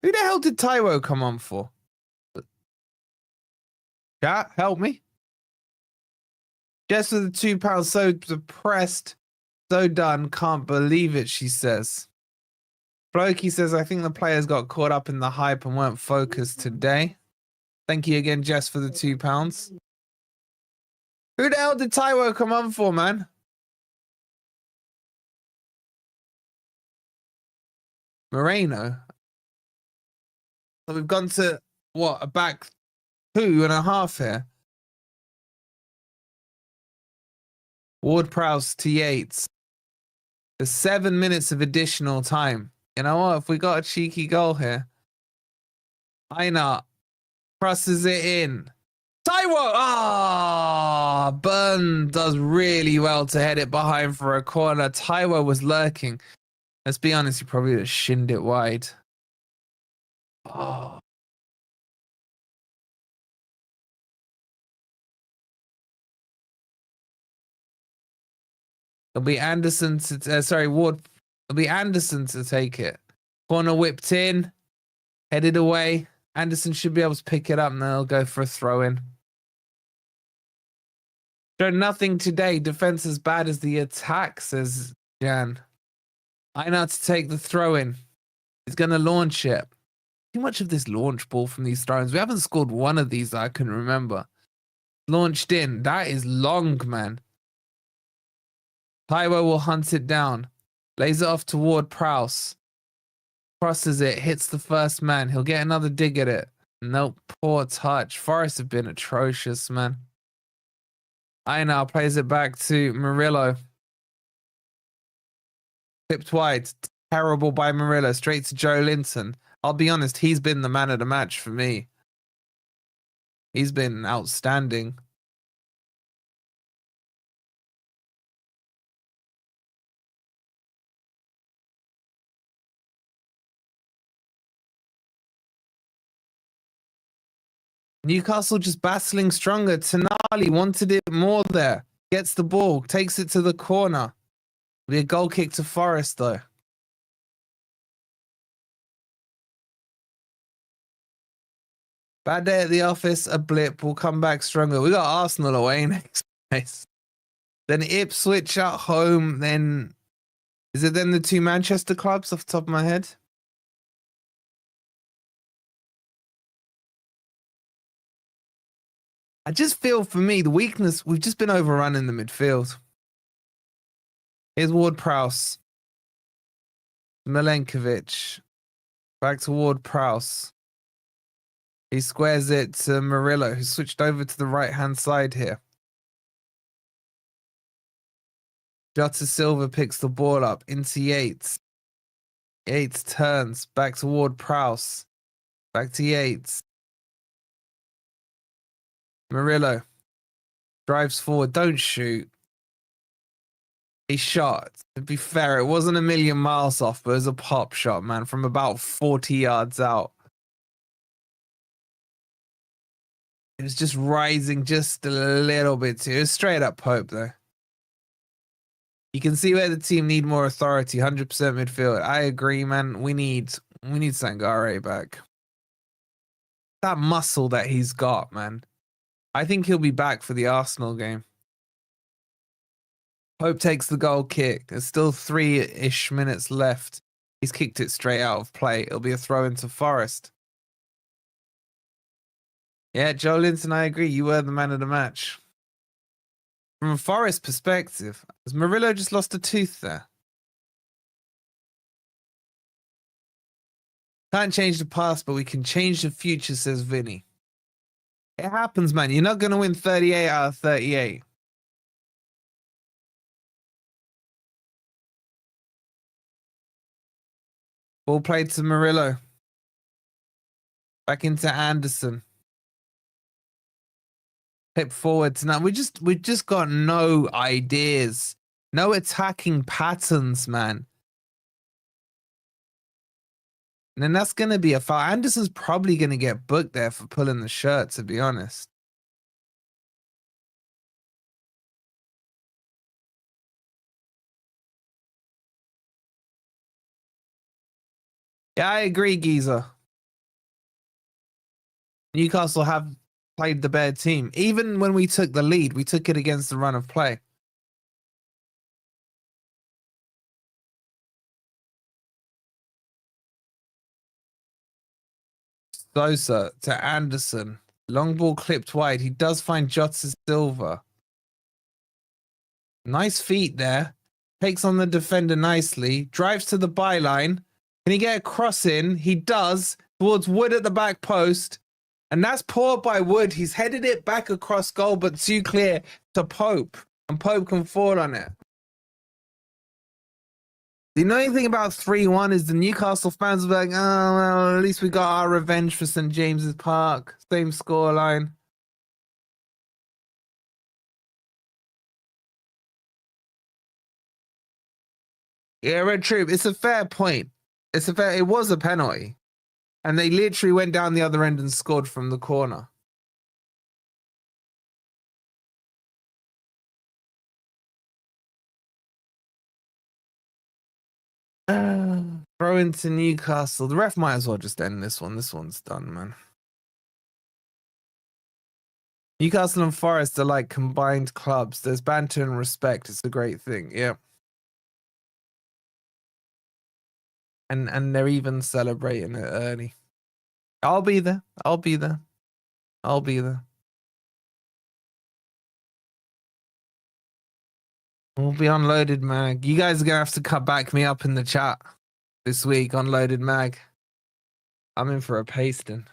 Who the hell did Taiwo come on for? Chat, help me. Just for the £2, so depressed, so done, can't believe it, she says. Floki says, I think the players got caught up in the hype and weren't focused today. Thank you again, Jess, for the £2. Who the hell did Taiwo come on for, man? Moreno. So we've gone to, what, a back 2.5 here. Ward-Prowse to Yates. There's 7 minutes of additional time. You know what? If we got a cheeky goal here. Einar crosses it in. Taiwo! Ah, Burn does really well to head it behind for a corner. Taiwo was lurking. Let's be honest, he probably just shinned it wide. Oh. It'll be Anderson to Ward. It'll be Anderson to take it. Corner whipped in, headed away. Anderson should be able to pick it up, and then they'll go for a throw in. Show nothing today. Defense as bad as the attack, says Jan. Einar to take the throw in. He's going to launch it. Too much of this launch ball from these throws. We haven't scored one of these that I can remember. Launched in. That is long, man. Taiwo will hunt it down. Lays it off toward Prowse. Crosses it. Hits the first man. He'll get another dig at it. Nope. Poor touch. Forest have been atrocious, man. Einar plays it back to Murillo. Clipped wide. Terrible by Murillo, straight to Joe Linton. I'll be honest, he's been the man of the match for me. He's been outstanding. Newcastle just battling stronger. Tonali wanted it more there. Gets the ball, takes it to the corner. Be a goal kick to Forest though. Bad day at the office, a blip. We'll come back stronger. We got Arsenal away next place. Then Ipswich at home. Then is it then the two Manchester clubs off the top of my head? I just feel for me the weakness, we've just been overrun in the midfield. Here's Ward-Prowse. Milenkovic. Back to Ward-Prowse. He squares it to Murillo, who switched over to the right-hand side here. Jota Silva picks the ball up into Yates. Yates turns back to Ward-Prowse. Back to Yates. Murillo drives forward. Don't shoot. He shot. To be fair, it wasn't a million miles off, but it was a pop shot, man, from about 40 yards out. It was just rising just a little bit too. It was straight up Pope, though. You can see where the team need more authority. 100% midfield. I agree, man. We need Sangare back. That muscle that he's got, man. I think he'll be back for the Arsenal game. Pope takes the goal kick. There's still 3-ish minutes left. He's kicked it straight out of play. It'll be a throw into Forest. Yeah, Joe Linton, I agree. You were the man of the match. From a Forest perspective, has Murillo just lost a tooth there? Can't change the past, but we can change the future, says Vinny. It happens, man. You're not going to win 38 out of 38. Ball played to Murillo. Back into Anderson. Hip forward tonight. We've just got no ideas. No attacking patterns, man. And then that's going to be a foul. Anderson's probably going to get booked there for pulling the shirt, to be honest. Yeah, I agree, Geezer. Newcastle have played the better team. Even when we took the lead, we took it against the run of play. Sosa to Anderson. Long ball clipped wide. He does find Jota Silva. Nice feet there. Takes on the defender nicely. Drives to the byline. Can he get a cross in? He does. Towards Wood at the back post. And that's poor by Wood. He's headed it back across goal, but too clear to Pope. And Pope can fall on it. The annoying thing about 3-1 is the Newcastle fans are like, oh, well, at least we got our revenge for St. James's Park. Same scoreline. Yeah, Red Troop, it's a fair point. It was a penalty. And they literally went down the other end and scored from the corner. Throw into Newcastle. The ref might as well just end this one. This one's done, man. Newcastle and Forest are like combined clubs. There's banter and respect. It's a great thing. Yeah. And they're even celebrating it early. I'll be there. I'll be there. I'll be there. We'll be on Loaded Mag. You guys are going to have to back me up in the chat this week on Loaded Mag. I'm in for a pasting.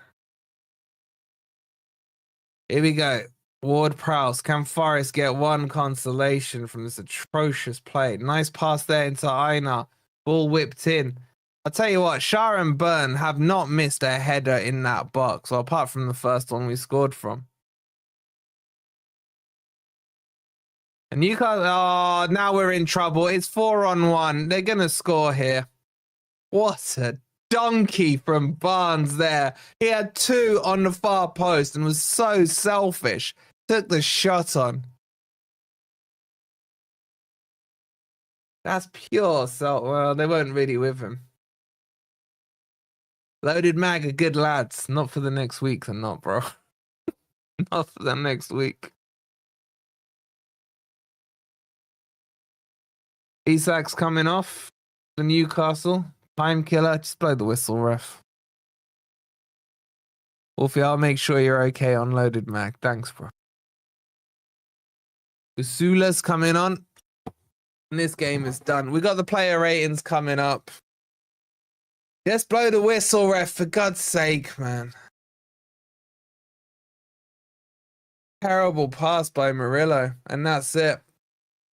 Here we go. Ward-Prowse. Can Forest get one consolation from this atrocious play? Nice pass there into Einar. Ball whipped in. I'll tell you what, Shah and Byrne have not missed a header in that box, well, apart from the first one we scored from. And Newcastle, oh, now we're in trouble. It's 4-on-1. They're going to score here. What a donkey from Barnes there. He had 2 on the far post and was so selfish. Took the shot on. That's pure well, they weren't really with him. Loaded Mag are good lads. Not for the next week, they're not, bro. Not for the next week. Isak's coming off the Newcastle. Time killer. Just blow the whistle, ref. Wolfie, I'll make sure you're okay on Loaded Mag. Thanks, bro. Usula's coming on. And this game is done. We got the player ratings coming up. Just blow the whistle, ref, for God's sake, man. Terrible pass by Murillo, and that's it.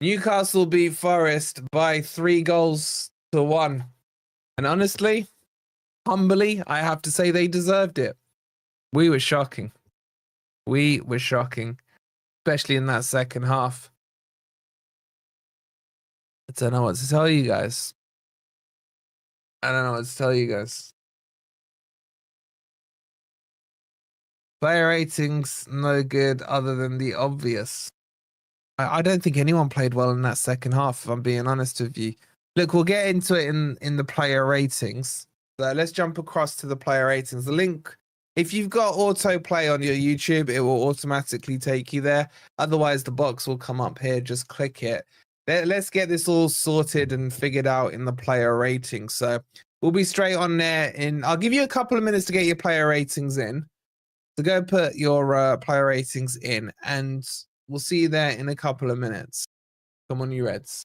Newcastle beat Forest by 3-1. And honestly, humbly, I have to say they deserved it. We were shocking. We were shocking, especially in that second half. I don't know what to tell you guys. I don't know what to tell you guys. Player ratings, no good other than the obvious. I don't think anyone played well in that second half, if I'm being honest with you. Look, we'll get into it in the player ratings. So let's jump across to the player ratings. The link, if you've got autoplay on your YouTube, it will automatically take you there. Otherwise, the box will come up here. Just click it. Let's get this all sorted and figured out in the player ratings. So we'll be straight on there. I'll give you a couple of minutes to get your player ratings in. So go put your player ratings in, and we'll see you there in a couple of minutes. Come on, you Reds.